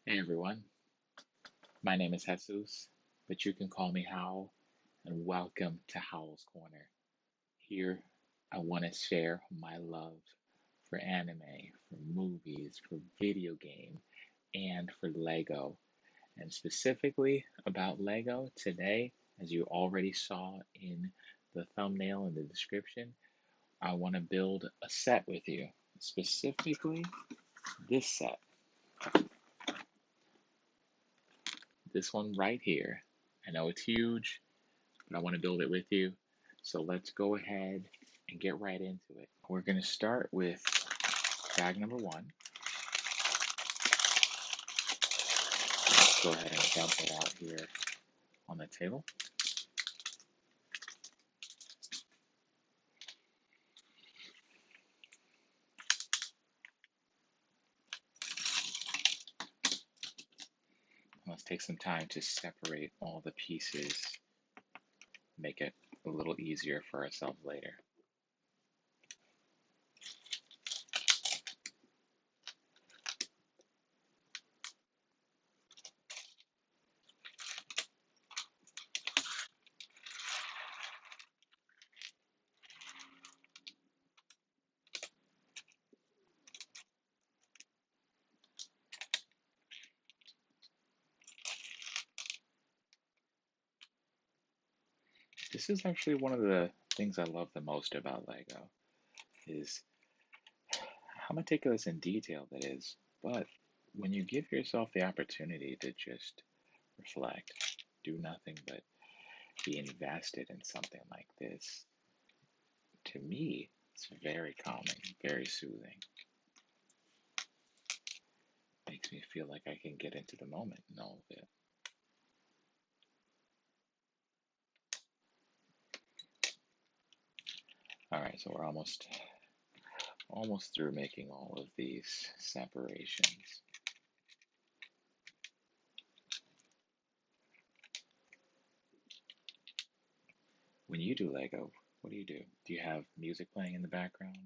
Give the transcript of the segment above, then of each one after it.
Hey everyone, my name is Jesus, but you can call me Howl, and welcome to Howl's Corner. Here, I want to share my love for anime, for movies, for video game, and for Lego. And specifically about Lego today, as you already saw in the thumbnail and the description, I want to build a set with you. Specifically, this set, this one right here. I know it's huge, but I want to build it with you. So let's go ahead and get right into it. We're going to start with bag number one. Let's go ahead and dump it out here on the table. Let's take some time to separate all the pieces, make it a little easier for ourselves later. This is actually one of the things I love the most about Lego is how meticulous in detail that is. But when you give yourself the opportunity to just reflect, do nothing but be invested in something like this, to me, it's very calming, very soothing. Makes me feel like I can get into the moment and all of it. All right, so we're almost through making all of these separations. When you do Lego, what do you do? Do you have music playing in the background?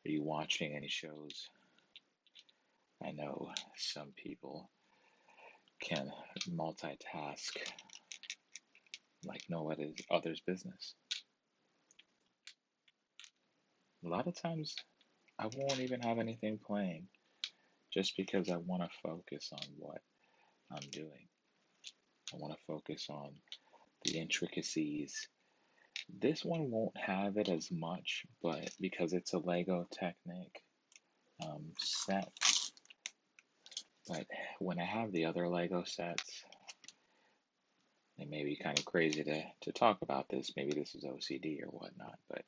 Are you watching any shows? I know some people can multitask like no other's business. A lot of times I won't even have anything playing just because I want to focus on what I'm doing. I want to focus on the intricacies. This one won't have it as much, but because it's a LEGO Technic set, but when I have the other LEGO sets, it may be kind of crazy to talk about this. Maybe this is OCD or whatnot, but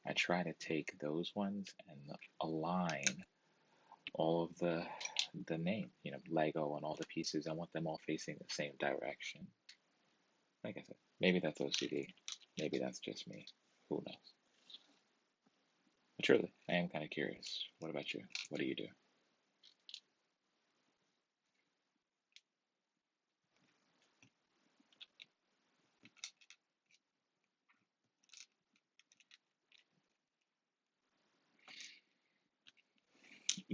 I try to take those ones and align all of the name, Lego and all the pieces. I want them all facing the same direction. Like I said, maybe that's OCD. Maybe that's just me. Who knows? But truly, I am kind of curious. What about you? What do you do?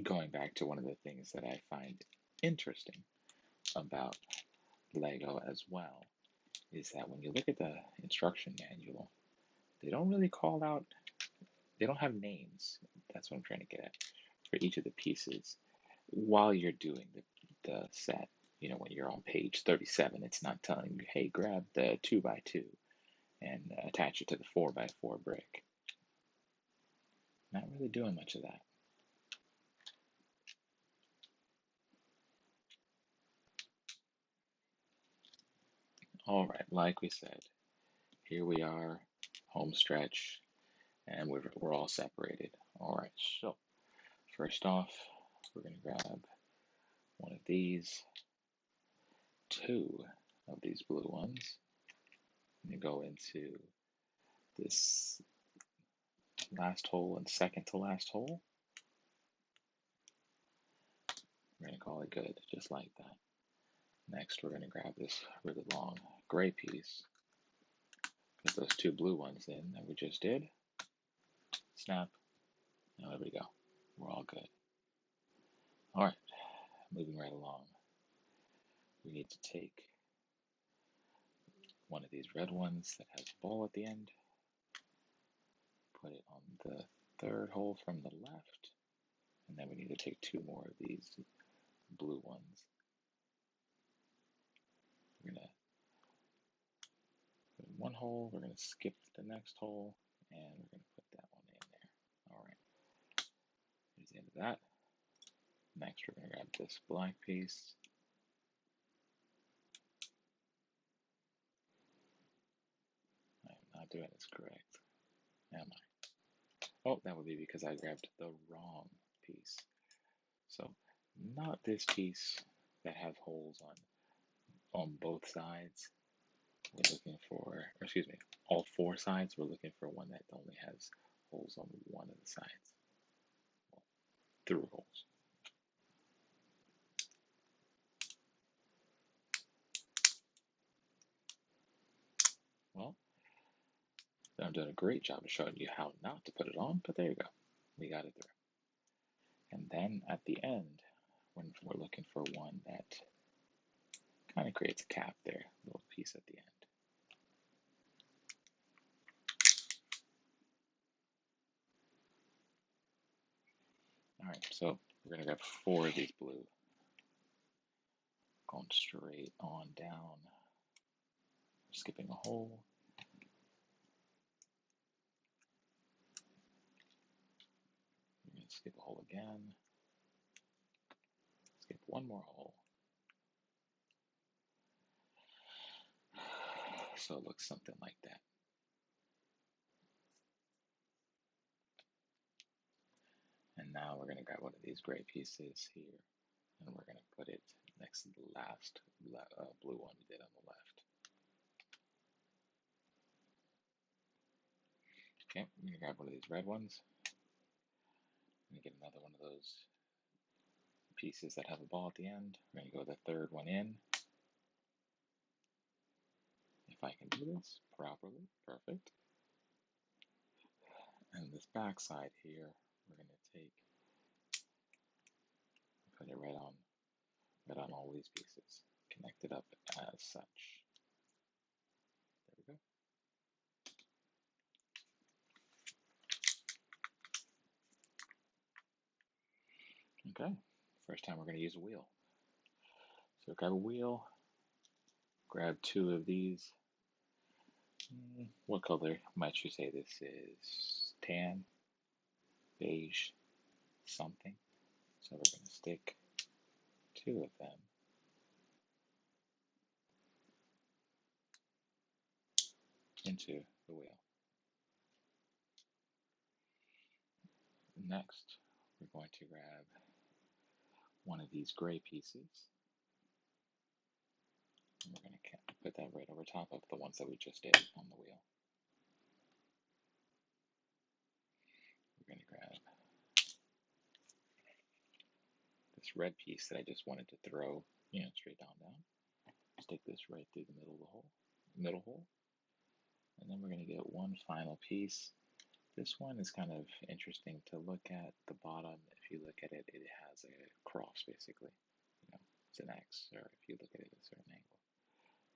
Going back to one of the things that I find interesting about Lego as well is that when you look at the instruction manual, they don't really call out, they don't have names. That's what I'm trying to get at for each of the pieces while you're doing the set. When you're on page 37, it's not telling you, hey, grab the 2x2 and attach it to the 4x4 brick. Not really doing much of that. All right, like we said, here we are, home stretch, and we're all separated. All right, so first off, we're going to grab one of these, two of these blue ones, and go into this last hole and second to last hole. We're going to call it good, just like that. Next, we're going to grab this really long gray piece, put those two blue ones in that we just did, snap, and there we go. We're all good. All right, moving right along, we need to take one of these red ones that has a ball at the end, put it on the third hole from the left, and then we need to take two more of these blue ones. We're going to put in one hole, we're going to skip the next hole, and we're going to put that one in there. All right, here's the end of that. Next, we're going to grab this black piece. I am not doing this correct, am I? Oh, that would be because I grabbed the wrong piece. So, not this piece that has holes on both sides. We're looking for, or excuse me, all four sides. We're looking for one that only has holes on one of the sides. Well, through holes. Well, I'm doing a great job of showing you how not to put it on, but there you go. We got it through. And then at the end, when we're looking for one that kind of creates a cap there, a little piece at the end. All right, so we're gonna grab four of these blue, going straight on down, skipping a hole. We're gonna skip a hole again, skip one more hole. So it looks something like that. And now we're gonna grab one of these gray pieces here, and we're gonna put it next to the last blue one we did on the left. Okay, I'm gonna grab one of these red ones. I'm gonna get another one of those pieces that have a ball at the end. We're gonna go the third one in. If I can do this properly, perfect. And this back side here, we're gonna take, put it right on all these pieces, connect it up as such. There we go. Okay, first time we're gonna use a wheel. So grab a wheel, grab two of these. What color might you say this is? Tan, beige, something. So we're going to stick two of them into the wheel. Next, we're going to grab one of these gray pieces. And we're going to put that right over top of the ones that we just did on the wheel. We're going to grab this red piece that I just wanted to throw, straight down. Stick this right through the middle of the middle hole. And then we're going to get one final piece. This one is kind of interesting to look at. The bottom, if you look at it, it has a cross basically. It's an X, or if you look at it at a certain angle.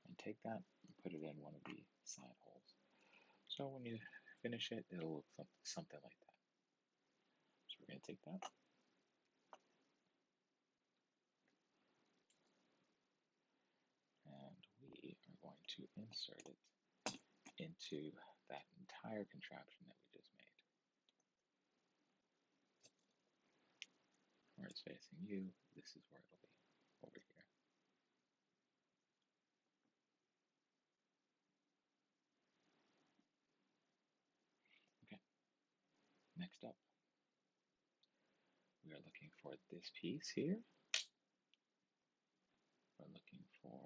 And take that and put it in one of the side holes. So when you finish it, it'll look something like that. So we're going to take that. And we are going to insert it into that entire contraption that we just made. Where it's facing you, this is where it'll be, over here. Okay, next up, we are looking for this piece here. We're looking for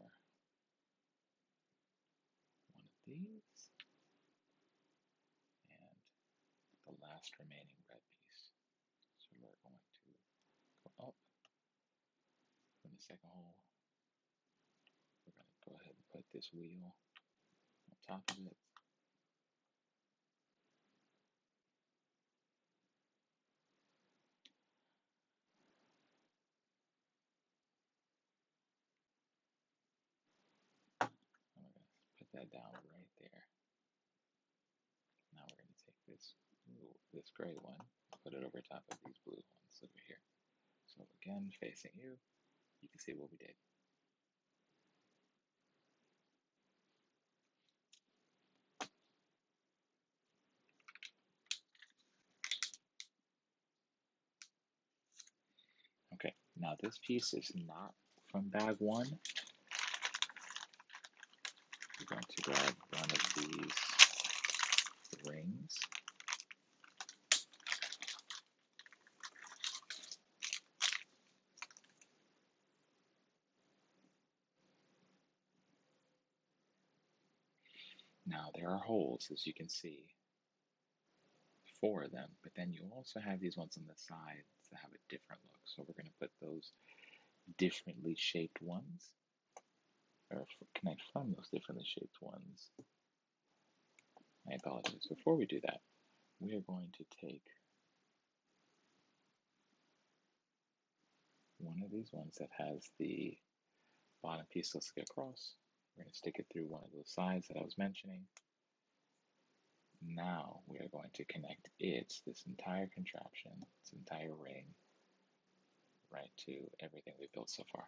one of these, and the last remaining red piece. So we're going to go up from the second hole. We're going to go ahead and put this wheel on top of it. that down right there. Now we're going to take this gray one, put it over top of these blue ones over here. So again, facing you can see what we did. Okay, now this piece is not from bag one. We're going to grab one of these rings. Now there are holes, as you can see, 4 of them, but then you also have these ones on the sides that have a different look. So we're going to put those differently shaped ones, or connect from those differently shaped ones. I apologize. Before we do that, we are going to take one of these ones that has the bottom piece let's get across. We're going to stick it through one of those sides that I was mentioning. Now we are going to connect this entire contraption, this entire ring, right to everything we've built so far.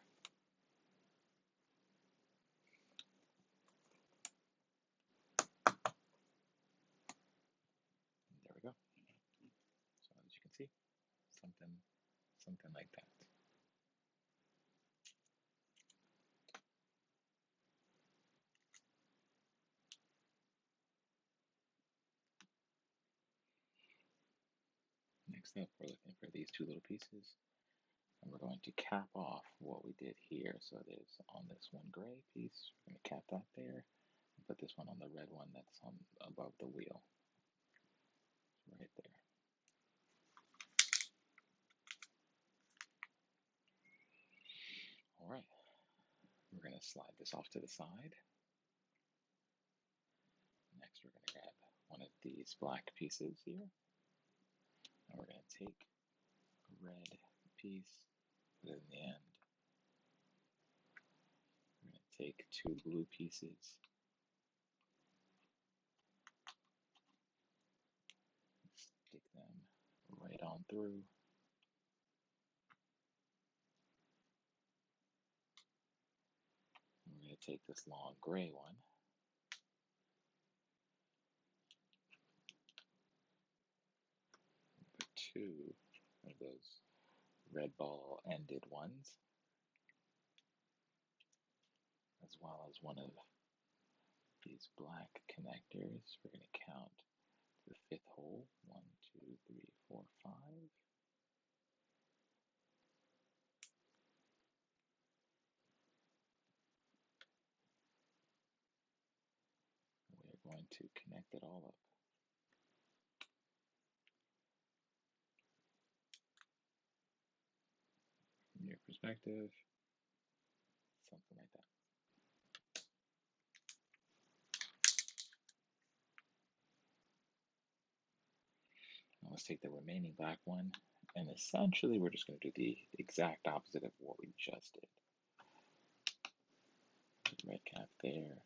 There we go. So as you can see, something like that. Next up, we're looking for these 2 little pieces, and we're going to cap off what we did here. So there's on this one gray piece, we're going to cap that there, and put this one on the red one that's on above the wheel, right there. All right, we're going to slide this off to the side. Next, we're going to grab one of these black pieces here, and we're going to take a red piece, put it in the end. We're going to take 2 blue pieces, stick them right on through. We're going to take this long gray one, put 2 of those red ball ended ones, as well as one of these black connectors. We're going to count the 5th hole. 1, 2, 3, 4, 5. We're going to connect it all up. From your perspective, something like that. Now let's take the remaining black one, and essentially we're just going to do the exact opposite of what we just did. Red cap there.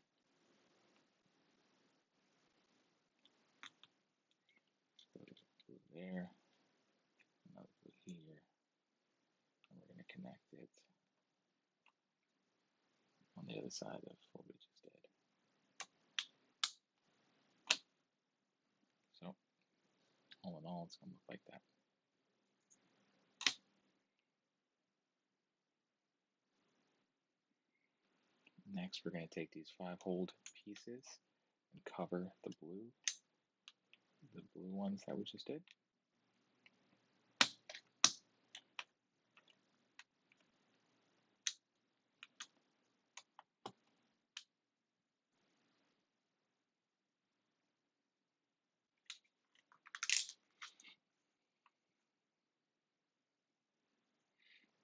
Blue there. Another blue here. And we're going to connect it on the other side of what we just did. So, all in all, it's going to look like that. Next, we're going to take these 5-hole pieces and cover the blue ones that we just did.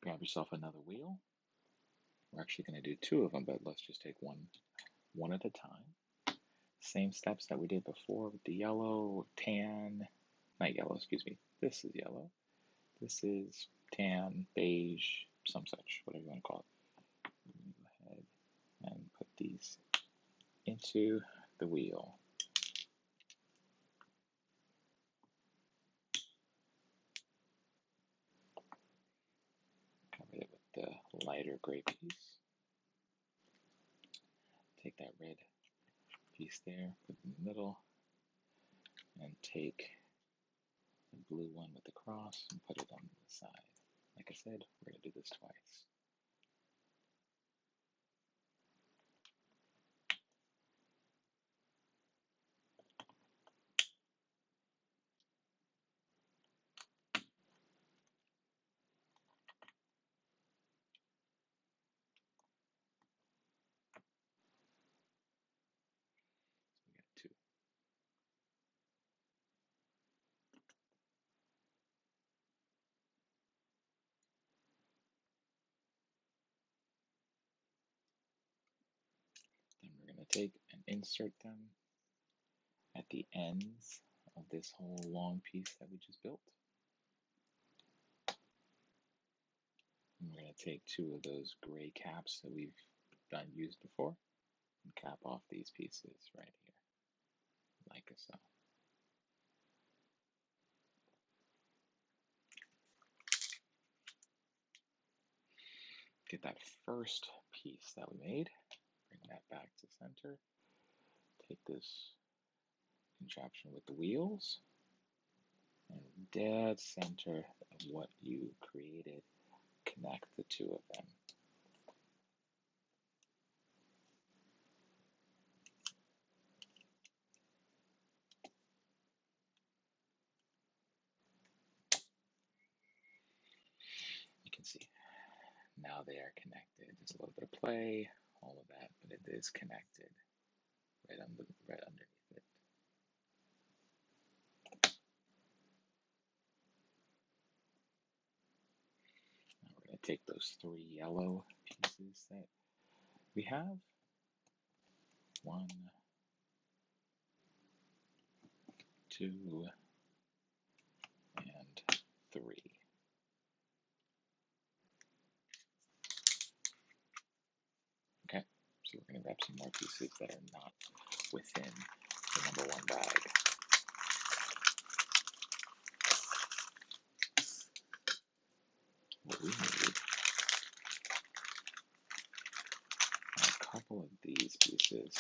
Grab yourself another wheel. We're actually going to do 2 of them, but let's just take one at a time. Same steps that we did before with the yellow, tan, not yellow, excuse me. This is yellow. This is tan, beige, some such, whatever you want to call it. Go ahead and put these into the wheel. Cover it with the lighter gray piece. Take that red piece there, put it in the middle, and take the blue one with the cross and put it on the side. Like I said, we're going to do this twice. We got two. Then we're going to take and insert them at the ends of this whole long piece that we just built. And we're going to take two of those gray caps that we've used before and cap off these pieces right here, like so. Get that first piece that we made, bring that back to center, take this contraption with the wheels, and dead center of what you created, connect the two of them. You can see now they are connected. There's a little bit of play, all of that, but it is connected right underneath it. Now we're going to take those three yellow pieces that we have. 1, 2, and 3. Okay, so we're going to grab some more pieces that are not within the number 1 bag. What we need are a couple of these pieces.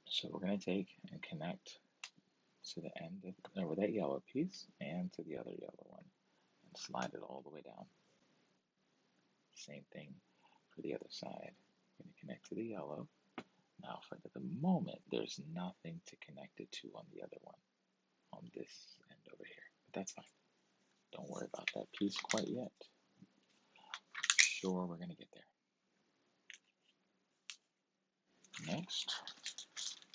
So we're going to take and connect to the end of over that yellow piece and to the other yellow one and slide it all the way down. Same thing for the other side. We're going to connect to the yellow. Now for the moment, there's nothing to connect it to on the other one, on this end over here, but that's fine. Don't worry about that piece quite yet. Sure, we're going to get there. Next,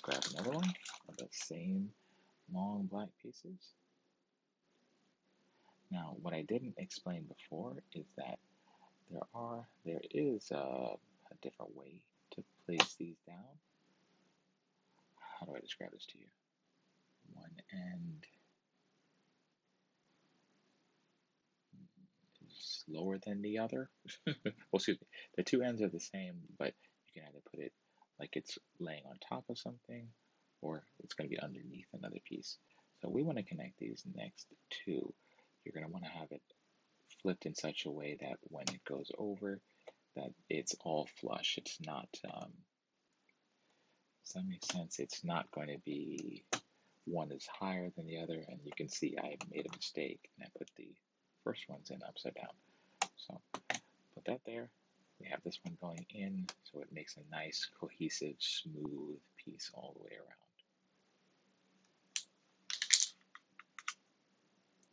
grab another one of the same long black pieces. Now, what I didn't explain before is that there is a different way to place these down. How do I describe this to you? One end is lower than the other. Well, excuse me. The two ends are the same, but you can either put it like it's laying on top of something, or it's going to be underneath another piece. So we want to connect these next two. You're going to want to have it flipped in such a way that when it goes over, that it's all flush. It's not, does that make sense? It's not going to be one is higher than the other, and you can see I made a mistake and I put the first ones in upside down. So put that there. We have this one going in, so it makes a nice, cohesive, smooth piece all the way around.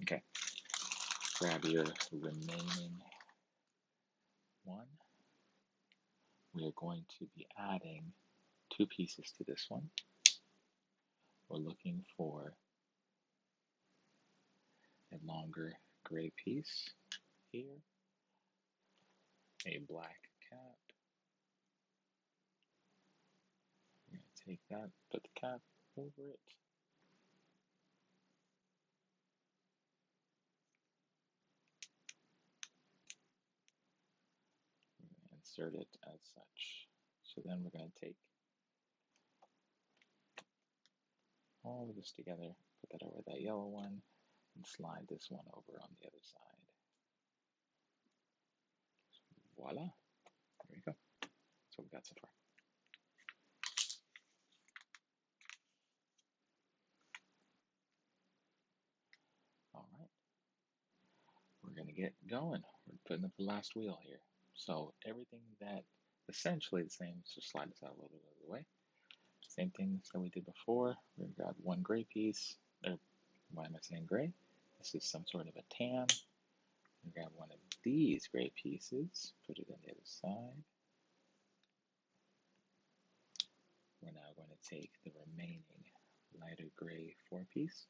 Okay, grab your remaining one. We are going to be adding 2 pieces to this one. We're looking for a longer gray piece here, a black cap. I'm going to take that, put the cap over it. insert it as such. So then we're going to take all of this together, put that over that yellow one, and slide this one over on the other side. Voila, there we go. That's what we got so far. All right, we're going to get going. We're putting up the last wheel here. So everything that essentially the same, so slide this out a little bit of the way. Same things that we did before. We're going to grab one gray piece, or why am I saying gray? This is some sort of a tan. And grab one of these gray pieces, put it on the other side. We're now going to take the remaining lighter gray 4-piece,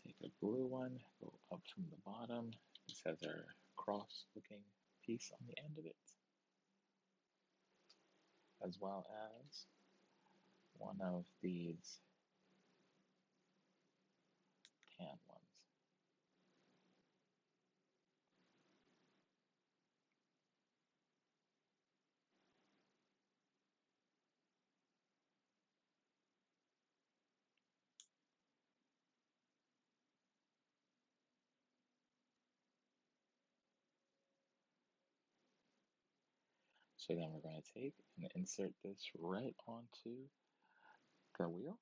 take a blue one, go up from the bottom. This has our cross-looking piece on the end of it, as well as one of these tan ones. So then we're going to take and insert this right onto the wheel.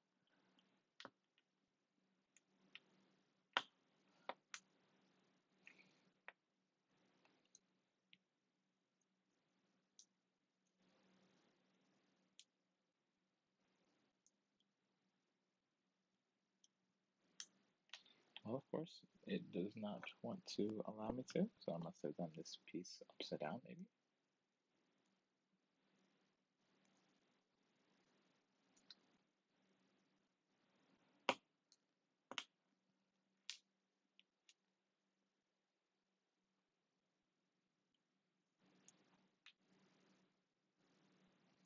Well, of course, it does not want to allow me to, so I must have done this piece upside down, maybe.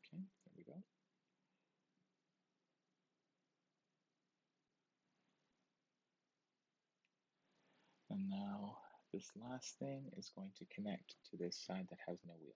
Okay, there we go. And now this last thing is going to connect to this side that has no wheel.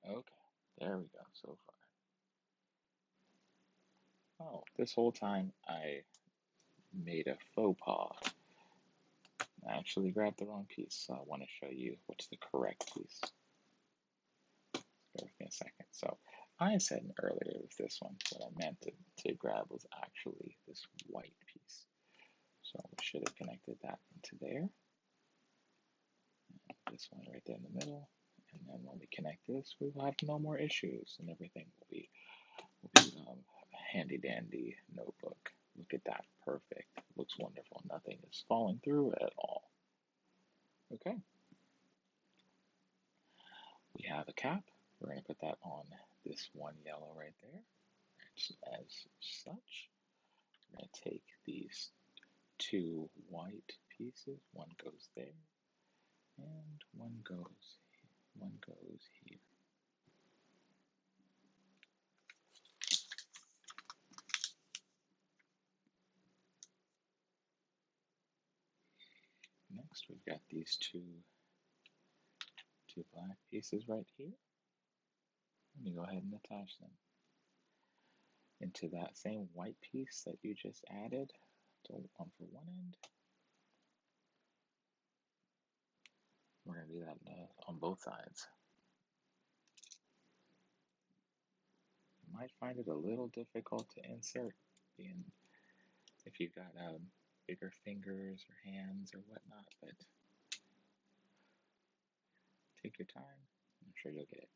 Okay, there we go so far. Oh, this whole time I made a faux pas. I actually grabbed the wrong piece, so I want to show you what's the correct piece. Bear with me a second. So I said earlier it was this one. What I meant to grab was actually this white piece. So we should have connected that into there. And this one right there in the middle. And then when we connect this, we will have no more issues and everything will be handy dandy notebook. Look at that, perfect. Looks wonderful. Nothing is falling through at all. Okay, we have a cap. We're going to put that on this one yellow right there. As such, we're going to take these two white pieces. One goes there, and one goes here. Next, we've got these two black pieces right here. Let me go ahead and attach them into that same white piece that you just added. So one for one end. We're going to do that on both sides. You might find it a little difficult to insert, being if you've got bigger fingers or hands or whatnot, but take your time. I'm sure you'll get it.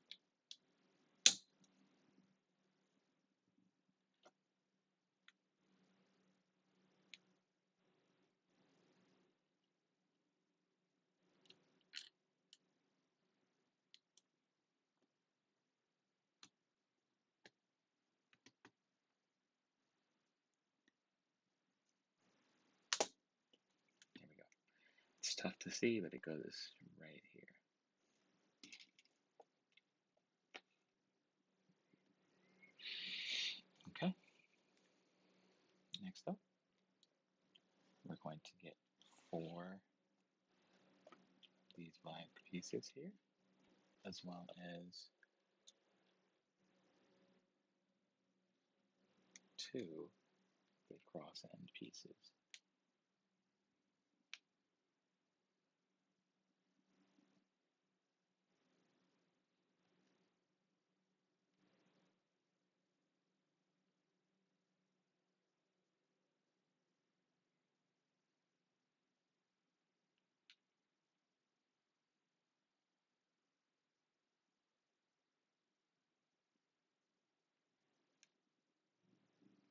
Here we go. It's tough to see, but it goes right here. Okay, next up, we're going to get 4 these blank pieces here, as well as 2 the cross end pieces.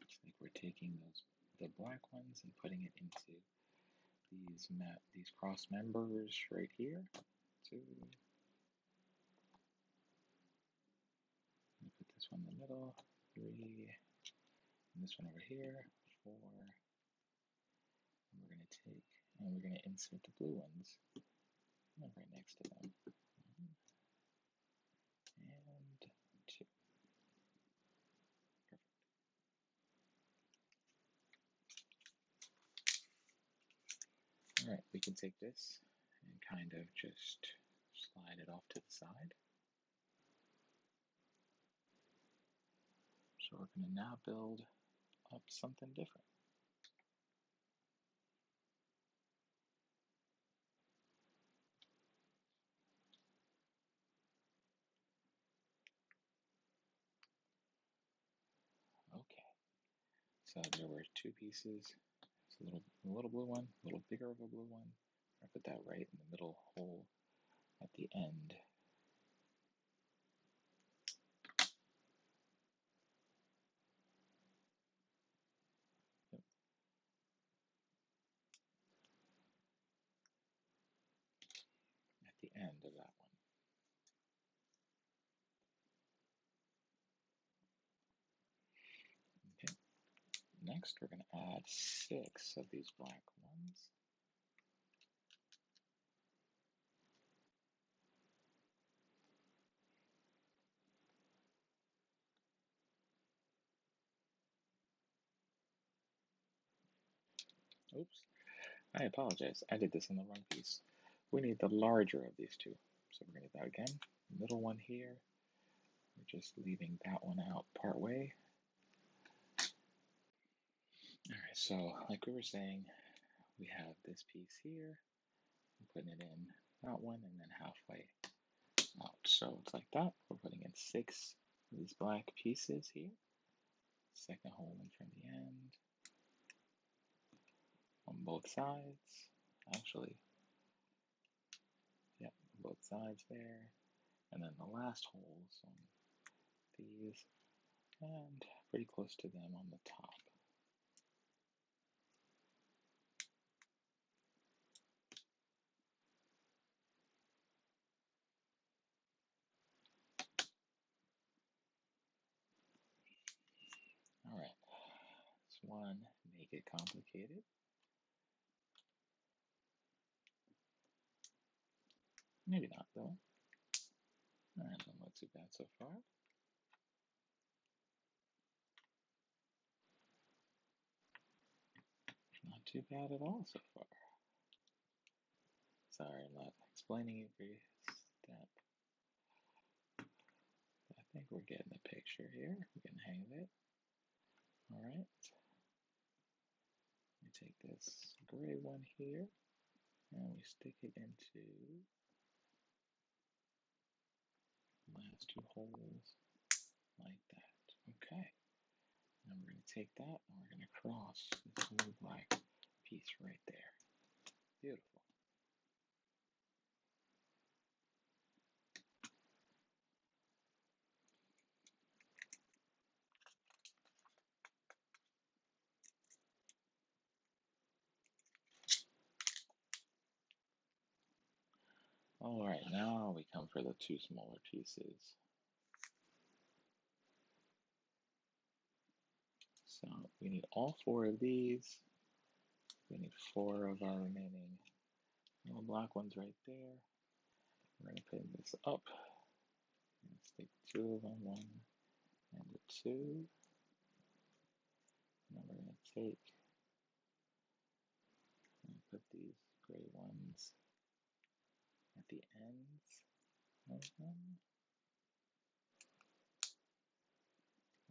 It's like we're taking the black ones and putting it into these cross members right here. 2. Put this one in the middle. 3. And this one over here. 4. And we're going to insert the blue ones right next to them. 1 and 2. Perfect. All right, we can take this and kind of just slide it off to the side. So we're going to now build up something different. Okay, so there were 2 pieces. It's a little blue one, a little bigger of a blue one. I put that right in the middle hole at the end. Yep. At the end of that one. Okay. Next, we're going to add 6 of these black ones. Oops, I apologize. I did this in the wrong piece. We need the larger of these 2. So we're going to do that again. Middle one here. We're just leaving that one out part way. All right, so like we were saying, we have this piece here. I'm putting it in that one and then halfway out. So it's like that. We're putting in 6 of these black pieces here. Second hole in from the end. On both sides. Actually, yep, both sides there. And then the last holes on these. And pretty close to them on the top. All right, this one, make it complicated. Maybe not though. All right, doesn't look too bad so far. Not too bad at all so far. Sorry, I'm not explaining every step. I think we're getting the picture here. We're getting the hang of it. All right. We take this gray one here and we stick it into the last 2 holes like that. Okay. And we're going to take that and we're going to cross this blue black piece right there. Beautiful. All right, now we come for the two smaller pieces. So we need all four of these. We need four of our remaining little black ones right there. We're going to pin this up. We're going to stick two of them, one and a two. Now we're going to take and put these gray ones at the ends of them,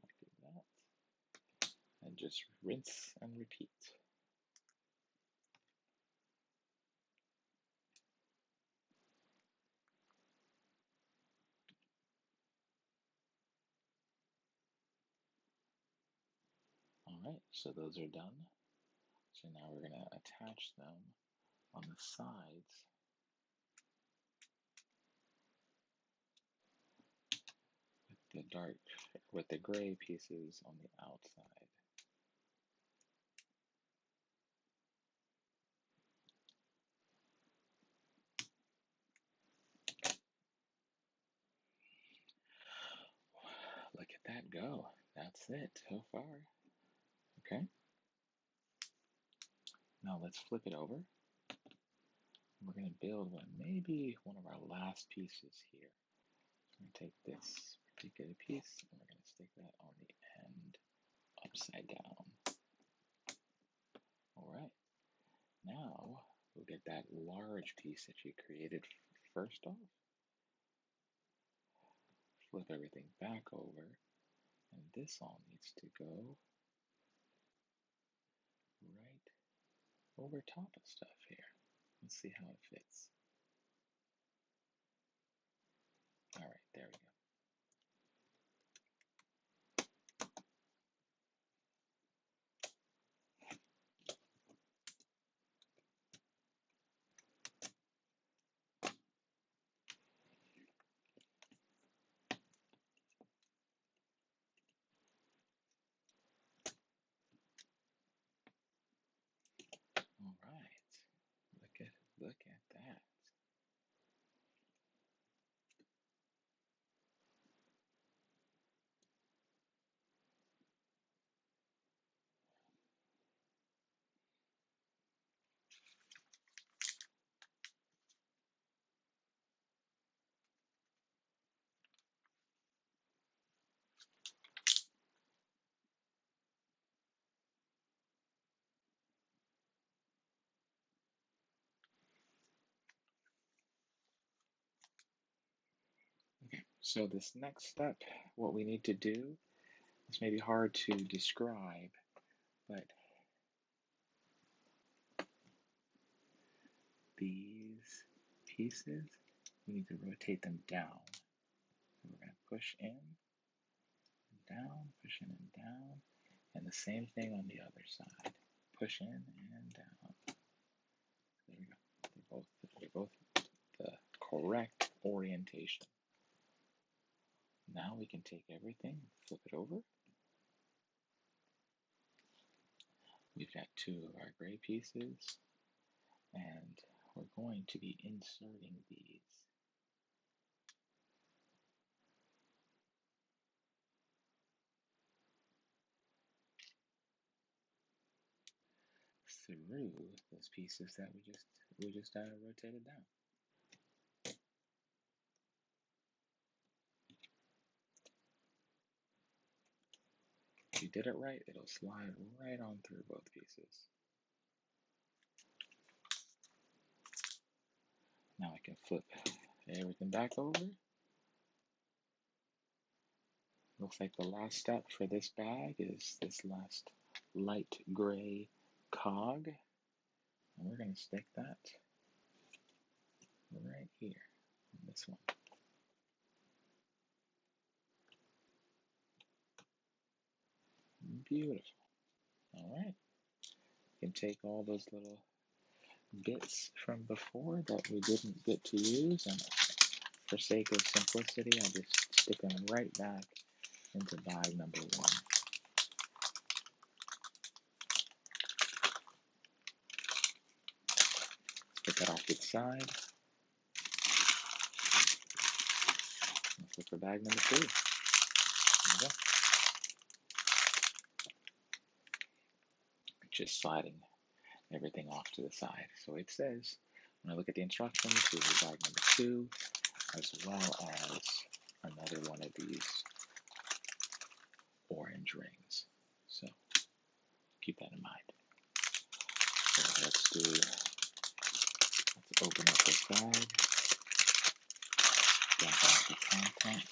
like that, and just rinse and repeat. All right, so those are done. So now we're going to attach them on the sides with the gray pieces on the outside. Look at that go. That's it so far. Okay. Now let's flip it over. We're going to build maybe one of our last pieces here. We're going to take this particular piece and we're going to stick that on the end upside down. All right. Now we'll get that large piece that you created first off. Flip everything back over. And this all needs to go right over top of stuff here. Let's see how it fits. All right, there we go. All right, look at that. Okay, so this next step, what we need to do, this may be hard to describe, but these pieces, we need to rotate them down. So we're going to push in and down, push in and down, and the same thing on the other side. Push in and down. There we go. They're both the correct orientation. Now we can take everything, flip it over. We've got two of our gray pieces, and we're going to be inserting these through those pieces that we just rotated down. If you did it right, it'll slide right on through both pieces. Now I can flip everything back over. Looks like the last step for this bag is this last light gray cog. And we're going to stick that right here on this one. Beautiful. All right. You can take all those little bits from before that we didn't get to use, and for sake of simplicity, I just stick them right back into bag number one. Get that off to the side. Let's look for bag number two. There we go. Just sliding everything off to the side. So it says, when I look at the instructions, here's bag number two, as well as another one of these orange rings. So keep that in mind. So let's open up this bag, dump out the content,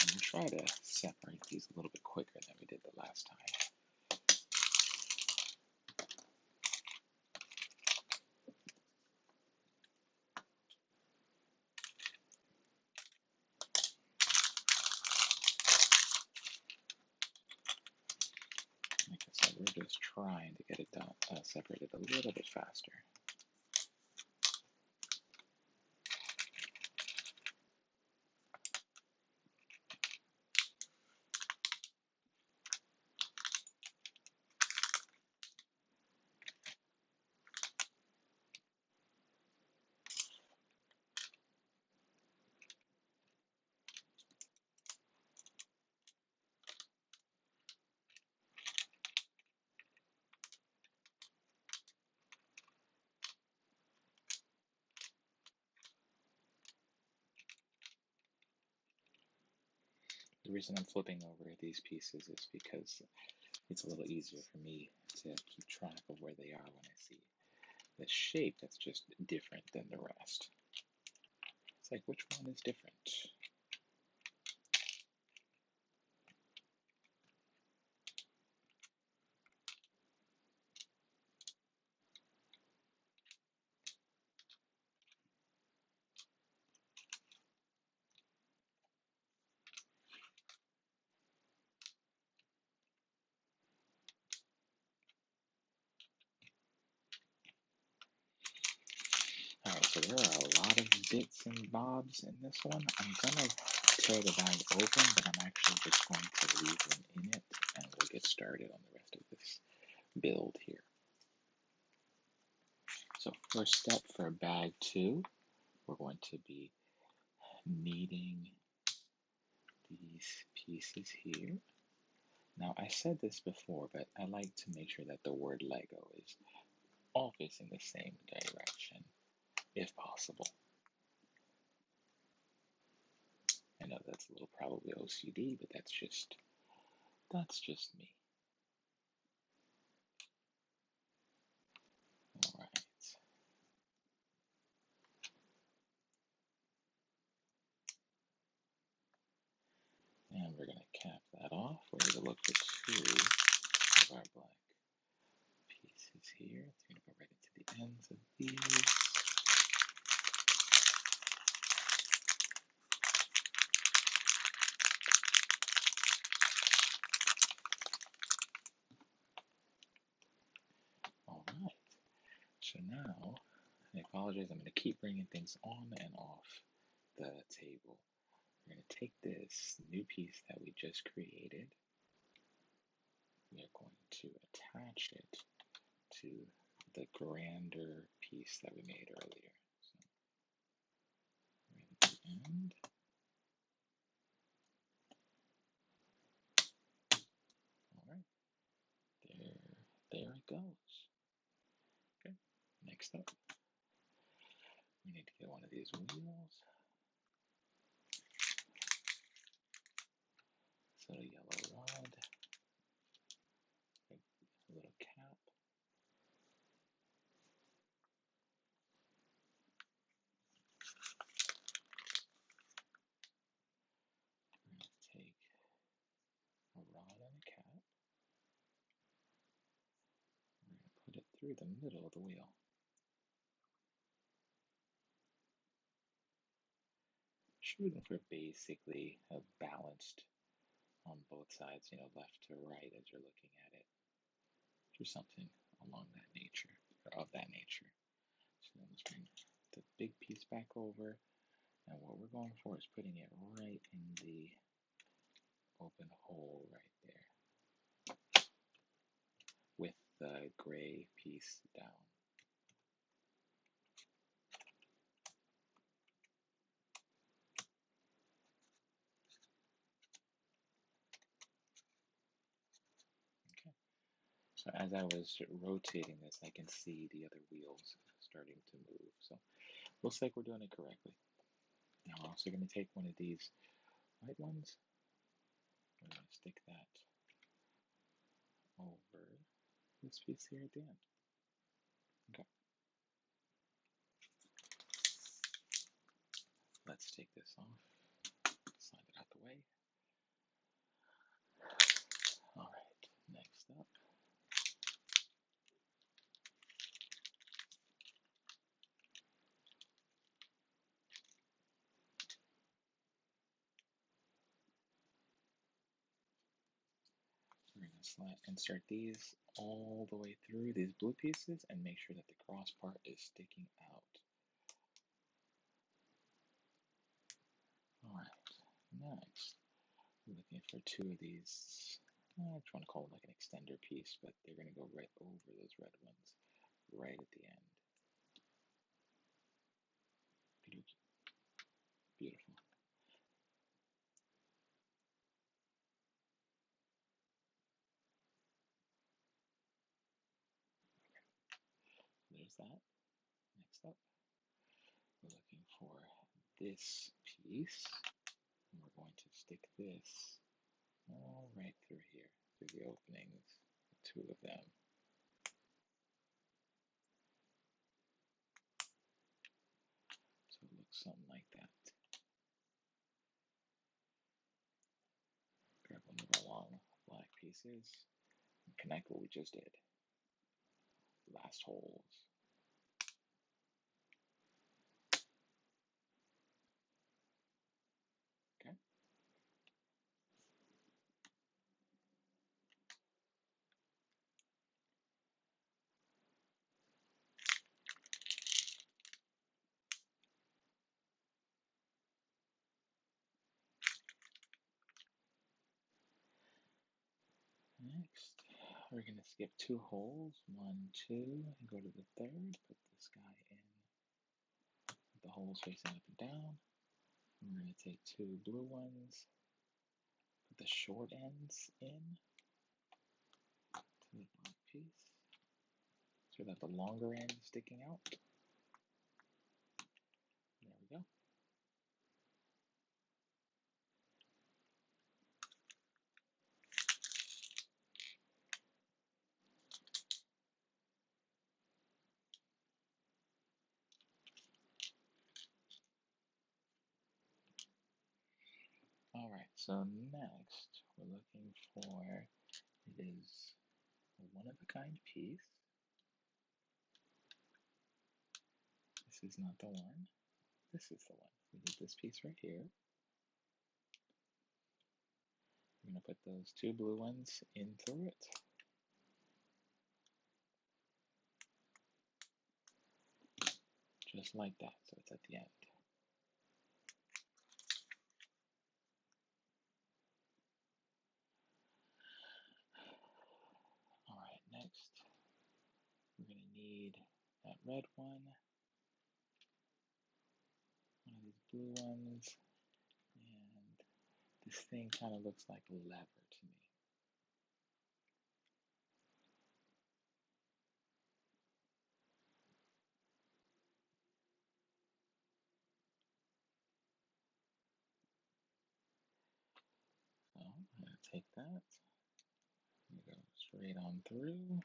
and we'll try to separate these a little bit quicker than we did the last time. Like I said, we're just trying to get it done, separated a little bit faster. The reason I'm flipping over these pieces is because it's a little easier for me to keep track of where they are when I see the shape that's just different than the rest. It's like, which one is different? Alright, so there are a lot of bits and bobs in this one. I'm gonna tear the bag open, but I'm actually just going to leave them in it, and we'll get started on the rest of this build here. So first step for bag two, we're going to be kneading these pieces here. Now, I said this before, but I like to make sure that the word Lego is all facing the same direction, if possible. I know that's a little probably OCD, but that's just me. All right. And we're going to cap that off. We're going to look for two of our black pieces here. It's going to go right into the ends of these. All right. So now, I apologize, I'm going to keep bringing things on and off the table. We're going to take this new piece that we just created. We are going to attach it to the grander piece that we made earlier. So, right at the end. All right. There it goes. Okay. Next up, we need to get one of these wheels. So a yellow rod, a little cap. We're going to take a rod and a cap. We're going to put it through the middle of the wheel. Shooting for basically a balanced on both sides, left to right as you're looking at it. do something along that nature, or of that nature. So then let's bring the big piece back over, and what we're going for is putting it right in the open hole right there, with the gray piece down. Okay. So as I was rotating this, I can see the other wheels starting to move. So looks like we're doing it correctly. Now I'm also going to take one of these white ones. We're going to stick that over this piece here at the end. Okay. Let's take this off. Slide it out the way. All right. Next up. We're going to insert these all the way through these blue pieces and make sure that the cross part is sticking out. All right, next, we're looking for two of these. I just want to call it like an extender piece, but they're going to go right over those red ones, right at the end. Beautiful. There's that. Next up, we're looking for this piece, and we're going to stick this all right through here, through the openings, two of them. So it looks something like that. Grab one of our long black pieces and connect what we just did. Last holes. Okay. Next, we're going to skip two holes, 1, 2, and go to the third. Put this guy in with the holes facing up and down. And we're going to take two blue ones, put the short ends in to the black piece so that the longer end is sticking out. There we go. All right, so next we're looking for, it is a one-of-a-kind piece. This is not the one. This is the one. We need this piece right here. We're going to put those two blue ones in through it. Just like that, so it's at the end. All right, next, we're going to need that red one of these blue ones, and this thing kind of looks like a lever to me. So I'm going to take that, I'm going to go straight on through,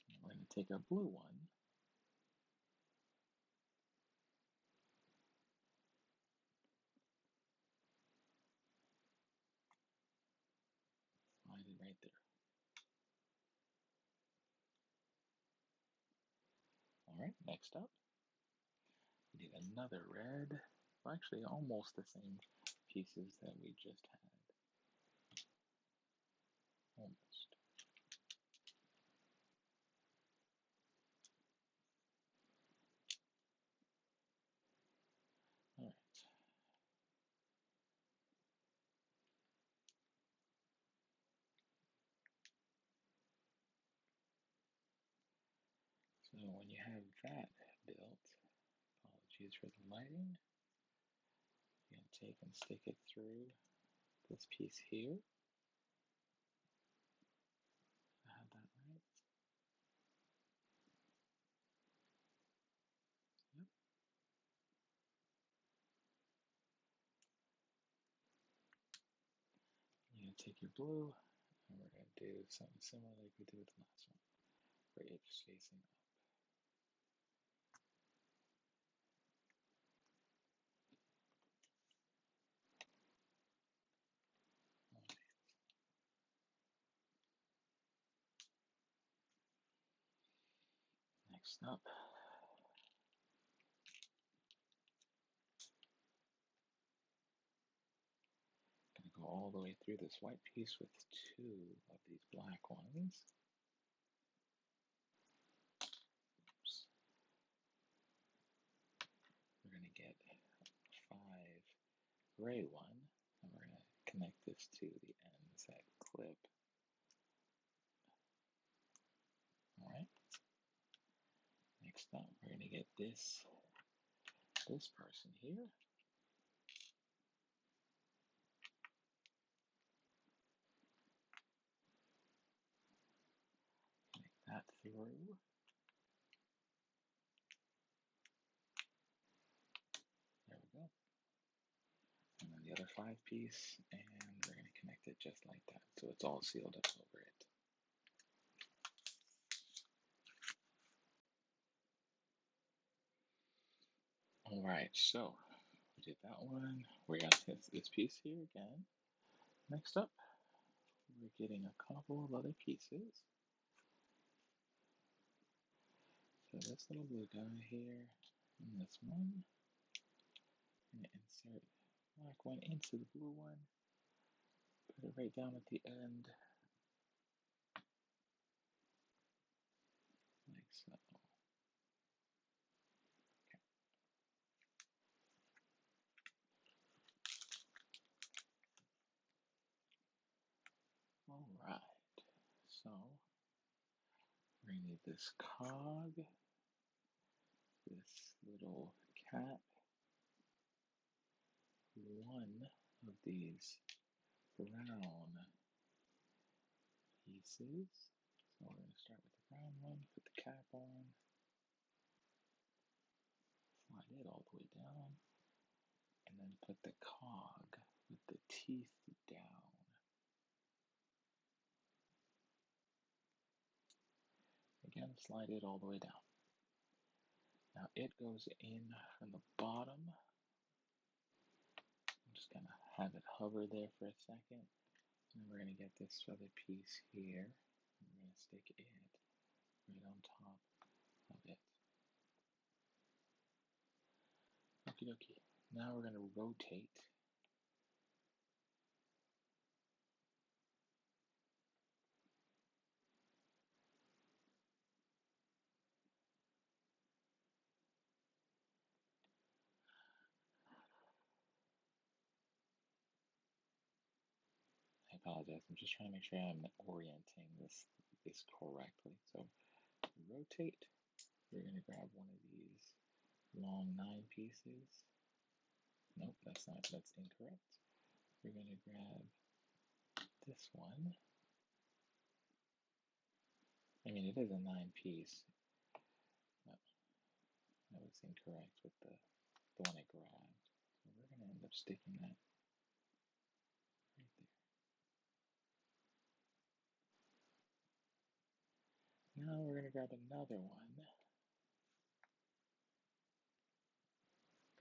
and we're going to take our blue one, slide it right there. All right, next up, we need another red, well, actually almost the same pieces that we just had. Almost. when you have that built, apologies for the lighting, you're going to take and stick it through this piece here. I have that right. Yep. You're going to take your blue, and we're going to do something similar like we did with the last one, where it's facing up. Right. Next up, going to go all the way through this white piece with two of these black ones. Oops. We're going to get 5 gray one, and we're going to connect this to the ends that clip. All right. Next up, we're going to get this person here. Connect that through. There we go. And then the other 5 piece, and we're going to connect it just like that, so it's all sealed up over it. All right, so we did that one. We got this piece here again. Next up, we're getting a couple of other pieces. So this little blue guy here, and this one. I'm going to insert the black one into the blue one. Put it right down at the end, like so. Okay. All right, so we're going to need this cog, this little cap, one of these brown pieces. So we're going to start with the brown one, put the cap on, slide it all the way down, and then put the cog with the teeth down. Again, slide it all the way down. Now it goes in from the bottom. I'm just going to have it hover there for a second. And we're going to get this other piece here. And we're going to stick it right on top of it. Okie dokie. Now we're going to rotate. I apologize. I'm just trying to make sure I'm orienting this correctly. So rotate. We're going to grab one of these long 9 pieces. Nope, that's incorrect. We're going to grab this one. I mean, it is a 9 piece. No, that was incorrect with the one I grabbed. So we're going to end up sticking that right there. Now we're going to grab another one,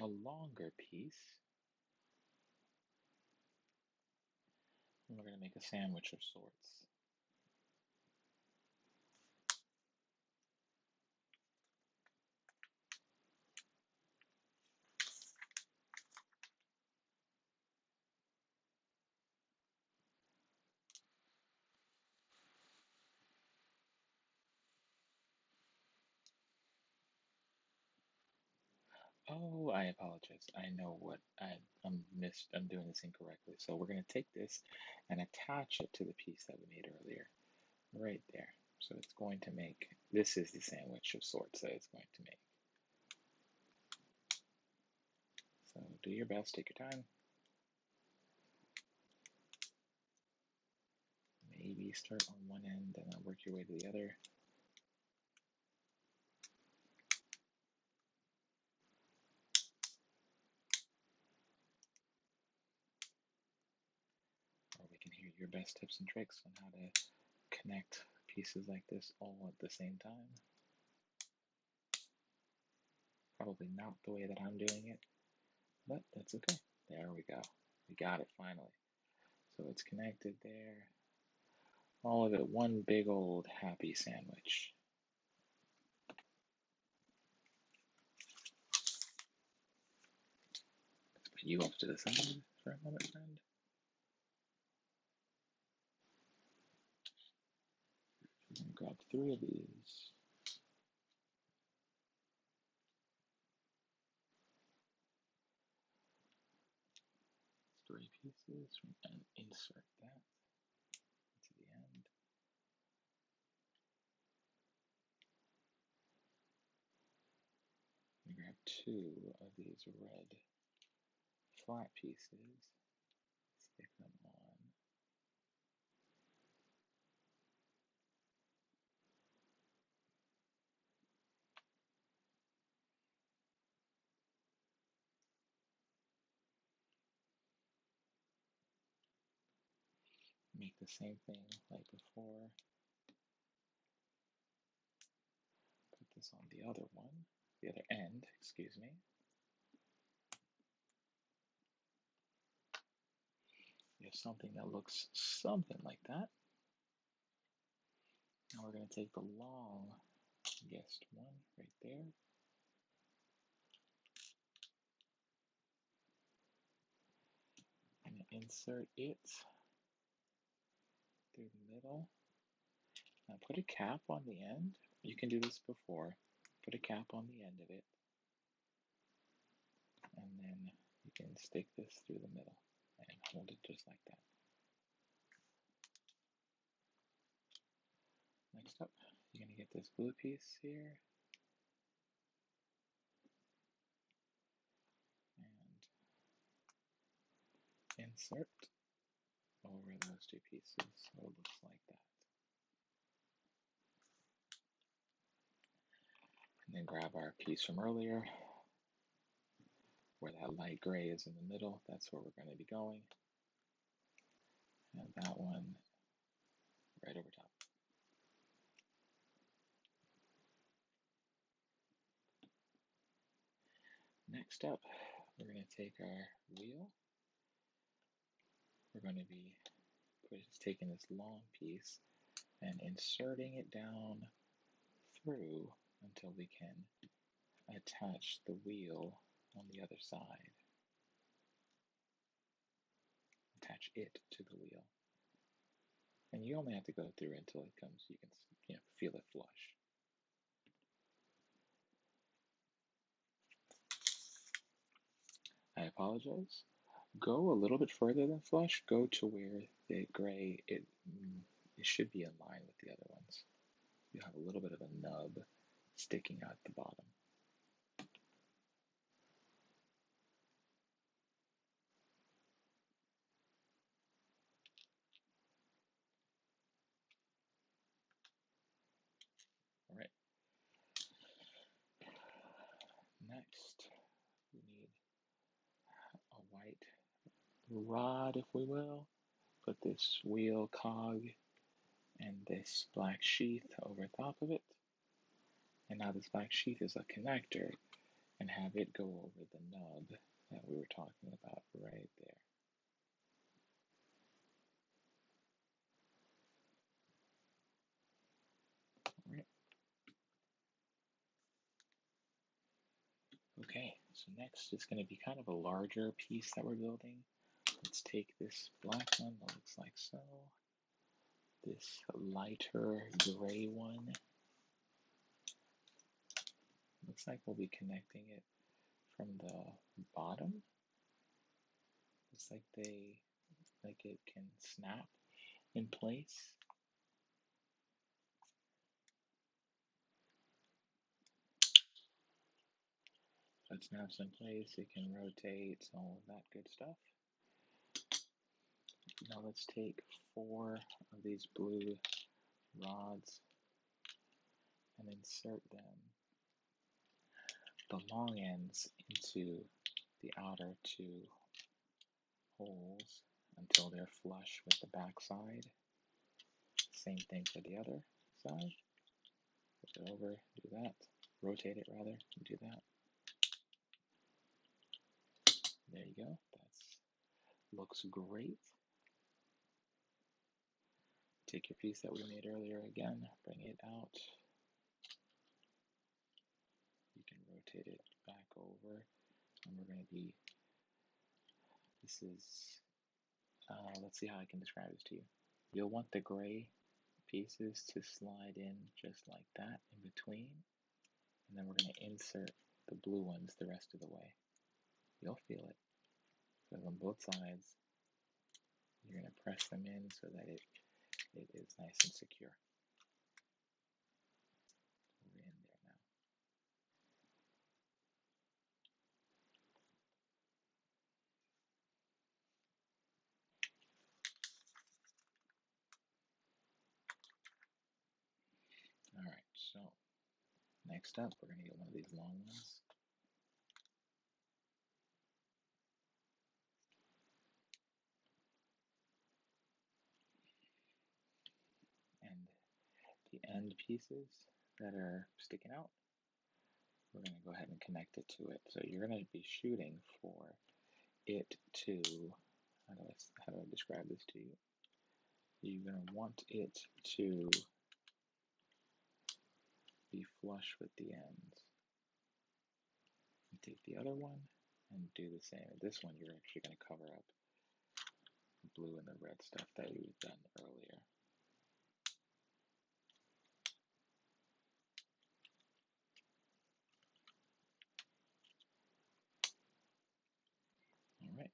a longer piece, and we're going to make a sandwich of sorts. Oh, I apologize. I know what I'm doing this incorrectly. So we're going to take this and attach it to the piece that we made earlier, right there. So it's going to make, this is the sandwich of sorts that it's going to make. So do your best, take your time. Maybe start on one end and then work your way to the other. Or we can hear your best tips and tricks on how to connect pieces like this all at the same time. Probably not the way that I'm doing it, but that's okay. There we go. We got it finally. So it's connected there. All of it one big old happy sandwich. Put you off to the side for a moment, friend. I'm gonna grab 3 of these. 3 pieces and insert that to the end. I'm gonna grab 2 of these red flat pieces, stick them on. Make the same thing like before. Put this on the other one, the other end, excuse me. We have something that looks something like that. Now we're going to take the longest one right there. And insert it through the middle. Now put a cap on the end. You can do this before. Put a cap on the end of it. And then you can stick this through the middle and hold it just like that. Next up, you're going to get this blue piece here. And insert over those 2 pieces so it looks like that. And then grab our piece from earlier where that light gray is in the middle. That's where we're going to be going. And that one right over top. Next up, we're going to take our wheel. We're going to be taking this long piece and inserting it down through until we can attach the wheel on the other side. Attach it to the wheel. And you only have to go through until it comes, you can feel it flush. I apologize. Go a little bit further than flush. Go to where the gray, it should be in line with the other ones. You have a little bit of a nub sticking out the bottom. All right. Next, we need a white rod, if we will. Put this wheel cog and this black sheath over top of it. And now this black sheath is a connector, and have it go over the nub that we were talking about right there. All right. Okay, so next it's going to be kind of a larger piece that we're building. Let's take this black one that looks like so, this lighter gray one. Looks like we'll be connecting it from the bottom. Looks like it can snap in place. Let's snap some place. It can rotate, all of that good stuff. Now let's take 4 of these blue rods and insert them, the long ends, into the outer 2 holes until they're flush with the back side. Same thing for the other side. Flip it over, do that. Rotate it rather, and do that. There you go. That looks great. Take your piece that we made earlier again, bring it out. You can rotate it back over, and we're going to be, this is, let's see how I can describe this to you. You'll want the gray pieces to slide in just like that in between, and then we're going to insert the blue ones the rest of the way. You'll feel it. So on both sides, you're going to press them in so that it is nice and secure. We're in there now. All right, so next up, we're going to get one of these long ones. And the end pieces that are sticking out, we're going to go ahead and connect it to it. So you're going to be shooting for it to, how do I describe this to you? You're going to want it to be flush with the ends. You take the other one and do the same. This one, you're actually going to cover up the blue and the red stuff that we've done earlier. All right.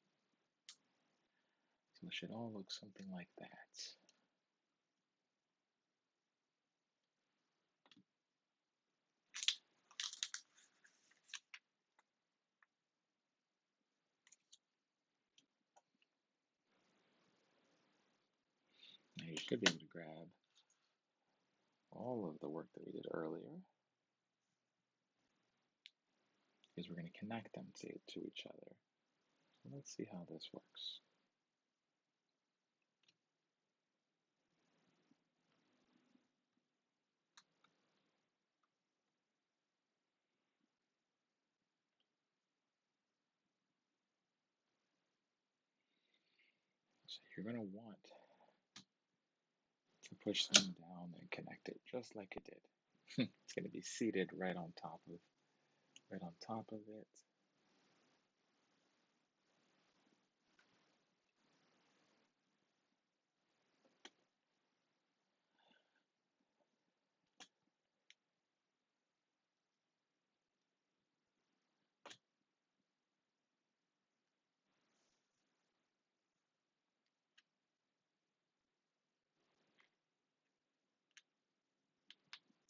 So it should all look something like that. Now you should be able to grab all of the work that we did earlier, because we're going to connect them to each other. So let's see how this works. So you're going to want to push them down and connect it just like it did. It's going to be seated right on top of it.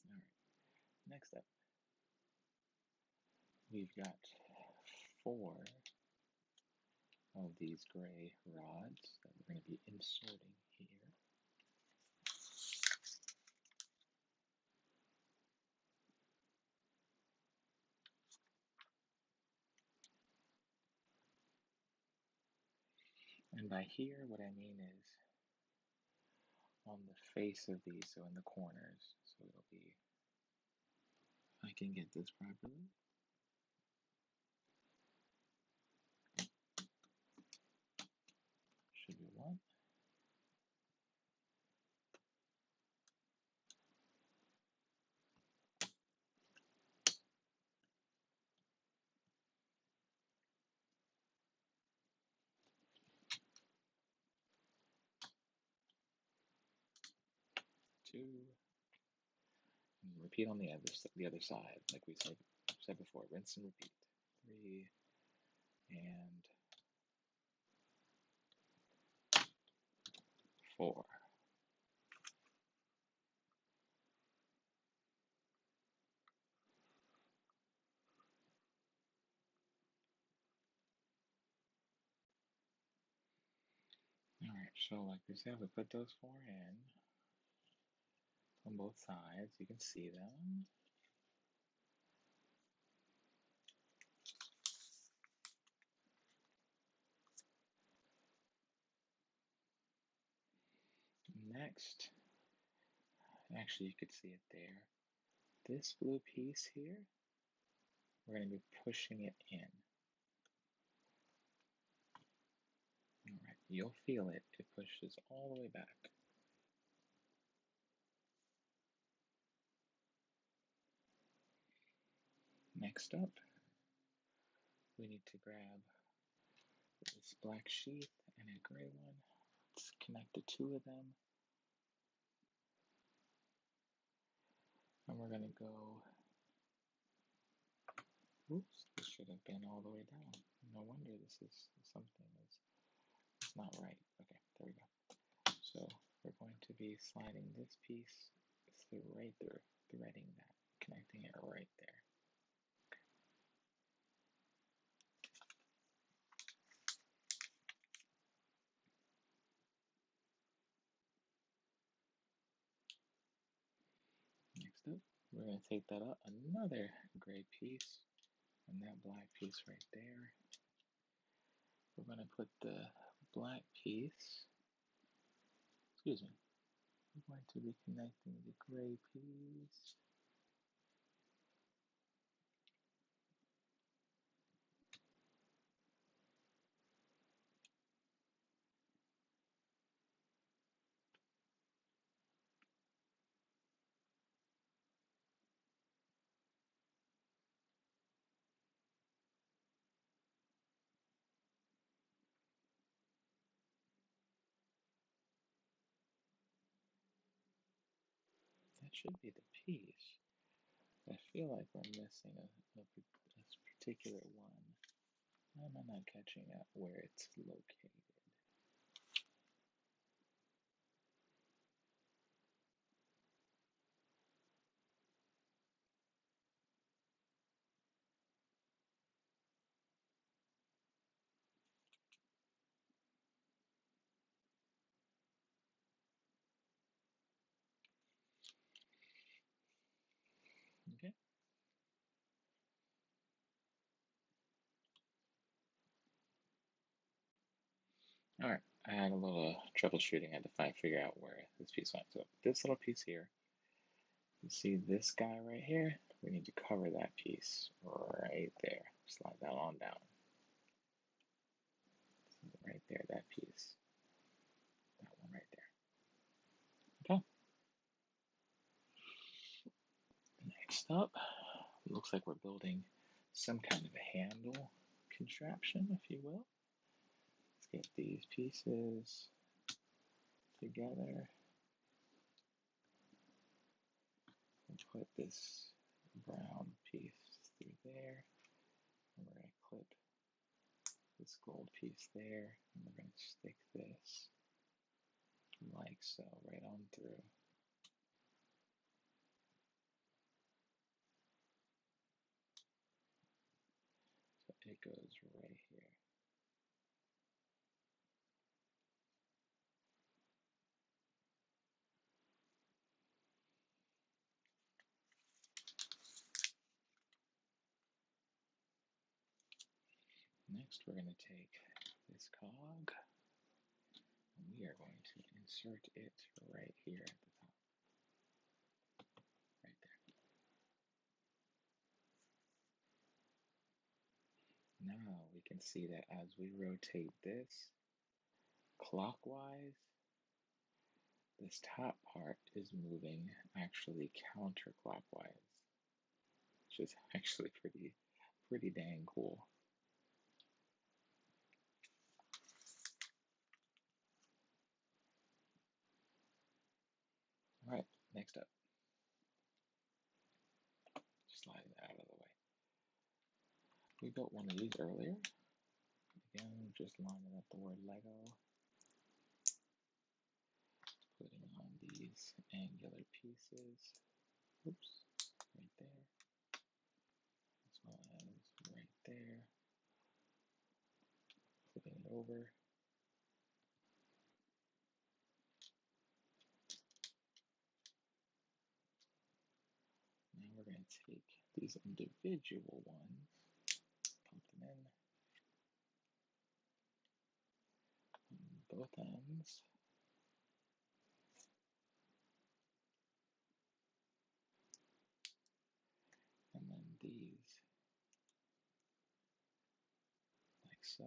All right. Next up, we've got 4 of these gray rods that we're going to be inserting here. And by here, what I mean is on the face of these, so in the corners. So it'll be, if I can get this properly. Should be 1. 2. And repeat on the other side, like we said before. Rinse and repeat. 3 and 4. Alright, so like we said, we put those four in on both sides. You can see them. Next, actually you could see it there. This blue piece here, we're going to be pushing it in. Alright, you'll feel it. It pushes all the way back. Next up, we need to grab this black sheath and a gray one. Let's connect the two of them. And we're going to go, oops, this should have been all the way down. No wonder this is something is not right. Okay, there we go. So we're going to be sliding this piece through right through, threading that, connecting it right there. Next up, we're going to take that up another gray piece and that black piece right there. We're going to put the black piece, excuse me, we're going to be connecting the gray piece. That should be the piece. I feel like we're missing a particular one. Why am I not catching up where it's located? Okay. All right. I had a little troubleshooting. I had to figure out where this piece went. So this little piece here, you see this guy right here? We need to cover that piece right there. Slide that on down. Right there, that piece. That one right there. Okay. Next up, looks like we're building some kind of a handle contraption, if you will. Let's get these pieces together and put this brown piece through there. And we're going to clip this gold piece there, and we're going to stick this like so right on through. So it goes right here. Next, we're going to take this cog, and we are going to insert it right here at the top. Right there. Now we can see that as we rotate this clockwise, this top part is moving actually counterclockwise, which is actually pretty dang cool. All right, next up, slide that out of the way. We built one of these earlier. Again, just lining up the word Lego, putting on these angular pieces. Oops, right there, as well as right there. Flipping it over. take these individual ones, pump them in on both ends, and then these like so,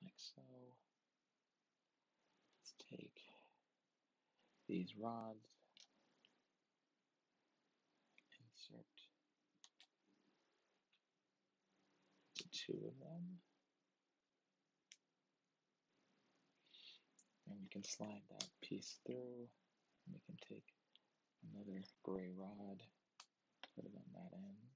like so. Let's take these rods, insert the two of them, and we can slide that piece through. We can take another gray rod, put it on that end.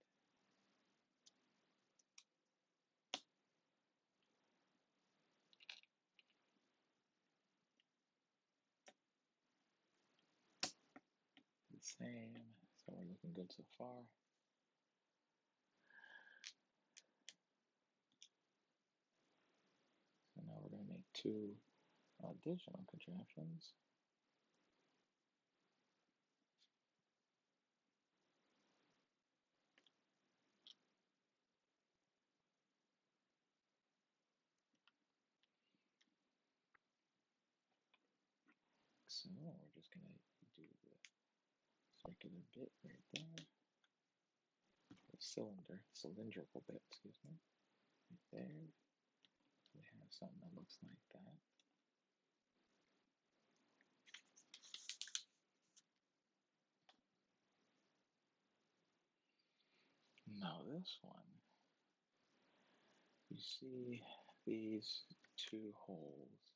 The same, so we're looking good so far. So now we're going to make two additional contraptions. So we're just going to do the circular bit right there, the cylindrical bit, excuse me, right there. We have something that looks like that. Now this one, you see these two holes.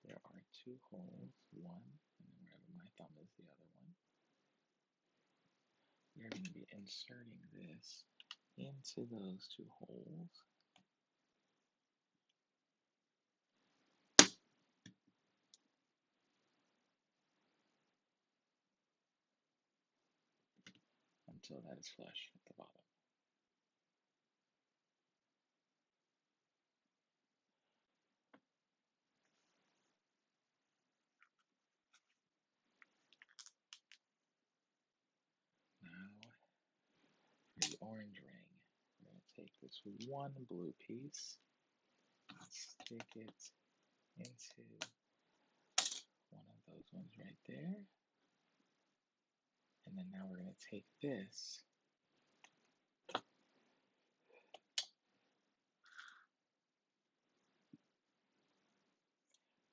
There are two holes, one, and then wherever my thumb is, the other one. We're going to be inserting this into those two holes. Until that is flush at the bottom. Now, for the orange ring, we're going to take this one blue piece, stick it into one of those ones right there, and then now we're going to take this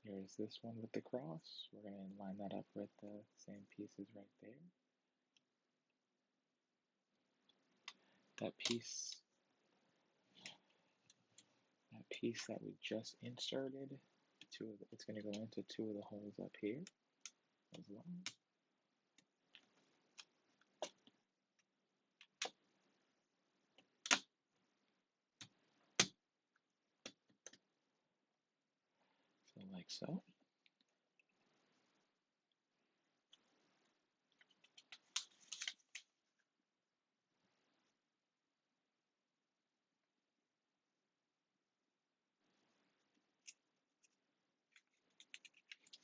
There's this one with the cross. We're going to line that up with the same pieces right there. That piece that we just inserted, it's going to go into two of the holes up here as well. So like so.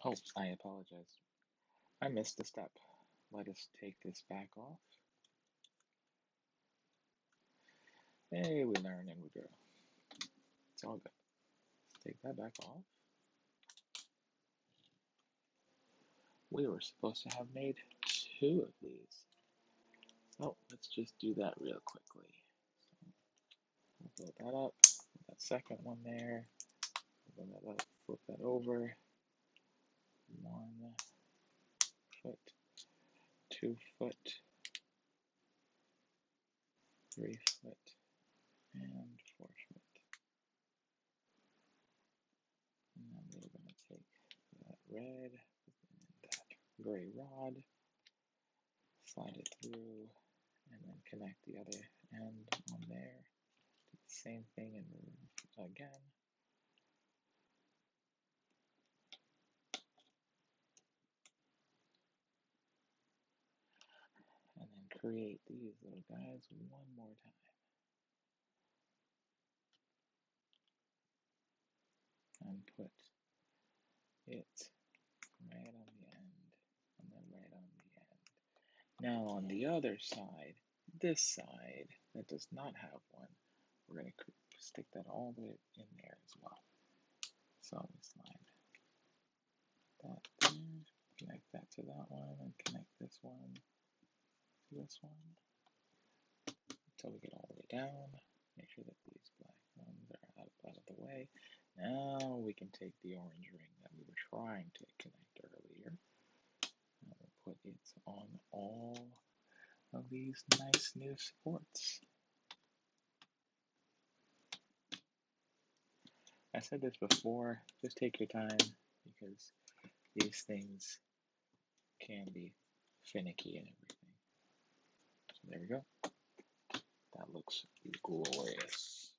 Oh, I apologize. I missed a step. Let us take this back off. Hey, we learn and we grow. It's all good. Let's take that back off. We were supposed to have made two of these. So let's just do that real quickly. So we'll build that up. Put that second one there. Build that up. Flip that over. 1 foot, 2 foot, 3 foot, and 4 foot. And then we're going to take that red, that gray rod, slide it through, and then connect the other end on there. Do the same thing and again. And then create these little guys one more time. And put it right on the end, and then right Now on the other side, this side that does not have one, we're going to stick that all the way in there as well. So we slide that there, connect that to that one, and connect this one to this one until we get all the way down. Make sure that these black ones are out of the way. Now we can take the orange ring that we were trying to connect earlier, and we'll put it on all of these nice new supports. I said this before, just take your time because these things can be finicky and everything. So there we go. That looks glorious.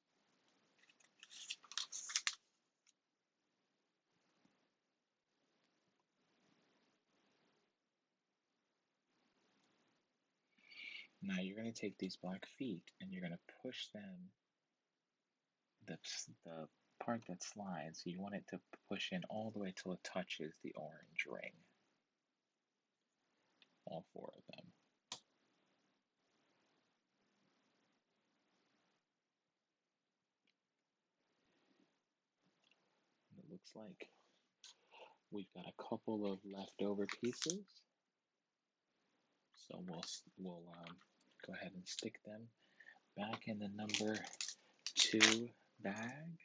Now you're going to take these black feet and you're going to push them, the part that slides, you want it to push in all the way till it touches the orange ring. All four of them. And it looks like we've got a couple of leftover pieces. So we'll go ahead and stick them back in the number 2 bag.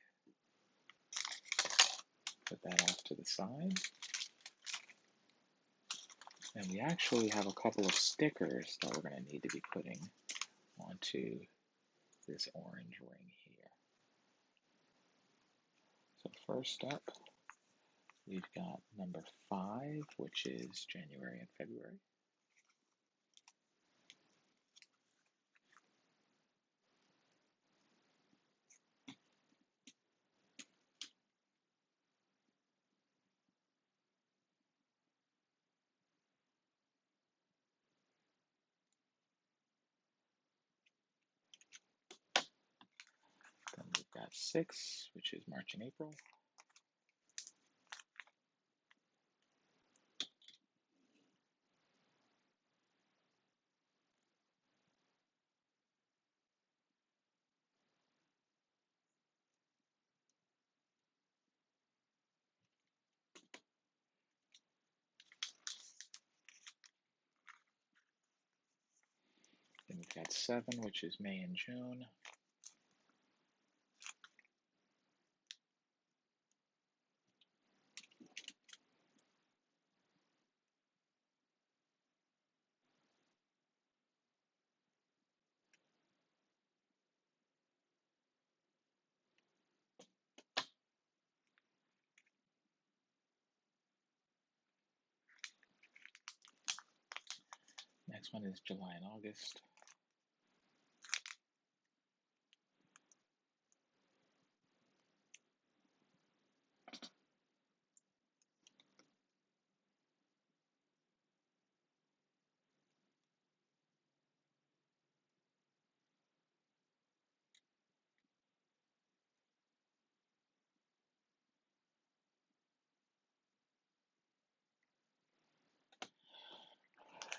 Put that off to the side. And we actually have a couple of stickers that we're going to need to be putting onto this orange ring here. So first up, we've got number 5, which is January and February. Then we've got 6, which is March and April. Then we've got 7, which is May and June. Next one is July and August.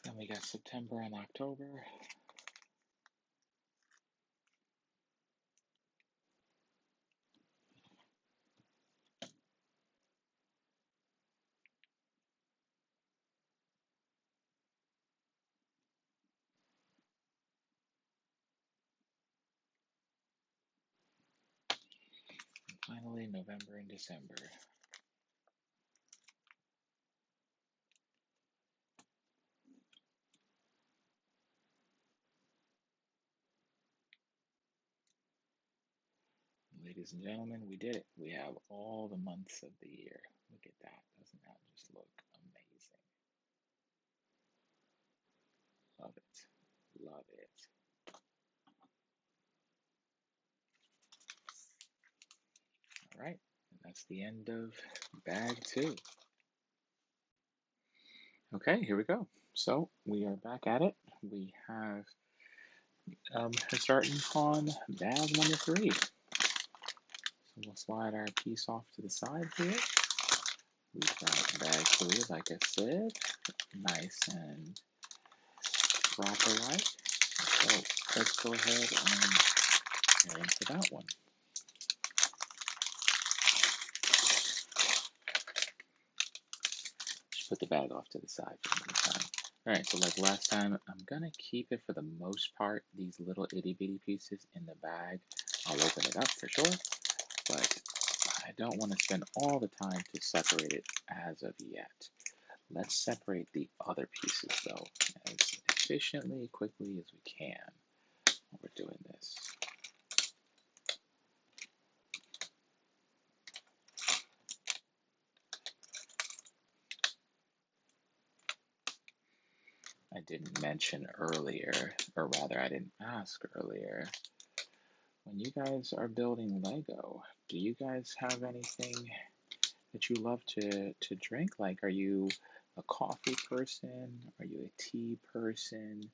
Then we got September and October. And finally, November and December. Ladies and gentlemen, we did it. We have all the months of the year. Look at that. Doesn't that just look amazing? Love it. Love it. All right. And that's the end of bag 2. Okay, here we go. So we are back at it. We have starting on bag number 3. So we'll slide our piece off to the side here. We've got bag 3, like I said, nice and proper way. So let's go ahead and get into that one. Just put the bag off to the side for the meantime. Alright, so like last time, I'm gonna keep it for the most part, these little itty bitty pieces in the bag. I'll open it up for sure, but I don't want to spend all the time to separate it as of yet. Let's separate the other pieces though, as efficiently, quickly as we can while we're doing this. I didn't mention earlier, or rather I didn't ask earlier, when you guys are building Lego, do you guys have anything that you love to drink? Like, are you a coffee person? Are you a tea person?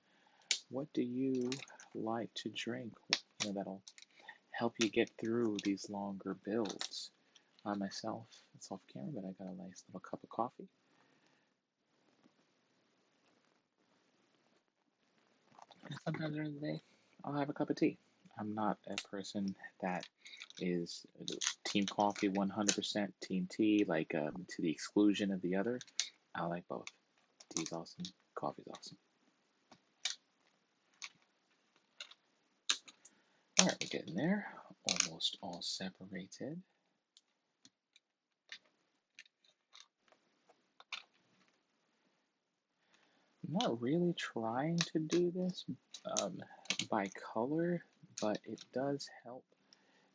What do you like to drink, that'll help you get through these longer builds? Myself, it's off camera, but I got a nice little cup of coffee. And sometimes during the day, I'll have a cup of tea. I'm not a person that is team coffee 100%, team tea, like to the exclusion of the other. I like both. Tea's awesome, coffee's awesome. All right, we're getting there. Almost all separated. I'm not really trying to do this by color, but it does help.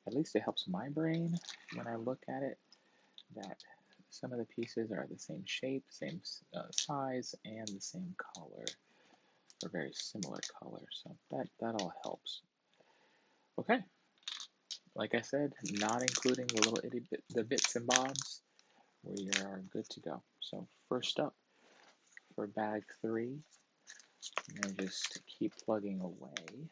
At least it helps my brain when I look at it, that some of the pieces are the same shape, same size, and the same color, or very similar color. So that all helps. Okay, like I said, not including the little the bits and bobs, we are good to go. So first up, for bag 3, I'm going to just keep plugging away.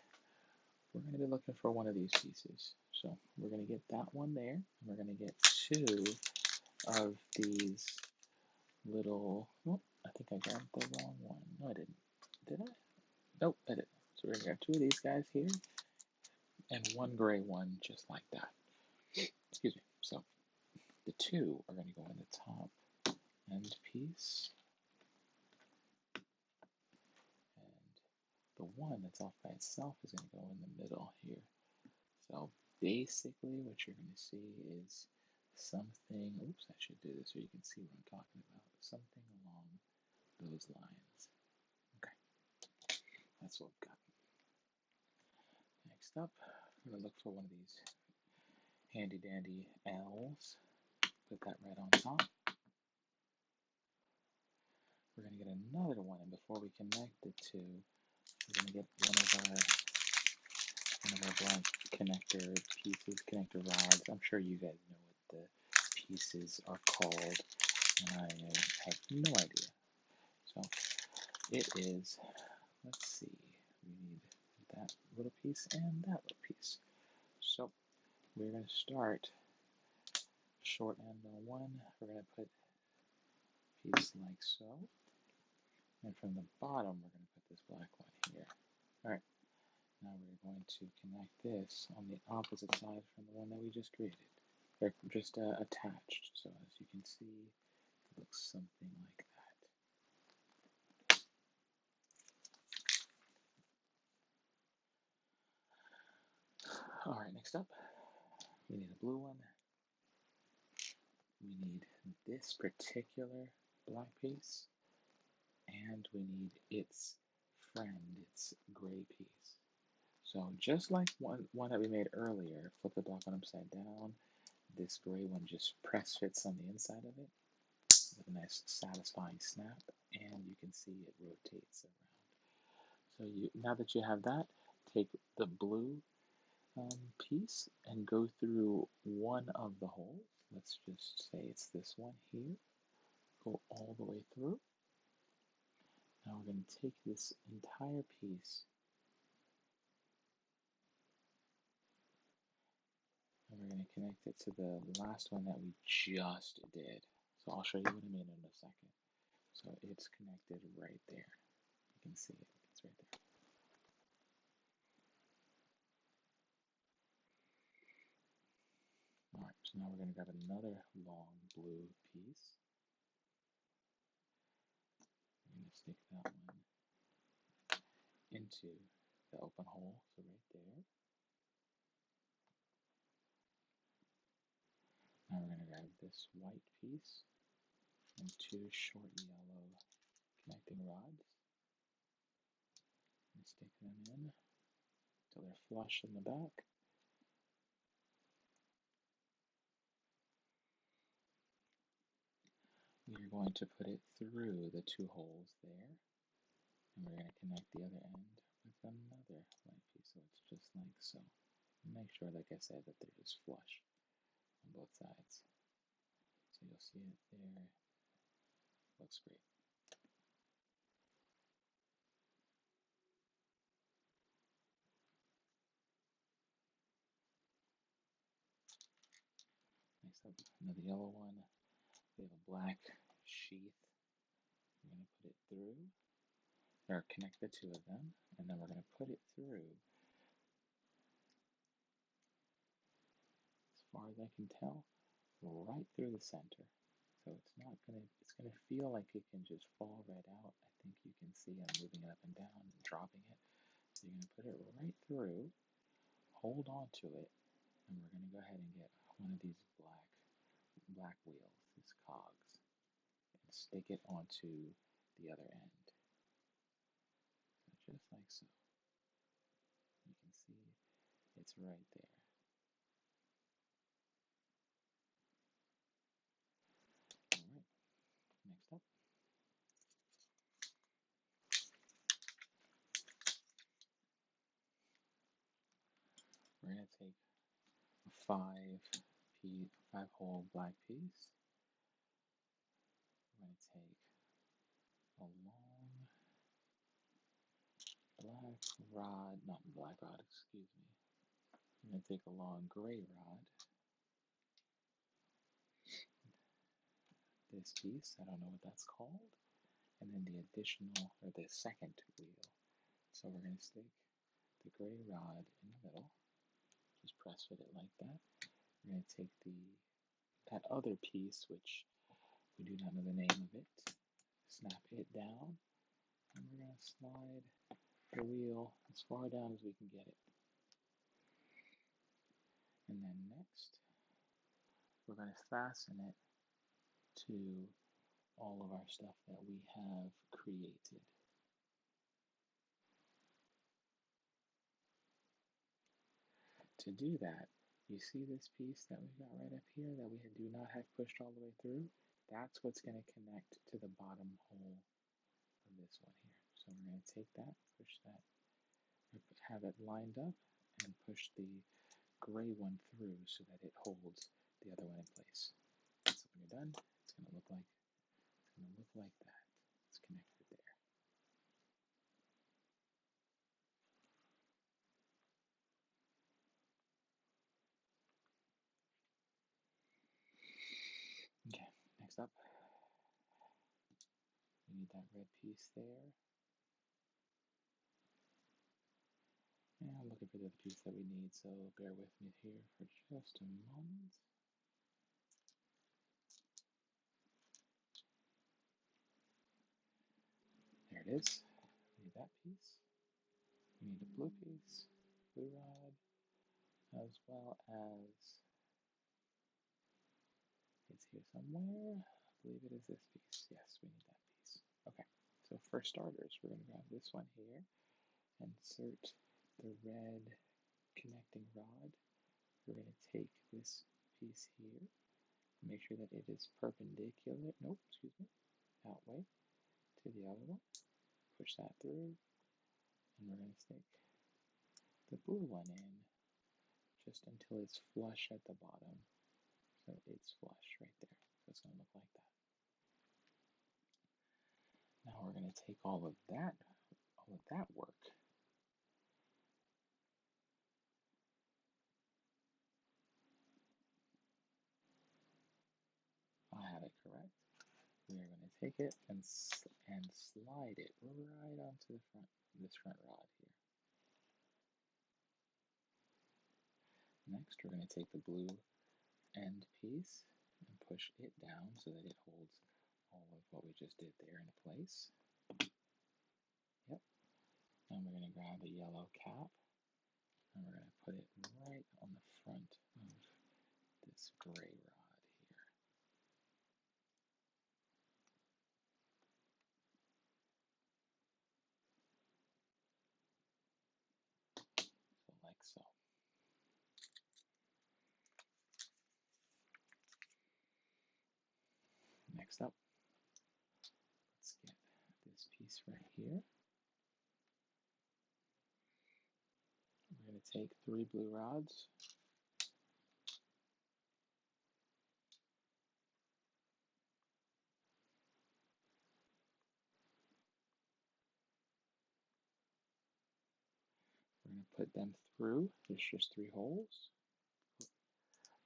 We're going to be looking for one of these pieces. So we're going to get that one there, and we're going to get 2 of these little, oh, I think I grabbed the wrong one. No, I didn't. Did I? Nope, I didn't. So we're going to grab 2 of these guys here, and 1 gray one just like that. Excuse me. So the 2 are going to go in the top end piece, and the one that's off by itself is going to go in the middle here. So basically what you're going to see is something, oops, I should do this so you can see what I'm talking about, something along those lines. Okay, that's what we've got. Next up, I'm going to look for one of these handy dandy L's, put that right on top. We're going to get another one, and before we connect the 2, we're going to get one of our blank connector pieces, connector rods. I'm sure you guys know what the pieces are called, and I have no idea. So it is, let's see, we need that little piece and that little piece. So we're going to start short end on one. We're going to put a piece like so. And from the bottom, we're going to put this black one here. All right. Now we're going to connect this on the opposite side from the one that we just created. They're just attached. So as you can see, it looks something like that. All right, next up, we need a blue one. We need this particular black piece, and we need its friend, its gray piece. So just like one that we made earlier, flip the black one upside down, this gray one just press fits on the inside of it with a nice satisfying snap, and you can see it rotates around. So now that you have that, take the blue piece and go through one of the holes. Let's just say it's this one here. Go all the way through. Now we're going to take this entire piece and we're going to connect it to the last one that we just did. So I'll show you what I mean in a second. So it's connected right there. You can see it. It's right there. All right, so now we're going to grab another long blue piece. We're going to stick that one into the open hole, so right there. Now we're going to grab this white piece and two short yellow connecting rods and stick them in until they're flush in the back. We're going to put it through the two holes there, and we're going to connect the other end with another white piece, so it's just like so. Make sure, like I said, that they're just flush on both sides. So you'll see it there. Looks great. Next up, another yellow one. We have a black sheath. We're going to put it through, or connect the two of them, and then we're going to put it through. As far as I can tell, right through the center. So it's not gonna, it's gonna feel like it can just fall right out. I think you can see I'm moving it up and down and dropping it. So you're gonna put it right through, hold on to it, and we're gonna go ahead and get one of these black wheels, these cogs, and stick it onto the other end. So just like so. You can see it's right there. All right, next up. We're gonna take a five hole black piece. We're gonna take a long black rod, not black rod, excuse me. I'm going to take a long gray rod, this piece, I don't know what that's called, and then the additional, or the second wheel. So we're going to stick the gray rod in the middle, just press fit it like that. We're going to take that other piece, which we do not know the name of it, snap it down, and we're going to slide the wheel as far down as we can get it. And then next, we're going to fasten it to all of our stuff that we have created. To do that, you see this piece that we've got right up here that we do not have pushed all the way through? That's what's going to connect to the bottom hole of this one here. So we're going to take that, push that, have it lined up, and push the gray one through so that it holds the other one in place. So when you're done, it's going to look like that. It's connected there. Okay, next up, we need that red piece there. And I'm looking for the other piece that we need, so bear with me here for just a moment. There it is. We need that piece. We need a blue piece, blue rod, as well as, it's here somewhere. I believe it is this piece. Yes, we need that piece. Okay, so for starters, we're going to grab this one here, insert the red connecting rod. We're going to take this piece here, make sure that it is perpendicular, nope, excuse me, that way to the other one. Push that through, and we're going to stick the blue one in just until it's flush at the bottom. So it's flush right there. So it's going to look like that. Now we're going to take all of that work, I have it correct. We are going to take it and slide it right onto the front, this front rod here. Next, we're going to take the blue end piece and push it down so that it holds all of what we just did there in place. Yep. And we're going to grab a yellow cap and we're going to put it right on the front of this gray rod here. So like so. Next up, let's get this piece right here. We're going to take 3 blue rods. We're going to put them through. There's just 3 holes.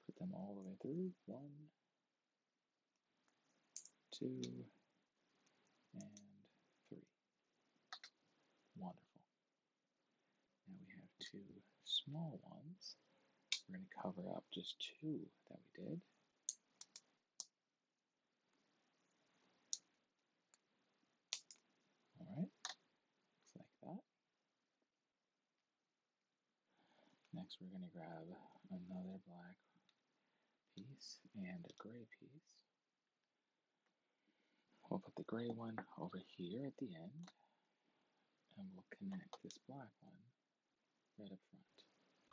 Put them all the way through. 1, 2, and 3. Wonderful. Now we have 2 small ones. We're going to cover up just 2 that we did. All right, looks like that. Next, we're going to grab another black piece and a gray piece. We'll put the gray one over here at the end, and we'll connect this black one right up front.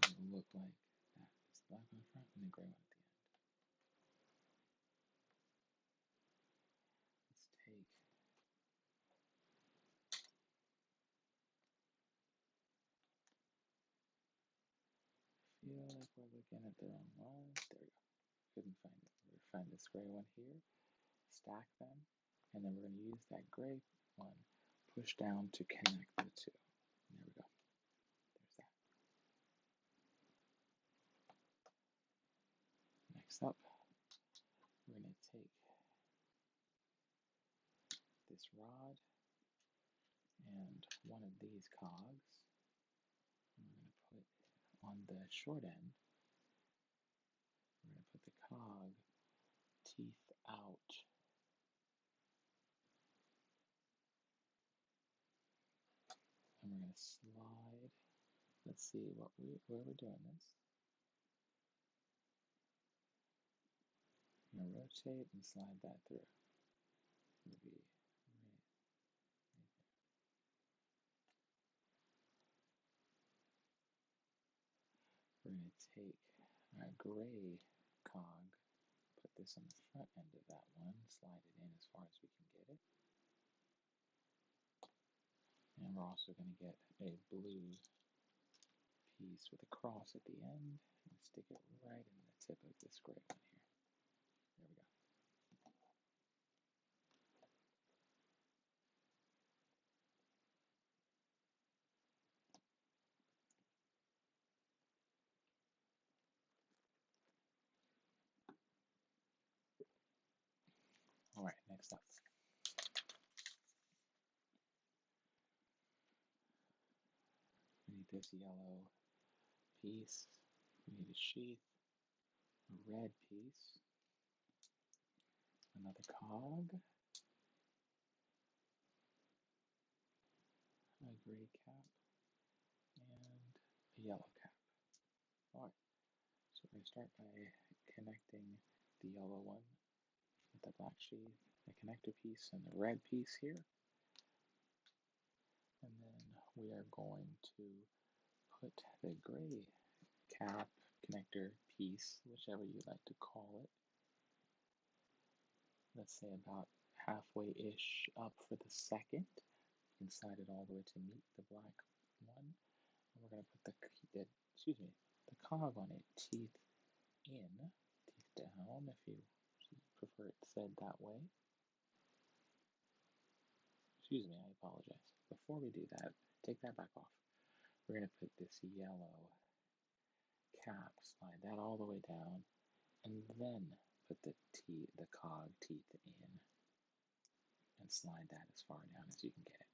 It will look like that. This black one up front and the gray one at the end. Let's take feel like we're looking at the wrong one. There we go. Couldn't find it. We're going to find this gray one here, stack them, and then we're going to use that gray one, push down to connect the 2. There we go. There's that. Next up, we're going to take this rod and one of these cogs, and we're going to put on the short end, we're going to put the cog teeth out. And we're going to slide. Let's see where we're doing this. I'm going to rotate and slide that through. It'll be right there. We're going to take our gray cog, put this on the front end of that one, slide it in as far as we can get it. And we're also going to get a blue piece with a cross at the end and stick it right in the tip of this gray one here. There we go. All right, next up. We need this yellow piece. We need a sheath, a red piece, another cog, a gray cap, and a yellow cap. All right, so we're going to start by connecting the yellow one with the black sheath, the connector piece, and the red piece here. And then we are going to put the gray cap, connector piece, whichever you like to call it, let's say about halfway-ish up for the second. You can slide it all the way to meet the black one. And we're going to put the cog on it, teeth in, teeth down, if you prefer it said that way. Excuse me, I apologize. Before we do that, take that back off. We're going to put this yellow cap, slide that all the way down, and then put the cog teeth in. and slide that as far down as you can get it.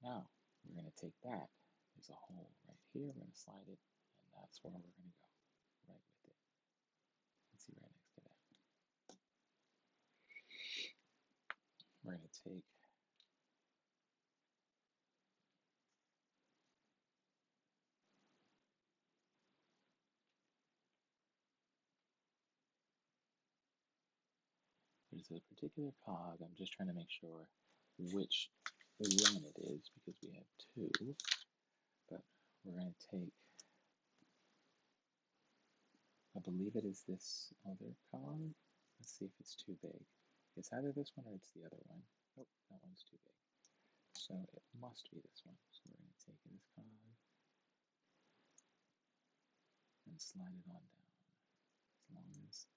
Now, we're going to take that. There's a hole right here. We're going to slide it, and that's where we're going to go, right with it. You can see right next to that. We're going to take there's a particular cog. I'm just trying to make sure which one it is because we have two. But we're going to take, I believe it is this other cog. Let's see if it's too big. It's either this one or it's the other one. Oh, that one's too big. So it must be this one. So we're going to take this cog and slide it on down as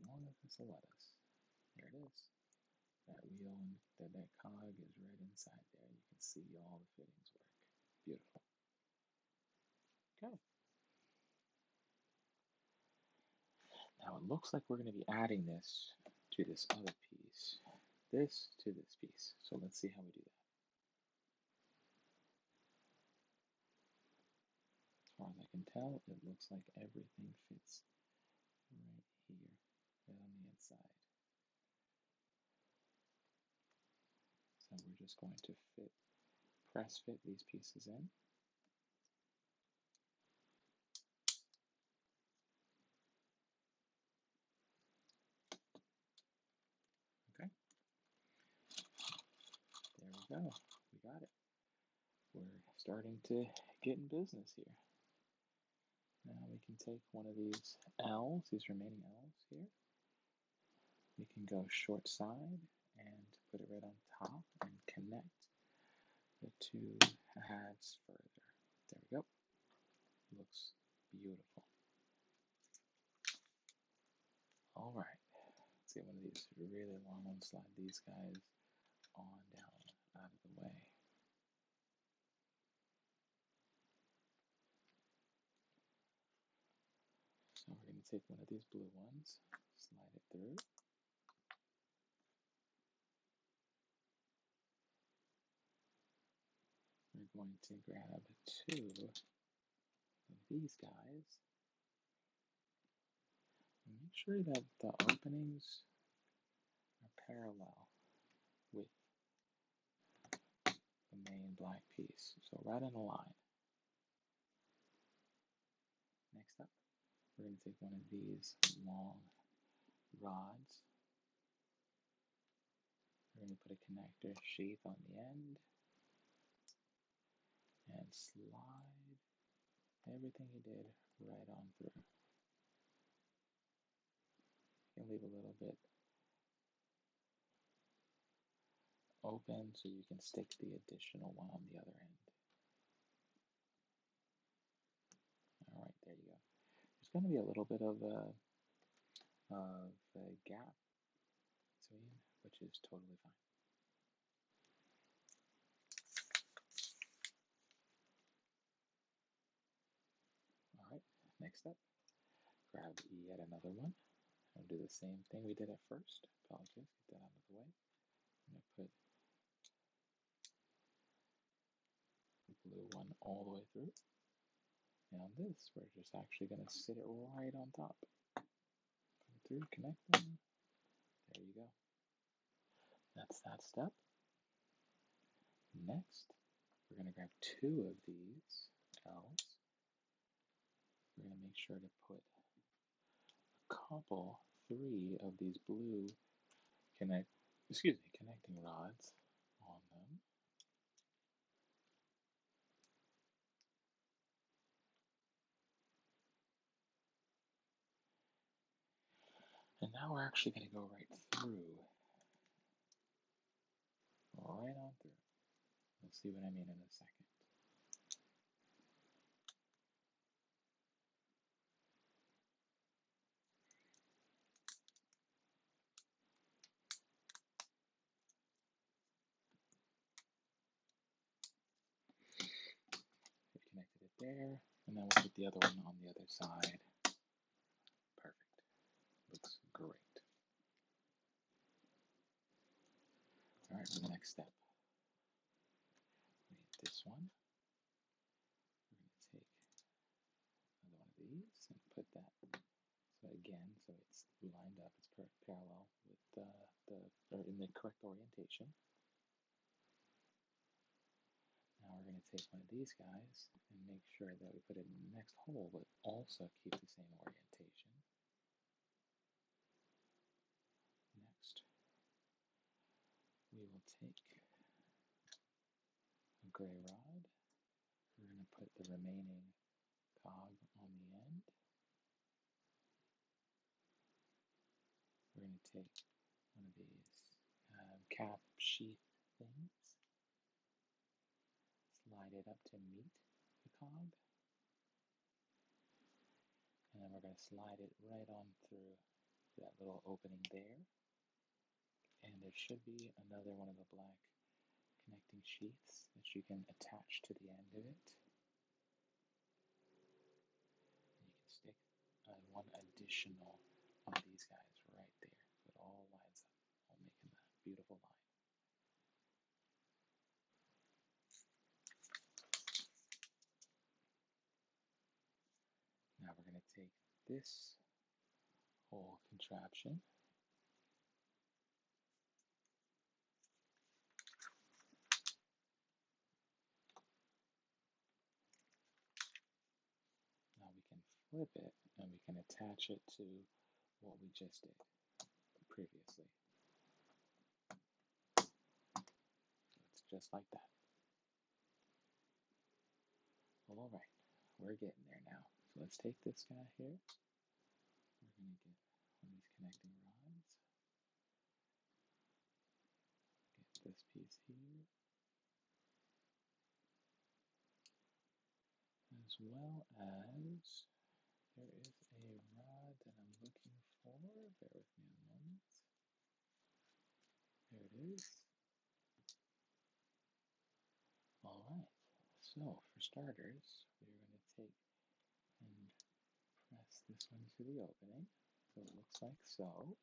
long as this will let us. There it is. That wheel and that cog is right inside there. You can see all the fittings work. Beautiful. Okay. Now it looks like we're going to be adding this to this other piece. This to this piece. So let's see how we do that. As far as I can tell, it looks like everything fits right here, right on the inside. So we're just going to press fit these pieces in. Okay. There we go. We got it. We're starting to get in business here. Now we can take one of these L's, these remaining L's here. We can go short side and put it right on top and connect the two halves further. There we go. Looks beautiful. All right. Let's get one of these really long ones. Slide these guys on down out of the way. So we're going to take one of these blue ones, slide it through. We're going to grab two of these guys and make sure that the openings are parallel with the main black piece. So right in a line. Next up, we're going to take one of these long rods. We're going to put a connector sheath on the end and slide everything you did right on through. You can leave a little bit open so you can stick the additional one on the other end. All right, there you go. There's going to be a little bit of a gap between, which is totally fine. All right, next up, grab yet another one. I'll do the same thing we did at first. Apologize, get that out of the way. I'm going to put the blue one all the way through. And on this, we're just actually going to sit it right on top. Come through, connect them. There you go. That's that step. Next, we're going to grab two of these L's. We're going to make sure to put a couple, three of these blue connecting rods on them. And now we're actually going to go right through. Right on through. You'll see what I mean in a second. We've connected it there, and then we'll put the other one on the other side. Perfect. Looks great. right, for the next step, we need this one. We're going to take another one of these and put that, so again, so it's lined up, it's parallel with or in the correct orientation. Now we're going to take one of these guys and make sure that we put it in the next hole, but also keep the same orientation. Next, we will take a gray rod. We're going to put the remaining cog on the end. We're going to take one of these cap sheath things, slide it up to meet the cog, and then we're going to slide it right on through that little opening there. And there should be another one of the black connecting sheaths that you can attach to the end of it. And you can stick one additional one of these guys right there, so it all lines up, all making that beautiful line. Now we're going to take this whole contraption, now we can flip it and we can attach it to what we just did previously. It's just like that. Well, all right, we're getting there now. So let's take this guy here. We're going to get one of these connecting rods. Get this piece here, as well as there is a rod that I'm looking for. Bear with me a moment. There it is. All right. So for starters, we're going to take and press this one to the opening. So it looks like so.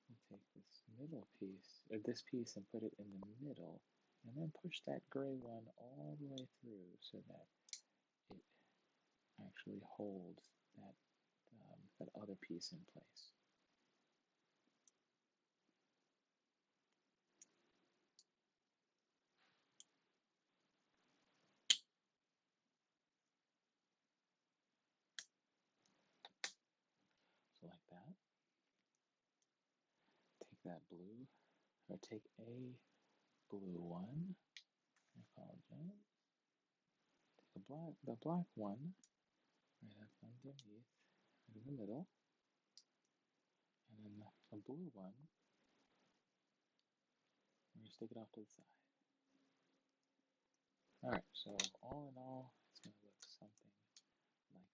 We'll take this middle piece, or this piece, and put it in the middle, and then push that gray one all the way through so that it actually holds that other piece in place. So like that. Take that blue, or take a blue one. I apologize. Take the black one, right up underneath, right in the middle, and then the blue one, we're going to stick it off to the side. Alright, so all in all, it's going to look something like that.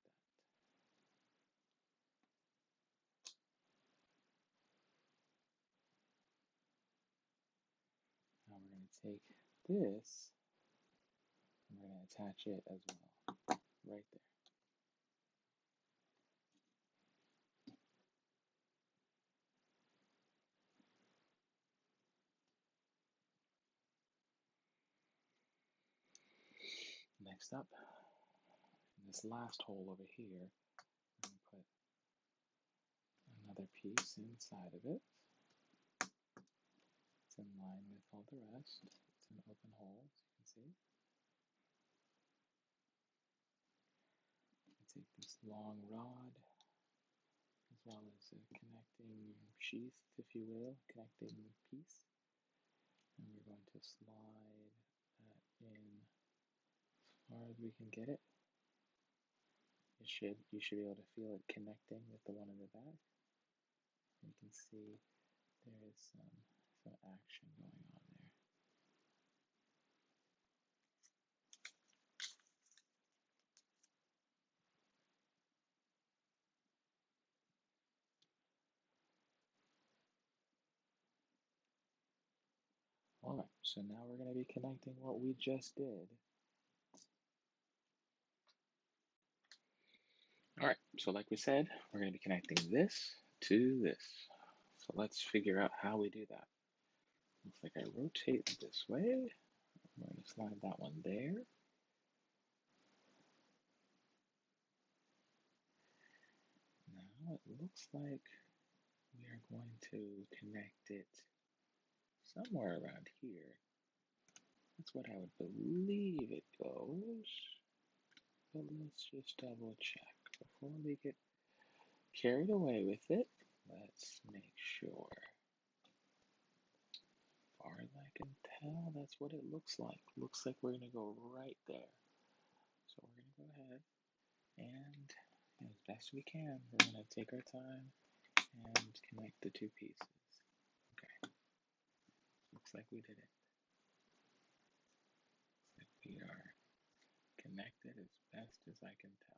Now we're going to take this, and we're going to attach it as well, right there. Next up, in this last hole over here, I'm going to put another piece inside of it. It's in line with all the rest. It's an open hole, as you can see. I take this long rod, as well as a connecting sheath, if you will, connecting piece. And we're going to slide that in as far as we can get it. You should be able to feel it connecting with the one in the back. You can see there is some action going on there. Alright, so now we're going to be connecting what we just did. Alright, so like we said, we're going to be connecting this to this. So let's figure out how we do that. Looks like I rotate this way. I'm going to slide that one there. Now it looks like we are going to connect it somewhere around here. That's what I would believe it goes. But let's just double check before we get carried away with it. Let's make sure. As far as I can tell, that's what it looks like. Looks like we're going to go right there. So we're going to go ahead and, as best we can, we're going to take our time and connect the two pieces. Okay, looks like we did it. Looks like we are connected as best as I can tell.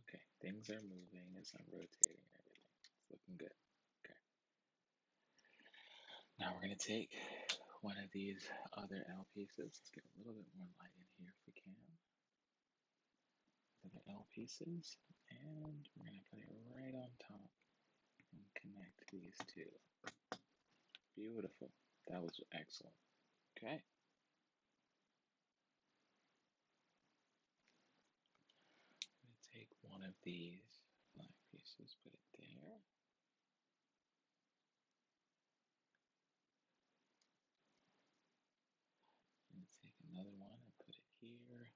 Okay, things are moving as I'm rotating everything. It's looking good. Okay. Now we're going to take one of these other L pieces. Let's get a little bit more light in here if we can. The L pieces, and we're going to put it right on top and connect these two. Beautiful. That was excellent. Okay. I'm going to take one of these black pieces, put it there. I'm going to take another one and put it here.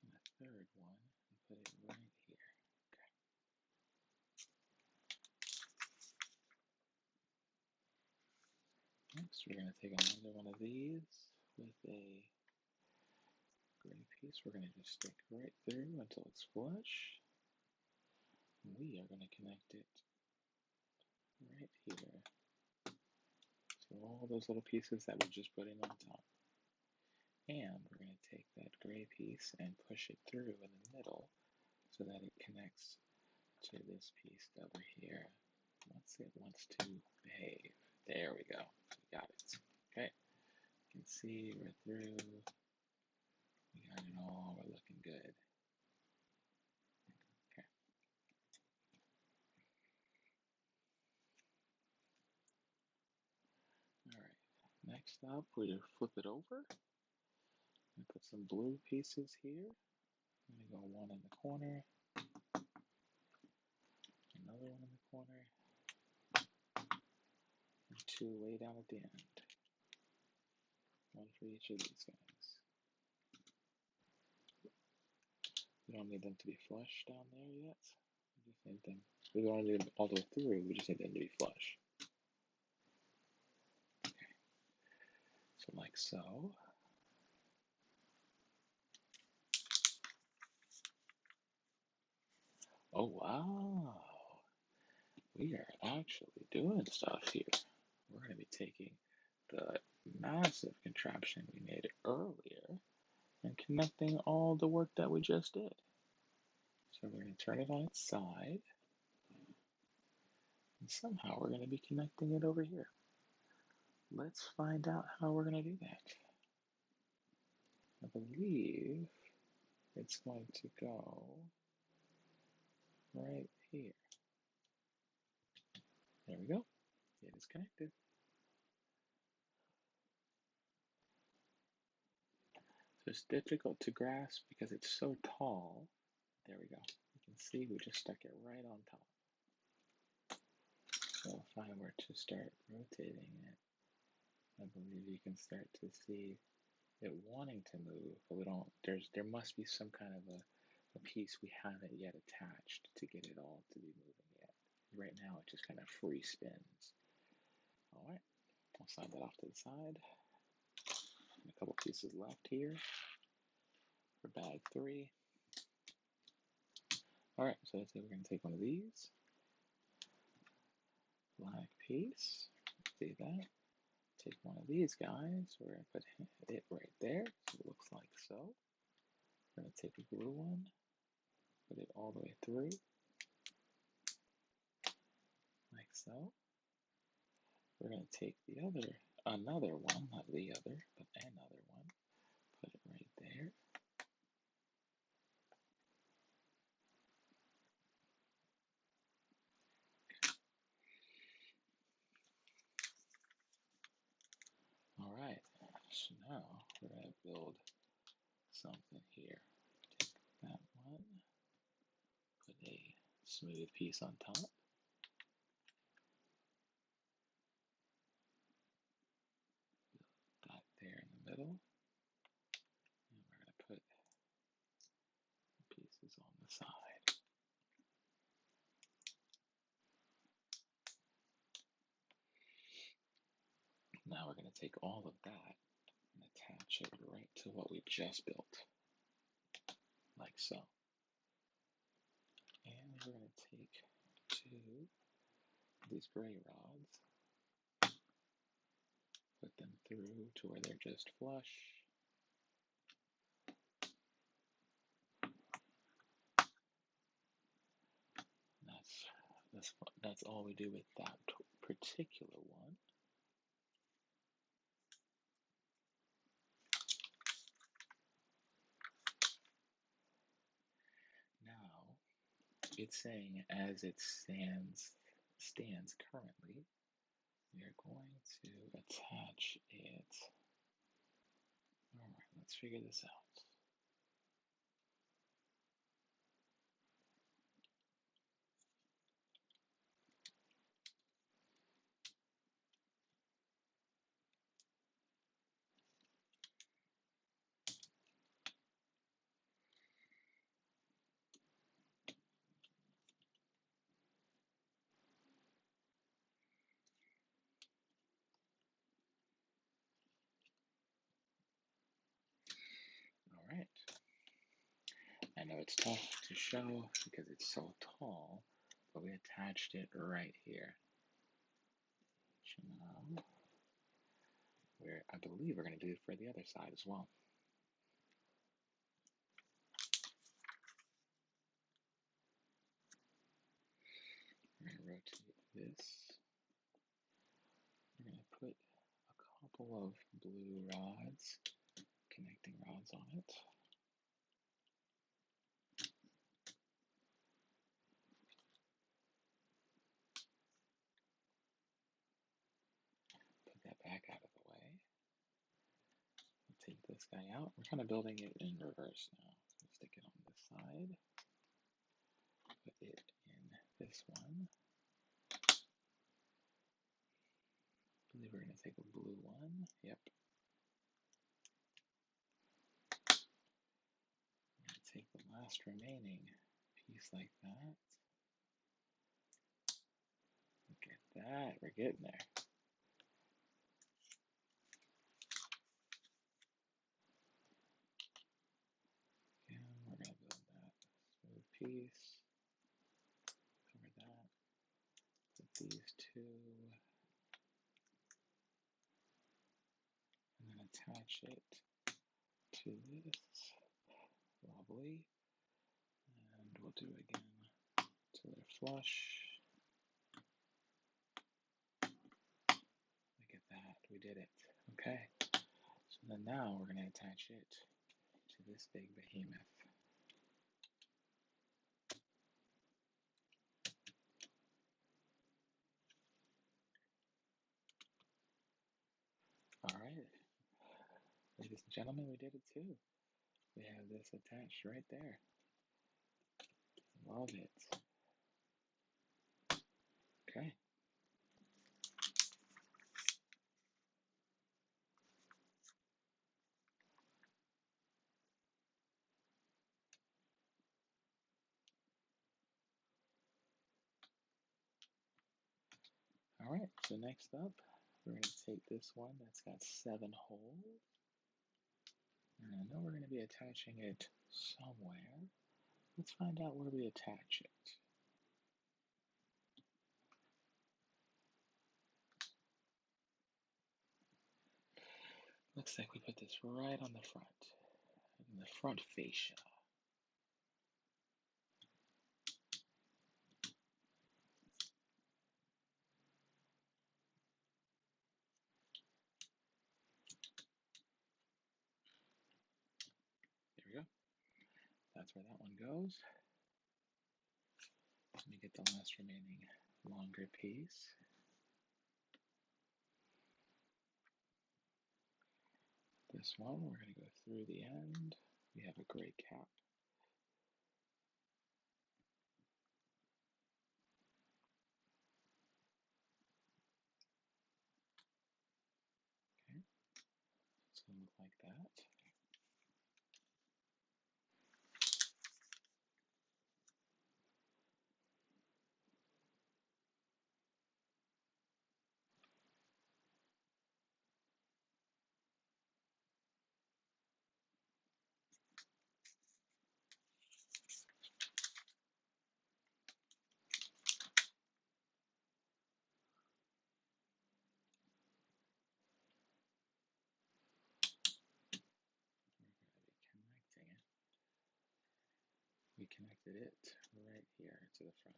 And a third one and put it right here. Okay. Next, we're going to take another one of these with a gray piece. We're going to just stick right through until it's flush. We are going to connect it right here to all those little pieces that we just put in on top. And we're going to take that gray piece and push it through in the middle so that it connects to this piece over here once it wants to behave. There we go. We got it. Okay. You can see we're through. We got it all. We're looking good. Okay. All right. Next up, we flip it over and put some blue pieces here. I'm going to go one in the corner, another one in the corner, and two way down at the end. One for each of these guys. We don't need them to be flush down there yet. We just need them. We don't need them all the way through. We just need them to be flush. Okay. So like so. Oh wow. We are actually doing stuff here. We're going to be taking the massive contraption we made earlier and connecting all the work that we just did. So we're going to turn it on its side, and somehow we're going to be connecting it over here. Let's find out how we're going to do that. I believe it's going to go right here. There we go. It is connected. So it's difficult to grasp because it's so tall. There we go. You can see we just stuck it right on top. So if I were to start rotating it, I believe you can start to see it wanting to move, but there must be some kind of a piece we haven't yet attached to get it all to be moving yet. Right now it just kind of free spins. All right, I'll slide that off to the side. A couple pieces left here for bag 3. All right, so let's say we're going to take one of these. Black piece. See that? Take one of these guys. We're going to put it right there. So it looks like so. We're going to take a blue one. put it all the way through, like so. We're going to take another one, not the other, but another one, put it right there. All right, so now we're going to build something here. Take that one, put a smooth piece on top. That there in the middle. And we're going to put pieces on the side. Now we're going to take all of that and attach it right to what we just built, like so. And we're going to take two of these gray rods, put them through to where they're just flush. That's all we do with that particular one. Now, it's saying as it stands currently, we are going to attach it. All right, let's figure this out. All right. I know it's tough to show because it's so tall, but we attached it right here. So now, I believe we're going to do it for the other side as well. We're going to rotate this. We're going to put a couple of blue rods, connecting rods on it. Put that back out of the way. We'll take this guy out. We're kind of building it in reverse now. So we'll stick it on this side. Put it in this one. I believe we're going to take a blue one. Yep. We're going to take the last remaining piece like that. Look at that. We're getting there. And we're going to build that smooth piece. Cover that. Put these two. And then attach it to this. Lovely. And we'll do it again till they're flush. Look at that. We did it. Okay. So then now we're going to attach it to this big behemoth. All right. Ladies and gentlemen, we did it too. We have this attached right there. Love it. Okay. All right, so next up, we're going to take this one that's got 7 holes. And I know we're going to be attaching it somewhere. Let's find out where we attach it. Looks like we put this right on the front, in the front fascia. that's where that one goes. Let me get the last remaining longer piece. This one, we're going to go through the end. We have a gray cap. Okay, it's going to look like that. We're going to be connecting it. We connected it right here to the front.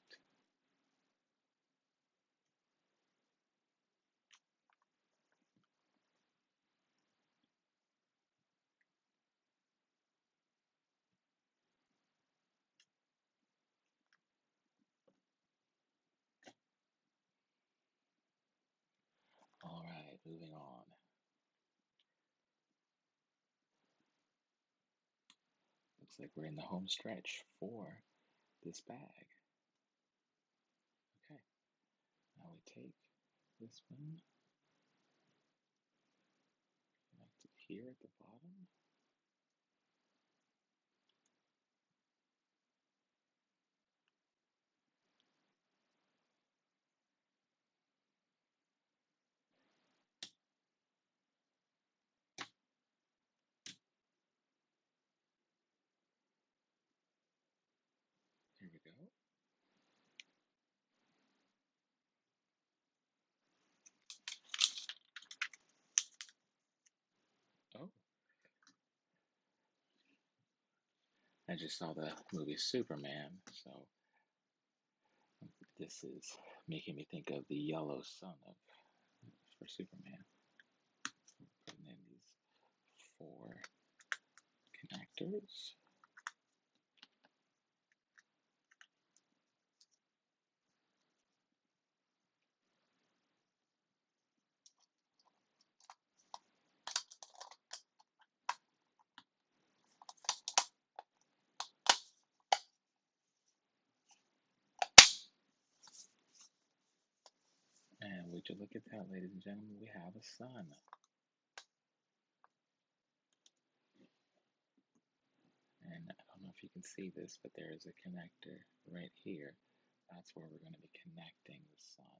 All right, moving on. Looks like we're in the home stretch for this bag. Okay, now we take this one, connect it here at the bottom. Here we go. Oh, I just saw the movie Superman, so this is making me think of the yellow sun for Superman. Putting in these 4 connectors. And would you look at that, ladies and gentlemen, we have a sun. And I don't know if you can see this, but there is a connector right here. That's where we're going to be connecting the sun.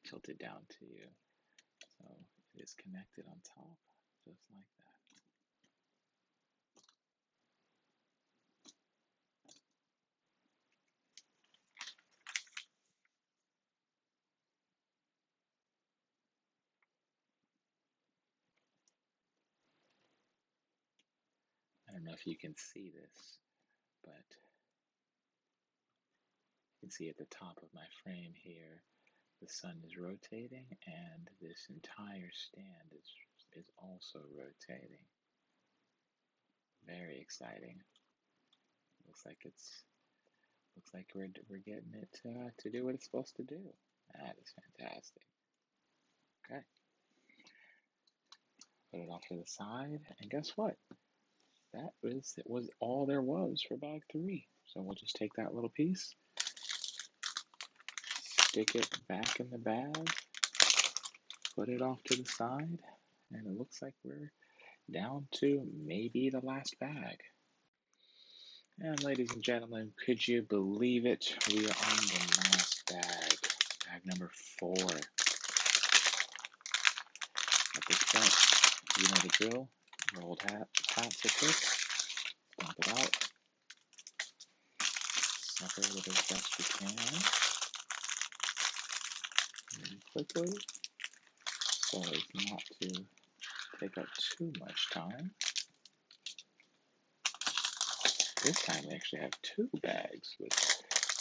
Tilt it down to you. So it is connected on top, just like that. I don't know if you can see this, but you can see at the top of my frame here, the sun is rotating, and this entire stand is also rotating. Very exciting. Looks like we're getting it to do what it's supposed to do. That is fantastic. Okay, put it off to the side, and guess what? It was all there was for bag 3. So we'll just take that little piece, stick it back in the bag, put it off to the side, and it looks like we're down to maybe the last bag. And ladies and gentlemen, could you believe it? We are on the last bag, bag number 4. At this point, you know the drill. Your old hats are quick. Dump it out. Separate it as best you can. Really quickly, so as not to take up too much time. This time we actually have 2 bags with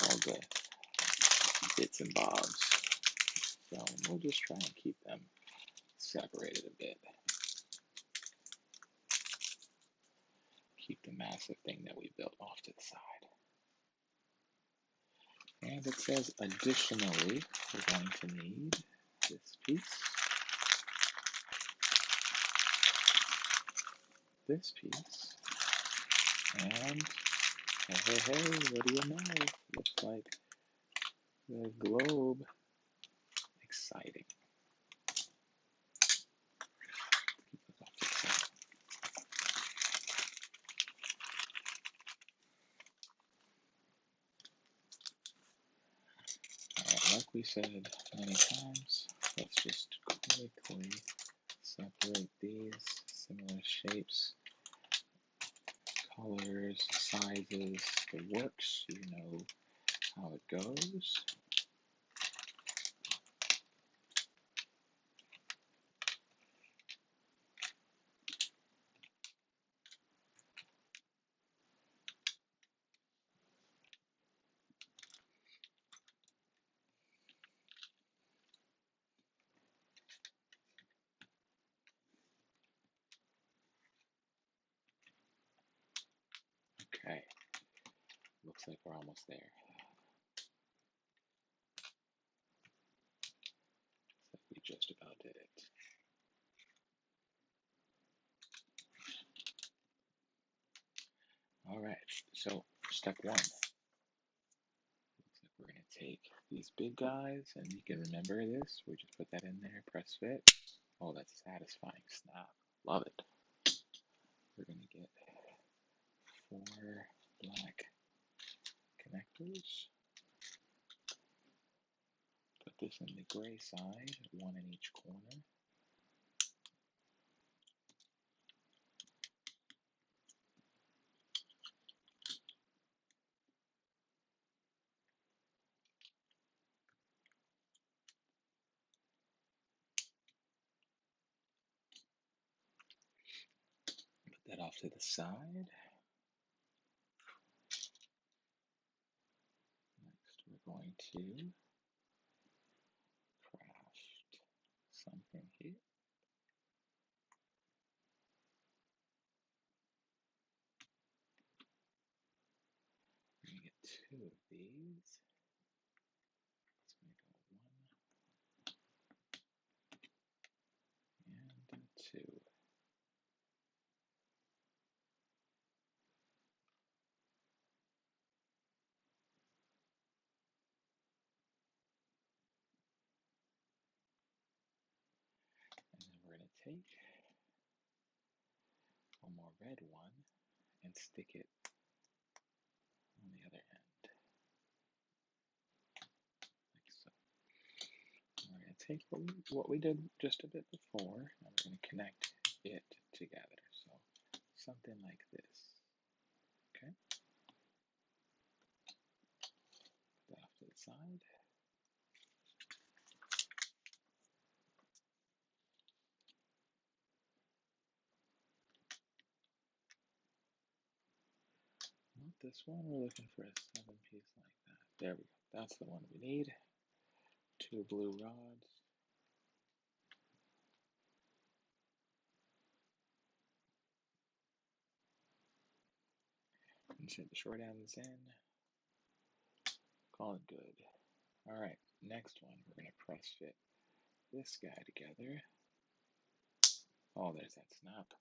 all the bits and bobs. So we'll just try and keep them separated a bit. massive thing that we built off to the side. And it says, additionally, we're going to need this piece, and hey, what do you know? Looks like the globe. Exciting. Alright, like we said many times, let's just quickly separate these similar shapes, colors, sizes, the works, you know how it goes. Okay, looks like we're almost there. Looks like we just about did it. Alright, so step one. Looks like we're going to take these big guys, and you can remember this. We just put that in there, press fit. Oh, that's satisfying snap. Love it. We're going to get 4 black connectors. Put this in the gray side, 1 in each corner. Put that off to the side. Next, we're going to craft something here. We're going to get 2 of these. Let's make a 1 and a 2. And then we're going to take one more red one and stick it on the other end, like so. And we're going to take what we did just a bit before, and we're going to connect it together. So something like this. Okay. Put that off to the side. Not this one. We're looking for a 7-piece like that. There we go. That's the one we need. 2 blue rods. Insert the short ends in. Call it good. Alright, next one. We're going to press fit this guy together. Oh, there's that snap.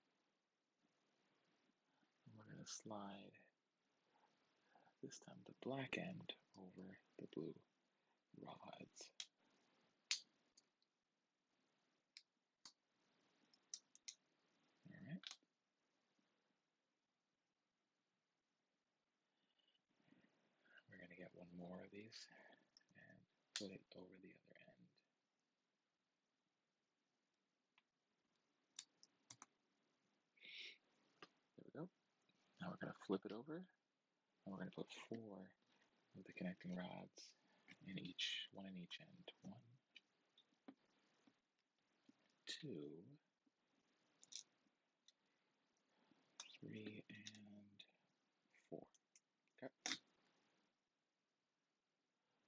And we're going to slide this time the black end over the blue rods. Alright. We're going to get one more of these and put it over the other end. There we go. Now we're going to flip it over, and we're going to put 4 of the connecting rods in one in each end. 1, 2, 3, and 4. Okay.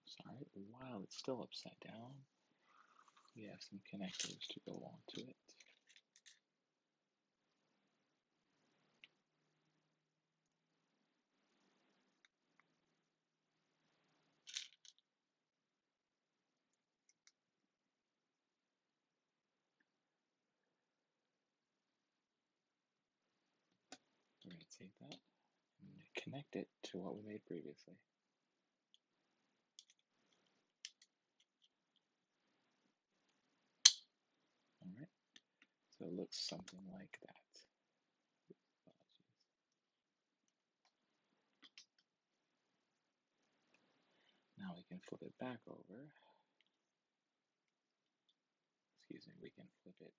Sorry, while it's still upside down, we have some connectors to go onto it. going to take that and connect it to what we made previously. All right, so it looks something like that. Apologies. Now we can flip it back over. Excuse me, we can flip it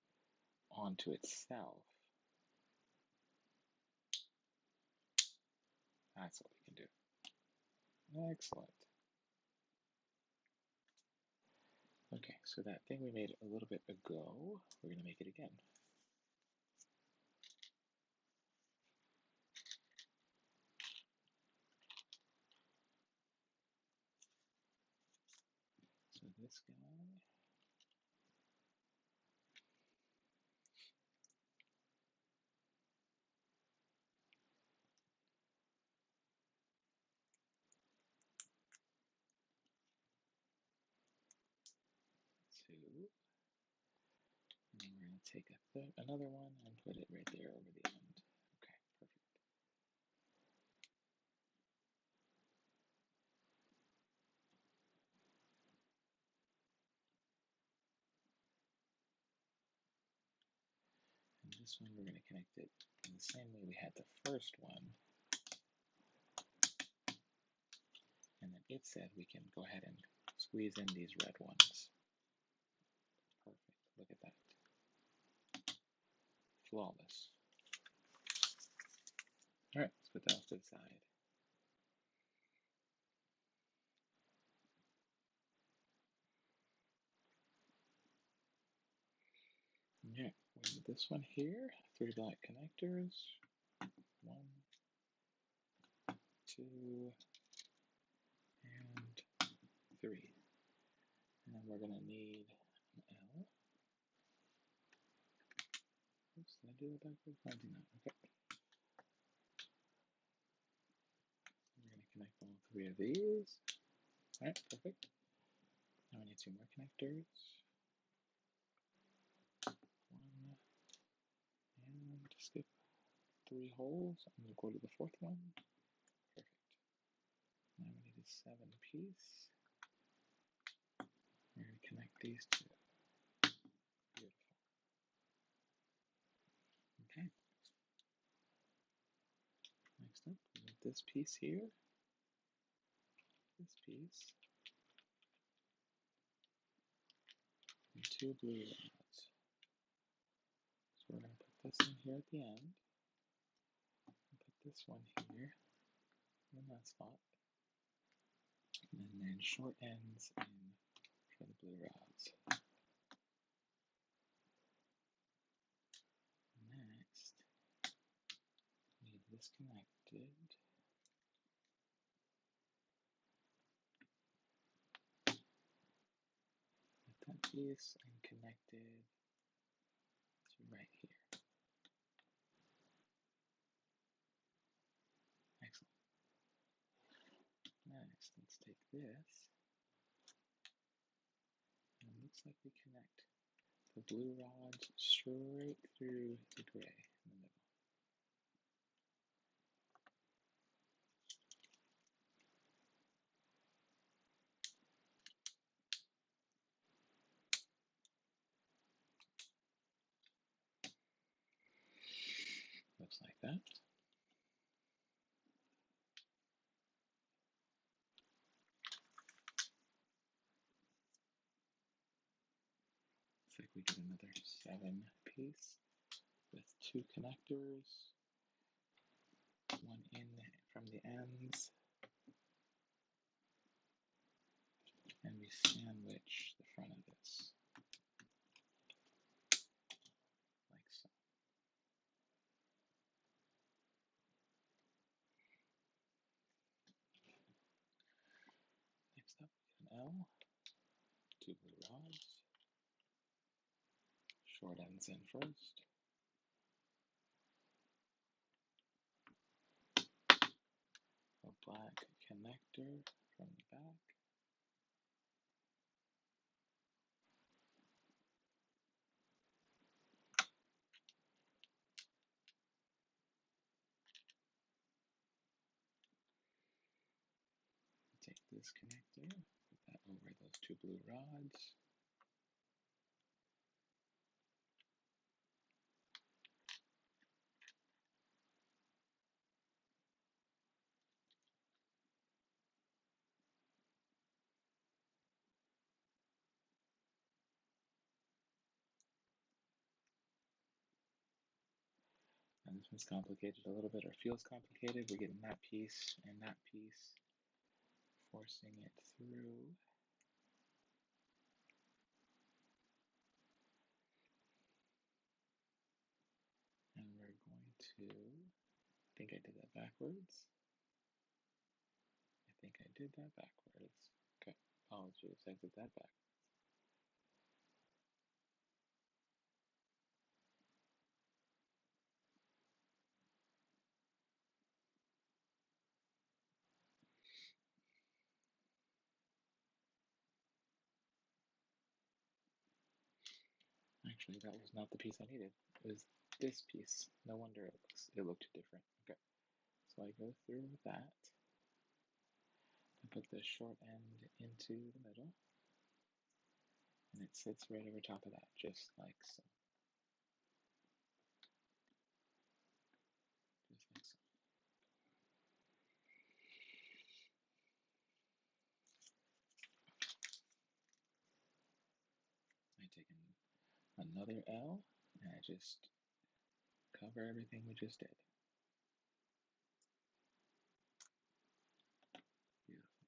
onto itself. That's what we can do. Excellent. Okay, so that thing we made a little bit ago, we're going to make it again. So this guy, 2, and then we're going to take another one and put it right there over the end. Okay, perfect. And this one, we're going to connect it in the same way we had the first one. And then it said we can go ahead and squeeze in these red ones. Perfect. Look at that. Flawless. All right, let's put that off to the side. Yeah, with this one here, 3 black connectors. 1, 2, and 3. And then we're going to need an L. Oops, did I do it backwards? I did not. Okay. We're going to connect all 3 of these. All right, perfect. Now we need 2 more connectors. 1, and skip 3 holes. I'm going to go to the 4th one. Perfect. Now we need a 7 piece. We're going to connect these 2. Beautiful. Okay. Next up, we need this piece here. This piece. And 2 blue rods. So we're going to put this in here at the end. And put this one here in that spot. And then short ends in for the blue rods. Next, we need this connected. With that piece and connected to right here. Excellent. Next, let's take this. And it looks like we connect the blue rods straight through the gray in the middle. Looks like that. Looks like we get another 7 piece with 2 connectors, 1 in from the ends, and we sandwich the front of this, like so. Next up, we get an L, 2 blue rods, short ends in first, a black connector from the back, this connector, put that over those two blue rods. And this one's complicated a little bit, or feels complicated. We're getting that piece and that piece, forcing it through. And we're going to, I think I did that backwards. I think I did that backwards. Okay, apologies, I did that back. Actually, that was not the piece I needed. It was this piece. No wonder it looked different. Okay, so I go through with that. I put the short end into the middle, and it sits right over top of that, just like so. Just like so. I take another L, and I just cover everything we just did. Beautiful.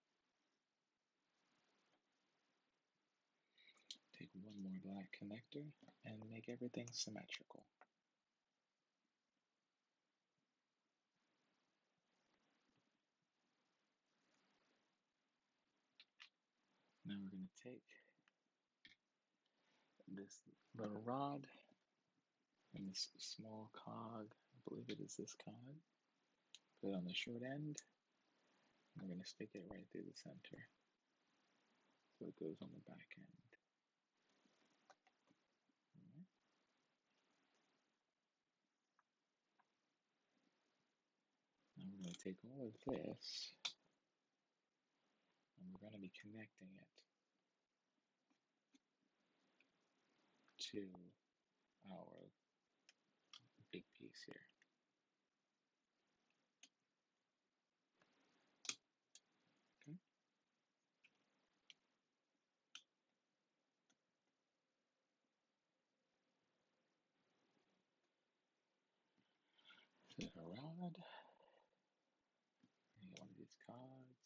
Take one more black connector and make everything symmetrical. Now we're going to take this little rod and this small cog, I believe it is this cog, put it on the short end, and we're going to stick it right through the center so it goes on the back end. Right. Now we're going to take all of this and we're going to be connecting it to our big piece here. Okay. Set a rod. Get one of these cogs.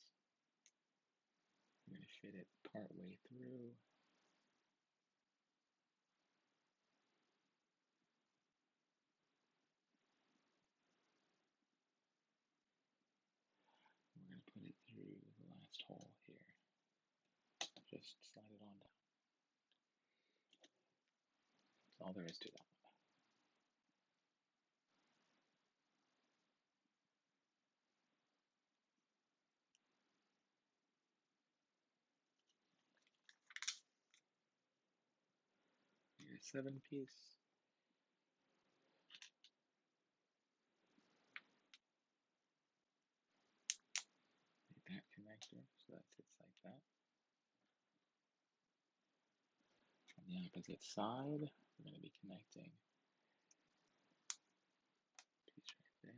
We're going to fit it part way through. We're going to put it through the last hole here. Just slide it on down. That's all there is to that one. Your 7-piece. Make that connector so that sits like that. On the opposite side, we're going to be connecting a piece right there.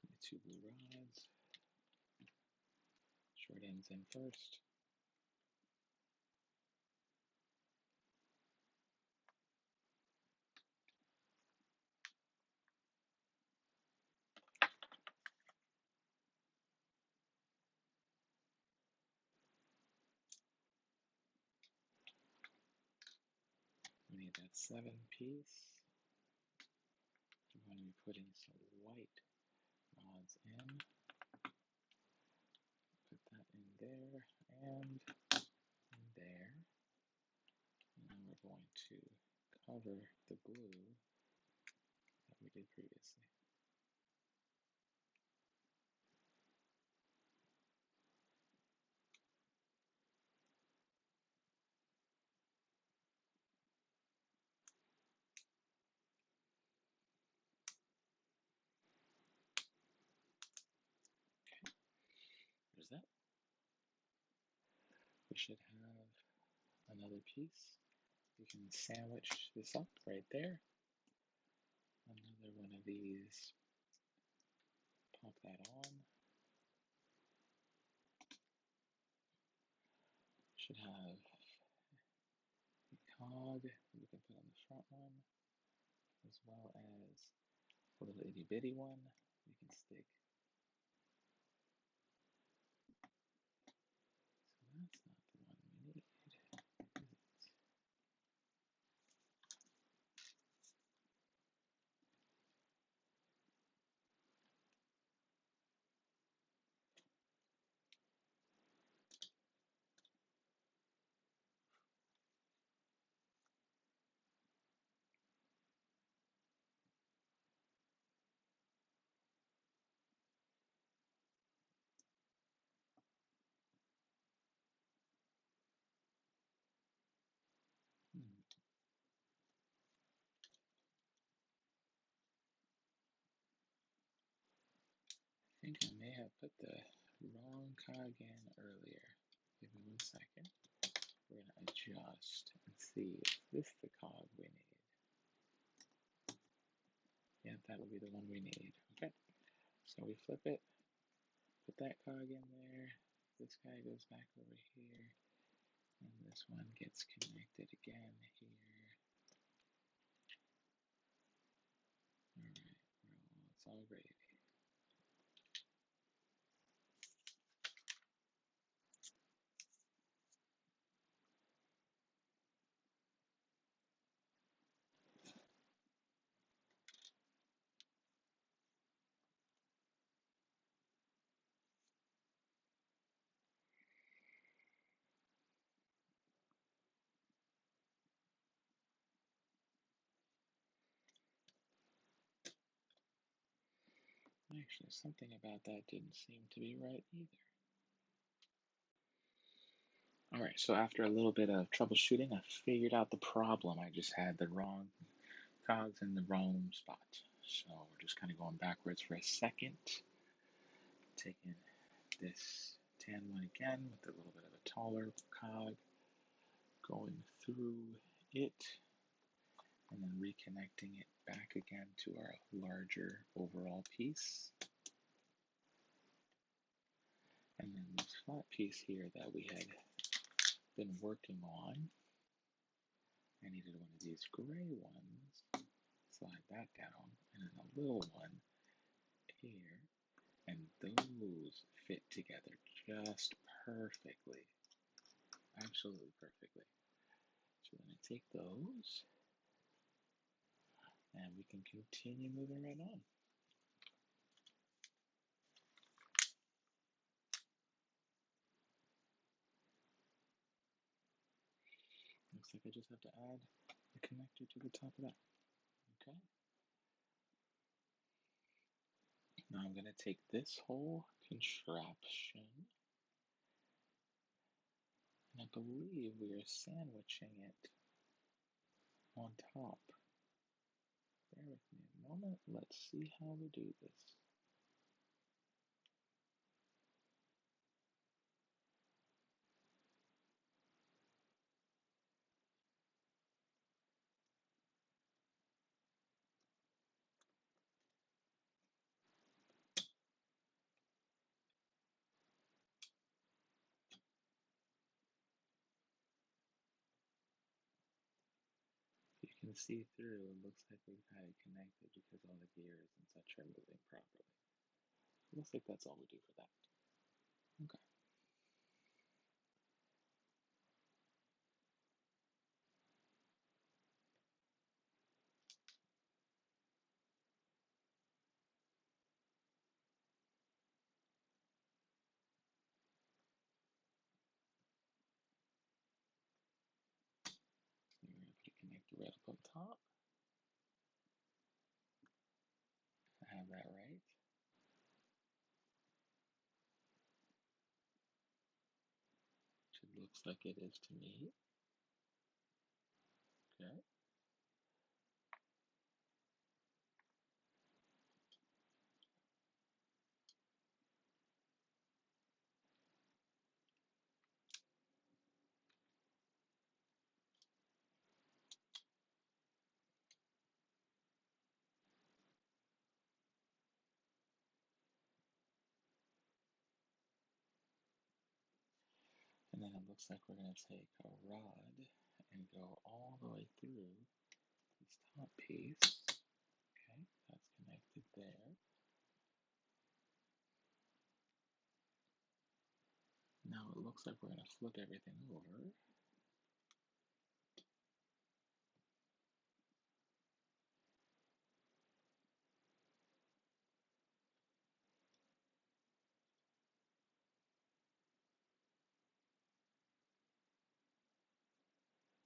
The two blue rods. Short ends in first. We need that 7-piece. We're going to be putting some white rods in. Put that in there and in there. Now we're going to cover the blue that we did previously. close that. We should have another piece. We can sandwich this up right there. Another one of these. Pop that on. Should have a cog that we can put on the front one, as well as a little itty bitty one we can stick. So that's not the one we need. I think I may have put the wrong cog in earlier. Give me 1 second. We're going to adjust and see if this is the cog we need. Yeah, that will be the one we need. Okay, so we flip it, put that cog in there. This guy goes back over here, and this one gets connected again here. Alright, well, it's all gravy. Actually, something about that didn't seem to be right either. Alright, so after a little bit of troubleshooting, I figured out the problem. I just had the wrong cogs in the wrong spot. So we're just kind of going backwards for a second. Taking this tan one again with a little bit of a taller cog, going through it, and then reconnecting it back again to our larger overall piece. And then this flat piece here that we had been working on, I needed one of these gray ones. Slide that down, and then a little one here, and those fit together just perfectly. Absolutely perfectly. So then I take those, and we can continue moving right on. Looks like I just have to add the connector to the top of that. Okay. Now I'm going to take this whole contraption, and I believe we are sandwiching it on top. Bear with me a moment. Let's see how we do this. You can see through, it looks like we've had it connected because all the gears and such are moving properly. Looks like that's all we do for that. Okay. So you're going to put a connector right up on top. I have that right. It looks like it is to me. Okay. And then it looks like we're going to take a rod and go all the way through this top piece. Okay, that's connected there. Now it looks like we're going to flip everything over.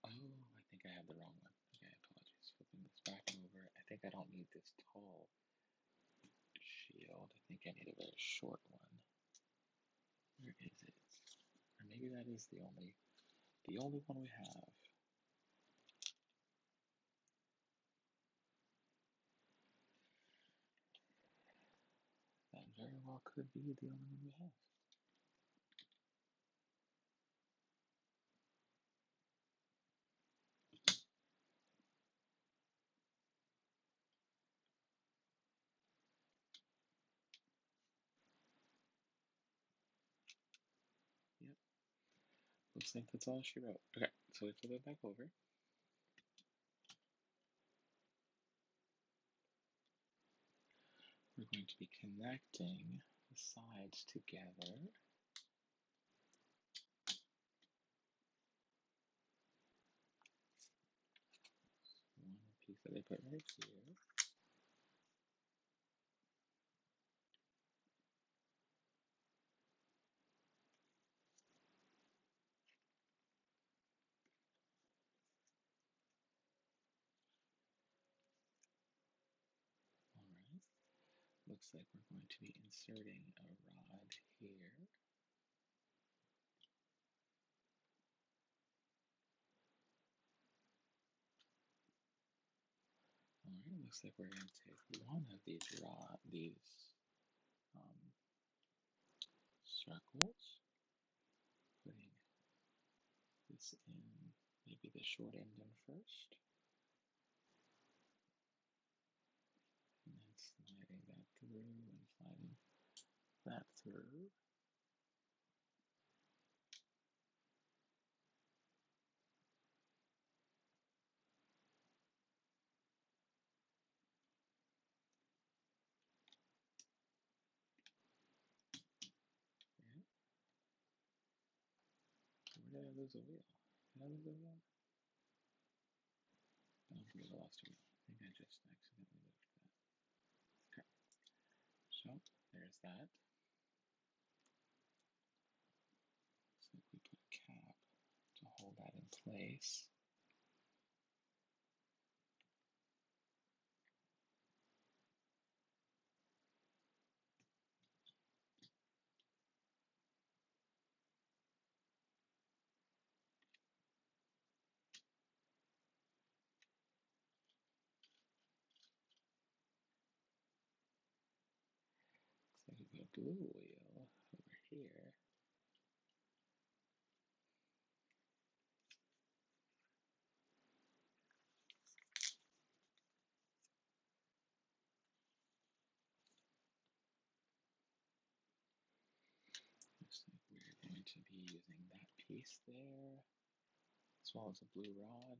Oh, I think I had the wrong one. Okay, apologies. Flipping this back over. I think I don't need this tall shield. I think I need a very short one. Where is it? Or maybe that is the only one we have. That very well could be the only one we have. Yep, looks like that's all she wrote. Okay, so we flip it back over. We're going to be connecting the sides together. One piece that I put right here. All right. Looks like we're going to be inserting a rod here. All right. Looks like we're going to take one of these um, circles, putting this in maybe the short end in first, and then sliding that through and sliding that through. Yeah. Where did I lose a wheel? Did I lose a wheel? I don't think I lost a wheel. I think I just accidentally moved that. Okay. So there's that. Looks like we put a cap to hold that in place. Looks like we put a blue wheel over here. Looks like we're going to be using that piece there, as well as a blue rod.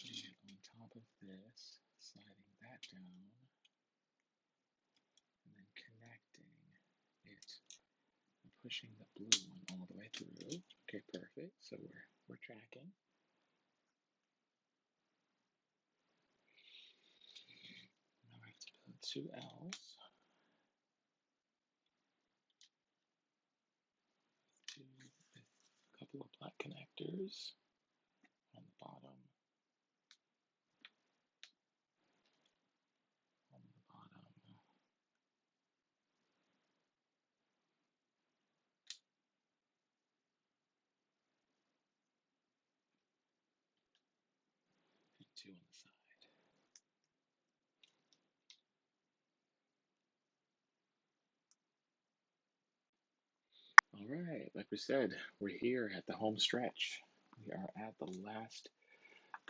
Putting it on top of this, sliding that down, and then connecting it and pushing the blue one all the way through. Okay, perfect. So we're tracking. Now I have to build two L's. With a couple of black connectors on the bottom, and two on the side. All right, like we said, we're here at the home stretch. We are at the last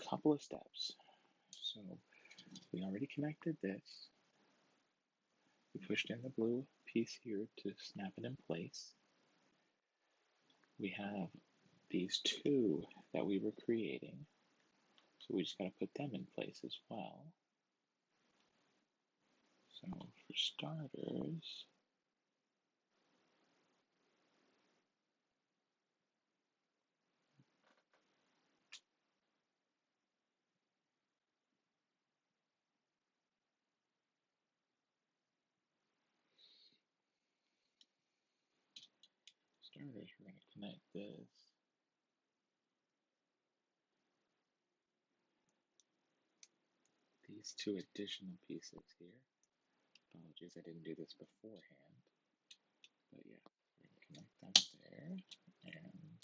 couple of steps. So we already connected this. We pushed in the blue piece here to snap it in place. We have these two that we were creating, so we just got to put them in place as well. So for starters, we're going to connect these two additional pieces here. Apologies, I didn't do this beforehand. But yeah, we're going to connect that there and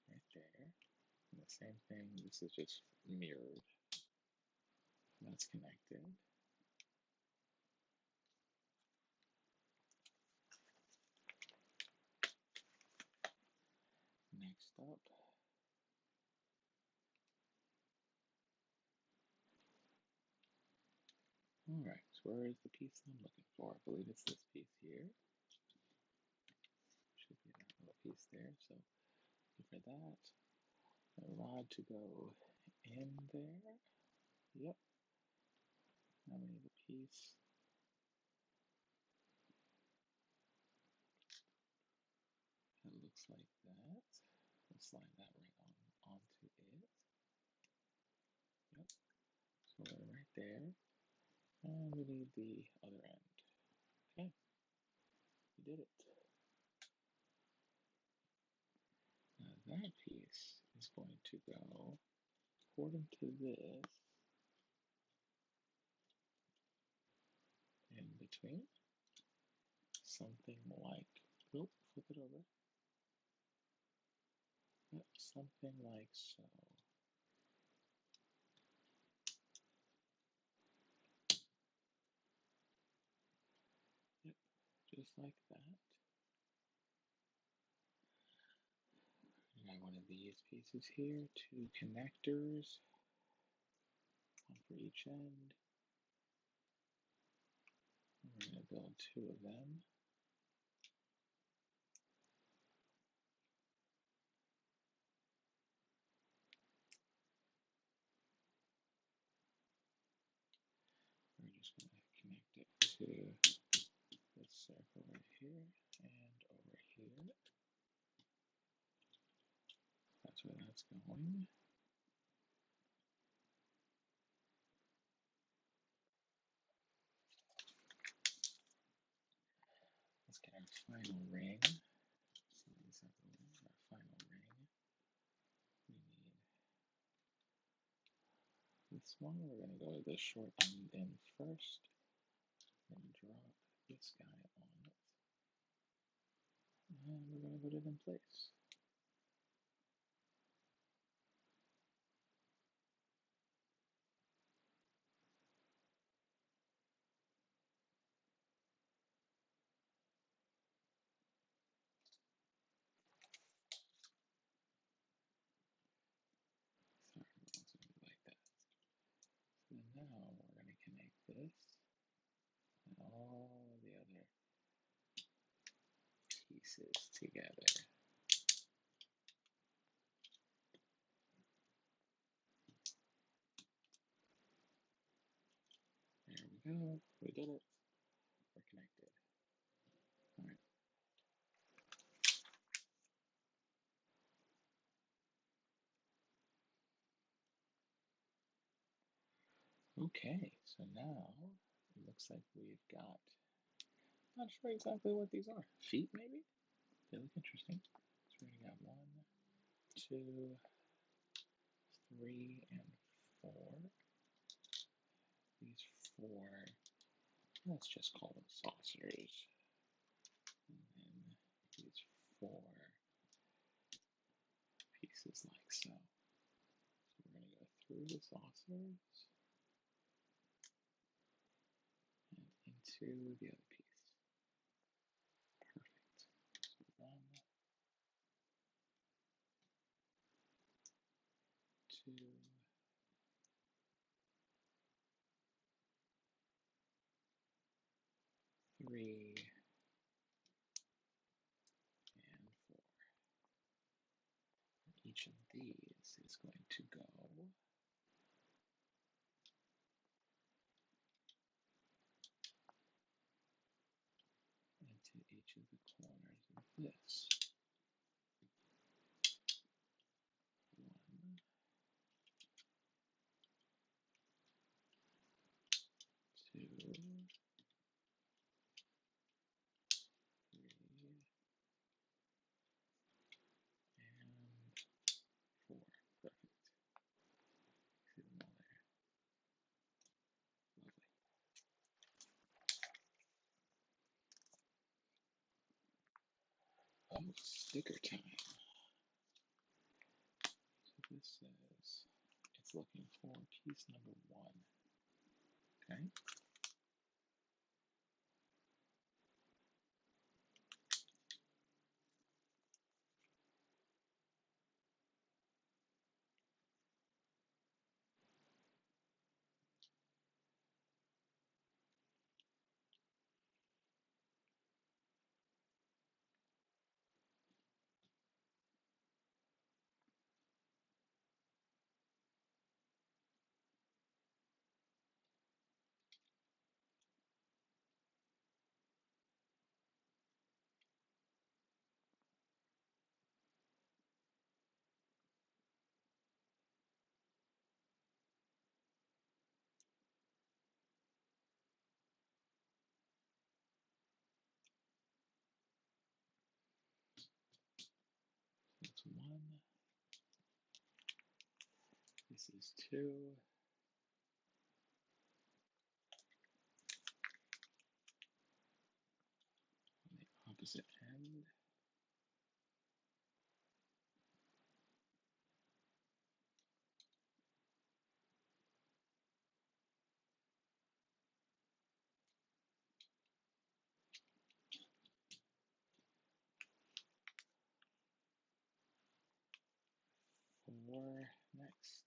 right there. And the same thing, this is just mirrored. That's connected. Next up, alright, so where is the piece I'm looking for? I believe it's this piece here. Should be that little piece there. So for that, a rod to go in there. Yep. Now we need a piece that looks like that. We'll slide that right onto it. Yep. So we're right there. And we need the other end. Okay. We did it. Now that piece is going to go according to this in between. Something like, oh, flip it over. Yep, something like so. Yep, just like that. I got one of these pieces here, two connectors, one for each end. We're going to build two of them. We're just going to connect it to this circle right here and over here. That's where that's going. Let's get our final ring. So this is our final ring. We need this one. We're going to go to the short end in first, then drop this guy on it, and we're going to put it in place. Like that. So now we're going to connect this and all the other pieces together. There we go. We did it. We're connected. All right. Okay, so now it looks like we've got, not sure exactly what these are. Feet, maybe? They look interesting. So we're going to got 1, 2, 3, and 4. These 4, let's just call them saucers. And then these 4 pieces like so. So we're going to go through the saucers and into the other piece. Perfect. So 1, 2, 3, and 4. Each of these is going to go into each of the corners of this. 1, 2, 3, and 4. Perfect. See them all there. Lovely. Oh, sticker time. So this says it's looking for piece number 1. Okay. That's 1. This is 2. On the opposite end. 4 next.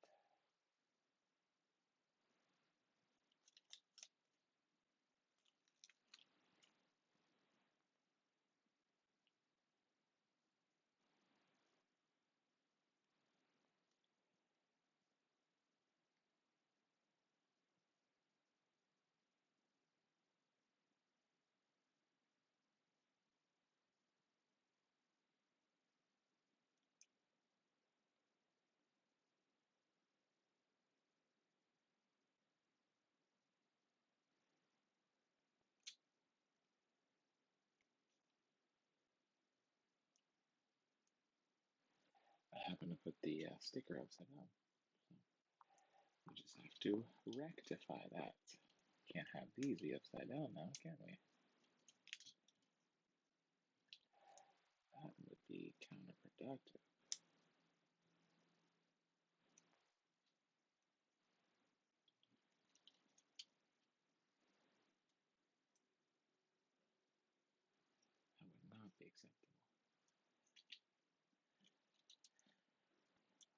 I happen to put the sticker upside down. So we just have to rectify that. Can't have these be upside down now, can we? That would be counterproductive. That would not be acceptable.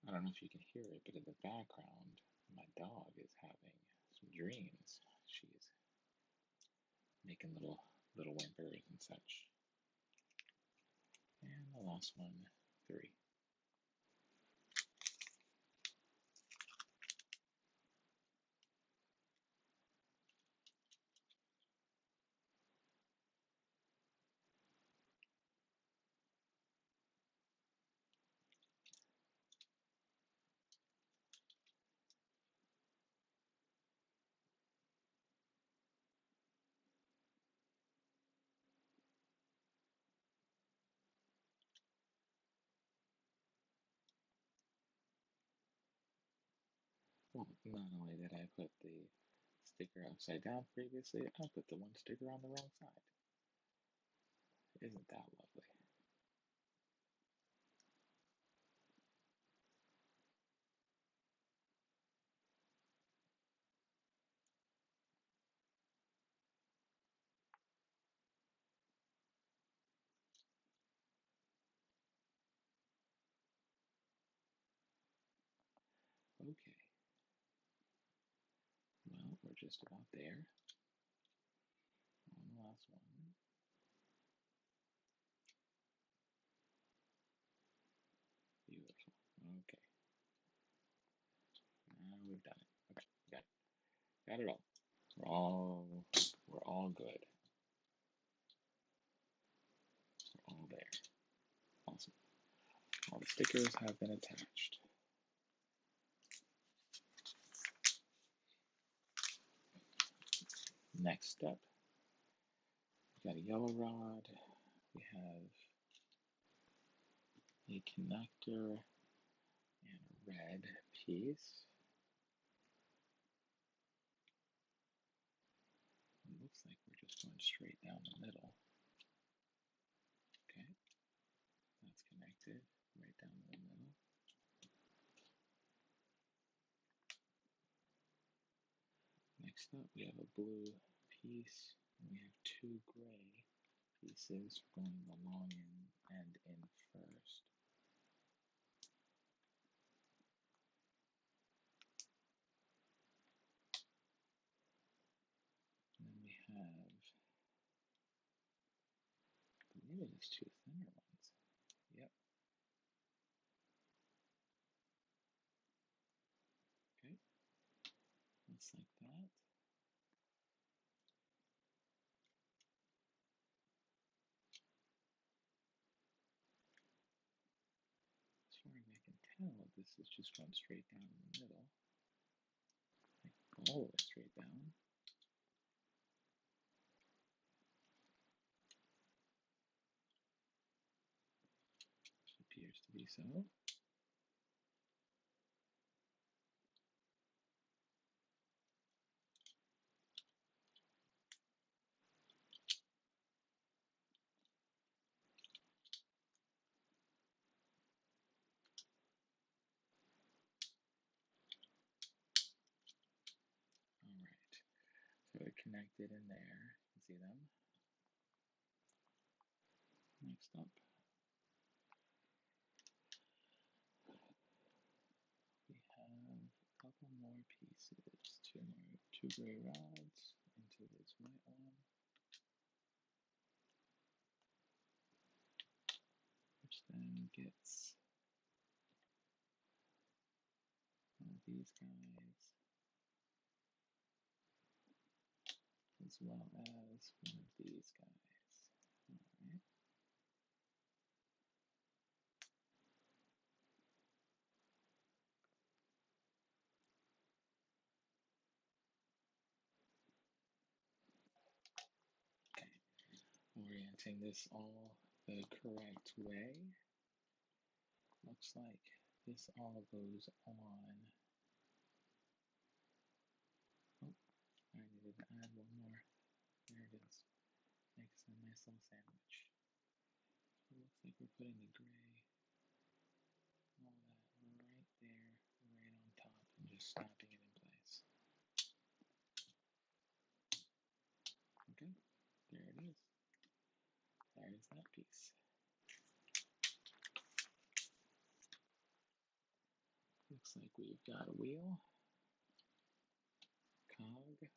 I don't know if you can hear it, but in the background, my dog is having some dreams. She's making little whimpers and such. And the last one, 3. Well, not only did I put the sticker upside down previously, I put the one sticker on the wrong side. Isn't that lovely? Okay, well, we're just about there. On the last one. Okay, now we've done it. Okay, got it all. We're all good. We're all there. Awesome. All the stickers have been attached. Next step, we got a yellow rod. We have a connector and a red piece. It looks like we're just going straight down the middle. Okay, that's connected right down the middle. Next up, we have a blue piece, and we have two gray pieces going the long end in first. And then we have, I believe it is two thinner ones. Yep. Okay, just like that. As far as I can tell, this is just going straight down the middle. Like all the way straight down. Appears to be so. Alright, so it connected in there. You can see them. Next up, we have a couple more pieces. Two gray rods into this white one, which then gets one of these guys, as well as one of these guys. Alright. Okay. Orienting this all the correct way. Looks like this all goes on. Oh, I needed to add one more. There it is. Makes a nice little sandwich. It looks like we're putting the gray, all that right there, right on top, and just snapping it in place. Okay, there it is. There's that piece. Looks like we've got a wheel, cog. Looks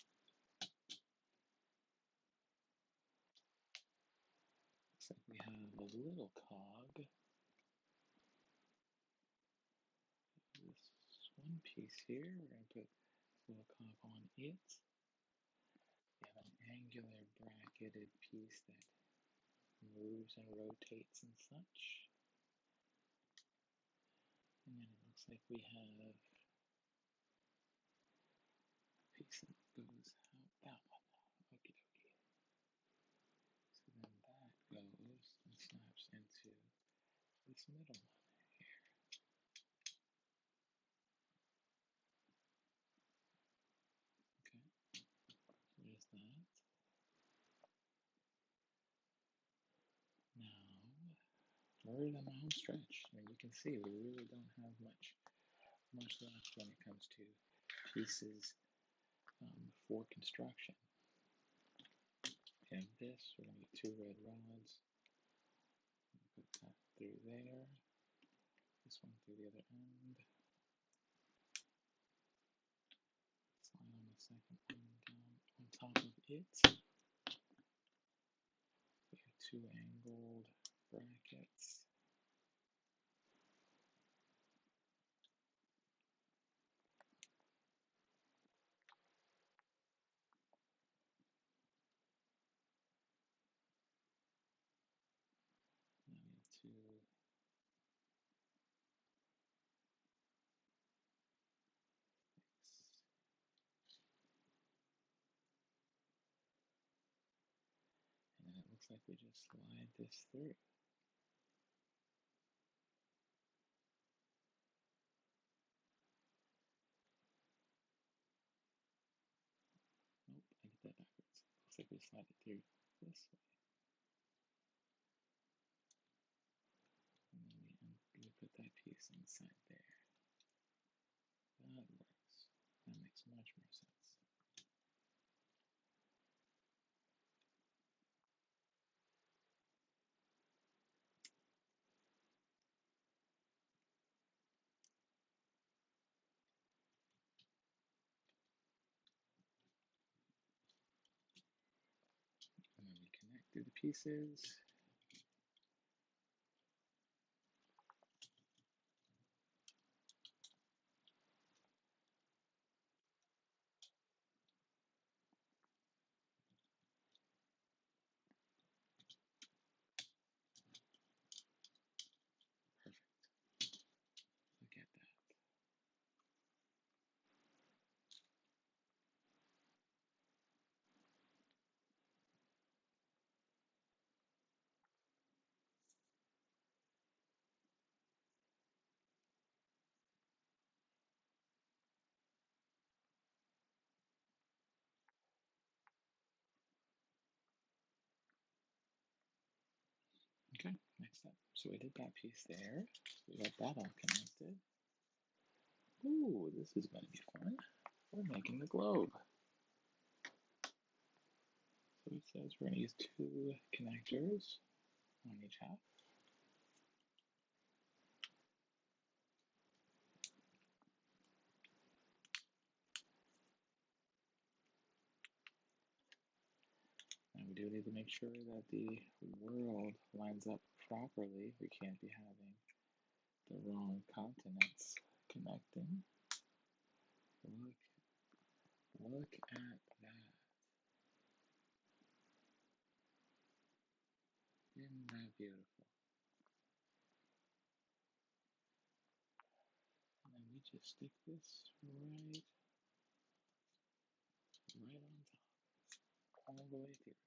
like we have a little cog. This one piece here, we're going to put this little cog on it. We have an angular bracketed piece that moves and rotates and such. And then it looks like we have a piece that goes out that one. Okie dokie. So then that goes and snaps into this middle one here. Okay, so there's that. Now, we're in the home stretch, and you can see we really don't have much left when it comes to pieces for construction. We have this, we're going to get two red rods. Put that through there. This one through the other end. Slide on the second one down on top of it. We have two angled brackets. looks like we just slide this through. Nope, I did that backwards. Looks like we slide it through this way. And then we put that piece inside there. That works. That makes much more sense. And then we connect through the pieces. Perfect. Look at that. Okay, next step. So we did that piece there. We got that all connected. Ooh, this is going to be fun. We're making the globe. So it says we're going to use 2 connectors on each half. And we do need to make sure that the world lines up properly. We can't be having the wrong continents connecting. Look at that. Isn't that beautiful? And then we just stick this right on top, all the way through.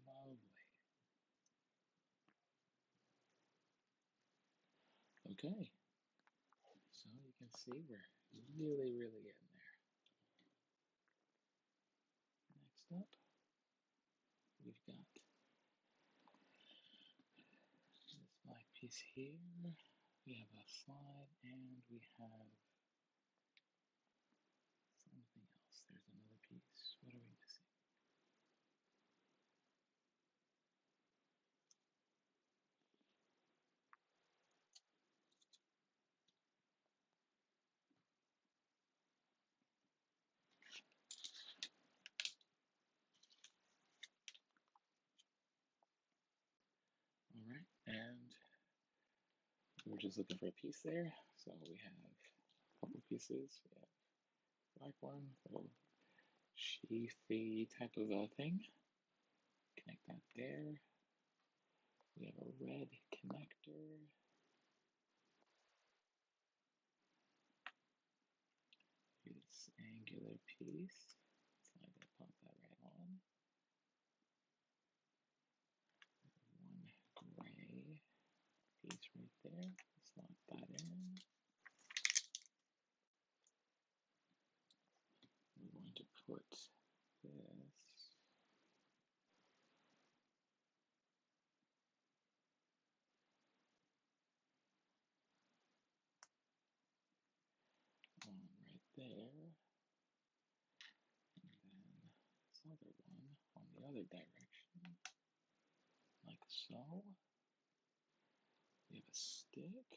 Lovely. Okay, so you can see we're really getting there. Next up, we've got this black piece here. We have a slide and we have something else. There's another piece. What are we missing? All right, and we're just looking for a piece there. So we have a couple pieces. We have a black one, a little sheathy type of a thing. Connect that there. We have a red connector. This angular piece. Slide that, pop that right on. One gray piece right there. Slot that in. We're going to put this on right there. And then this other one on the other direction. Like so. We have a stick.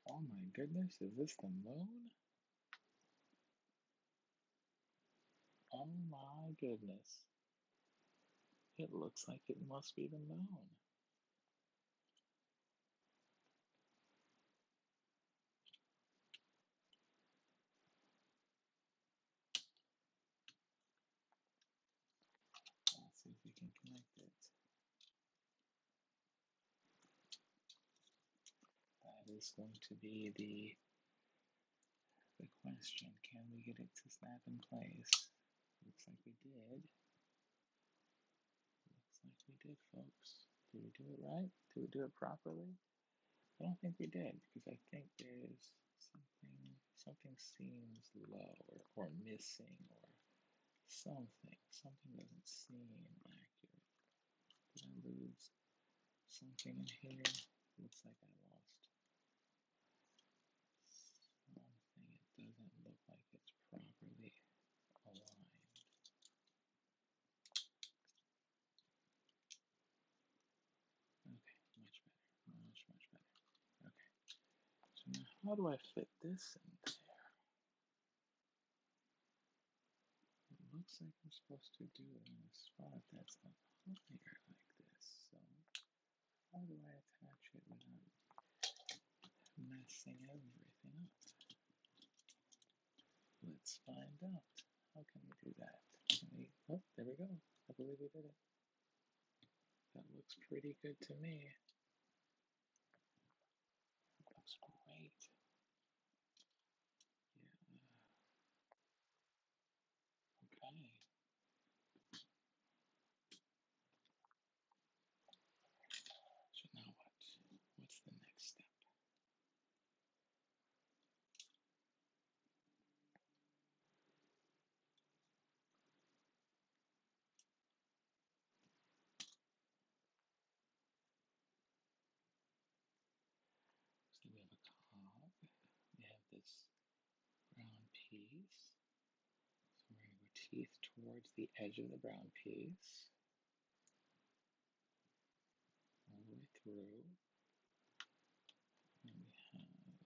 Oh my goodness, is this the moon? Oh my goodness. It looks like it must be the moon. Let's see if we can connect it. That is going to be the question. Can we get it to snap in place? Looks like we did. like we did, folks. Did we do it right? Did we do it properly? I don't think we did because I think there's something seems low or missing or something doesn't seem accurate. Did I lose something in here? Looks like I lost something. It doesn't look like it's properly aligned. Okay, much better, much better. Okay, so now how do I fit this in there? It looks like I'm supposed to do it in a spot that's up higher like this. So how do I attach it without messing everything up? Let's find out. How can we do that? Oh, there we go. I believe we did it. That looks pretty good to me. Looks great. Yeah. Okay. So now what? What's the next step? So we have a cog. We have this brown piece. So we're going to go teeth towards the edge of the brown piece. All the way through. And we have a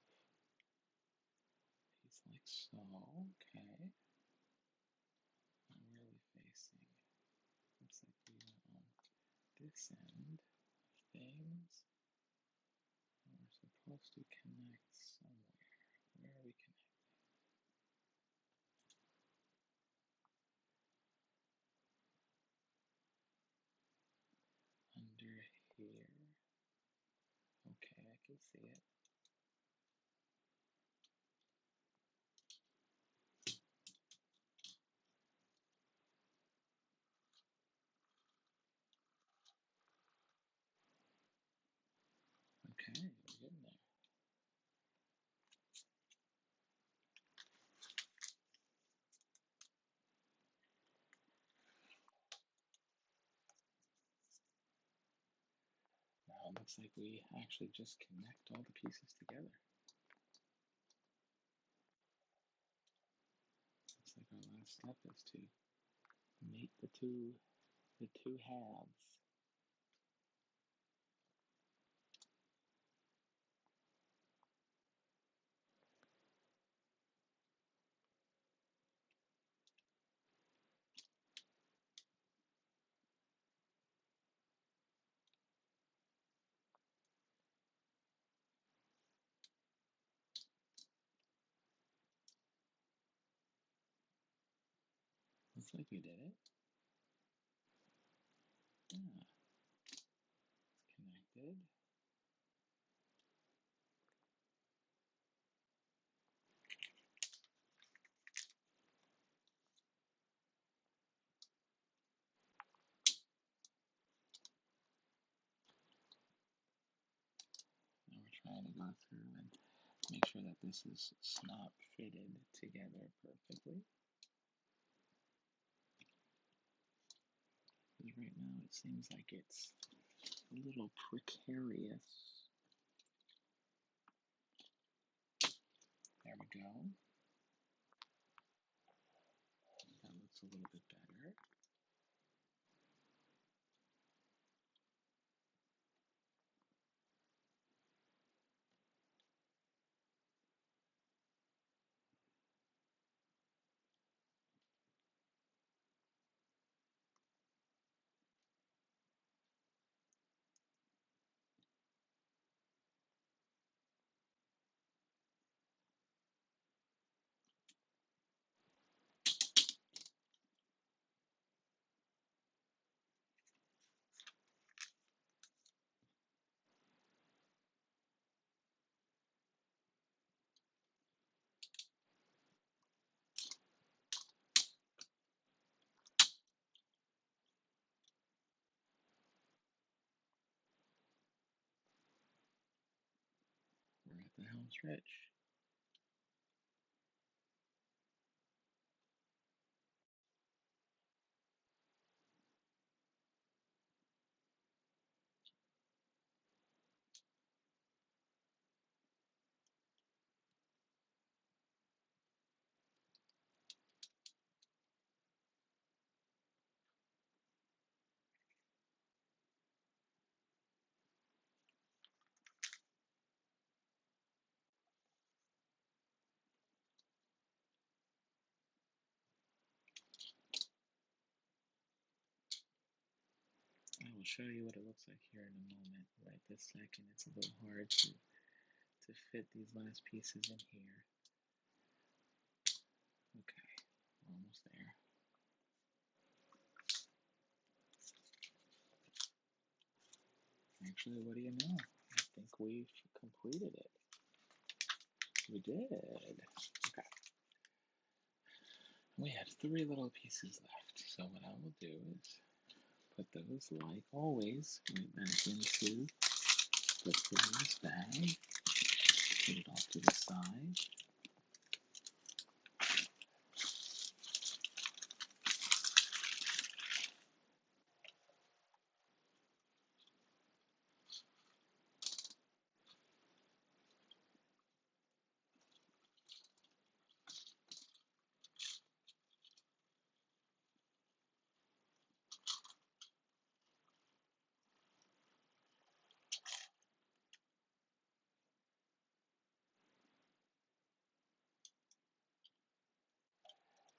piece like so. Okay. And where are we facing? Looks like we are on this end of things. And we're supposed to connect somewhere. Where are we connecting? Under here. Okay, I can see it. Okay, we're getting there. Now it looks like we actually just connect all the pieces together. Looks like our last step is to mate the two halves. Looks like we did it. Yeah, it's connected. Now we're trying to go through and make sure that this is snap fitted together perfectly. Because right now it seems like it's a little precarious. There we go. That looks a little bit better. sounds rich. I will show you what it looks like here in a moment. Right this second, it's a little hard to fit these last pieces in here. Okay, we're almost there. Actually, what do you know? I think we've completed it. We did. Okay. We have three little pieces left. So what I will do is put those, like always, right back into the previous bag. Put it off to the side.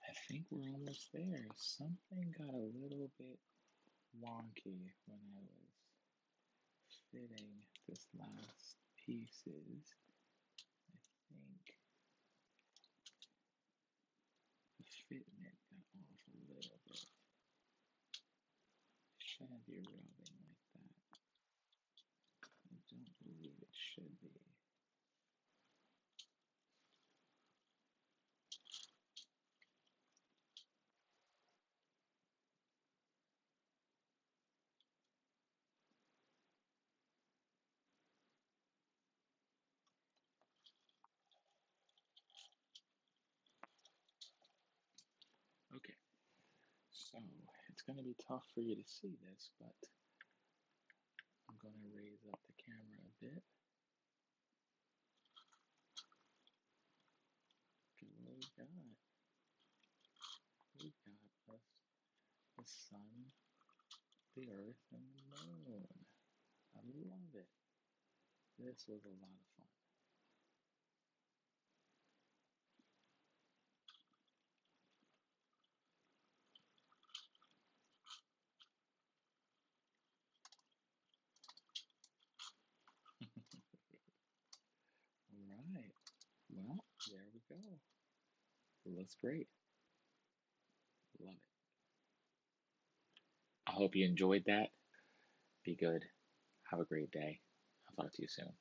I think we're almost there. Something got a little bit wonky when I was fitting this last pieces. I think the fitment got off a little bit. Shouldn't be rubbing like that. I don't believe it should be. Okay, so it's going to be tough for you to see this, but I'm going to raise up the camera a bit. Okay, what we got? We got us the sun, the earth, and the moon. I love it. This was a lot of fun. All right. Well, there we go. It looks great. Love it. I hope you enjoyed that. Be good. Have a great day. I'll talk to you soon.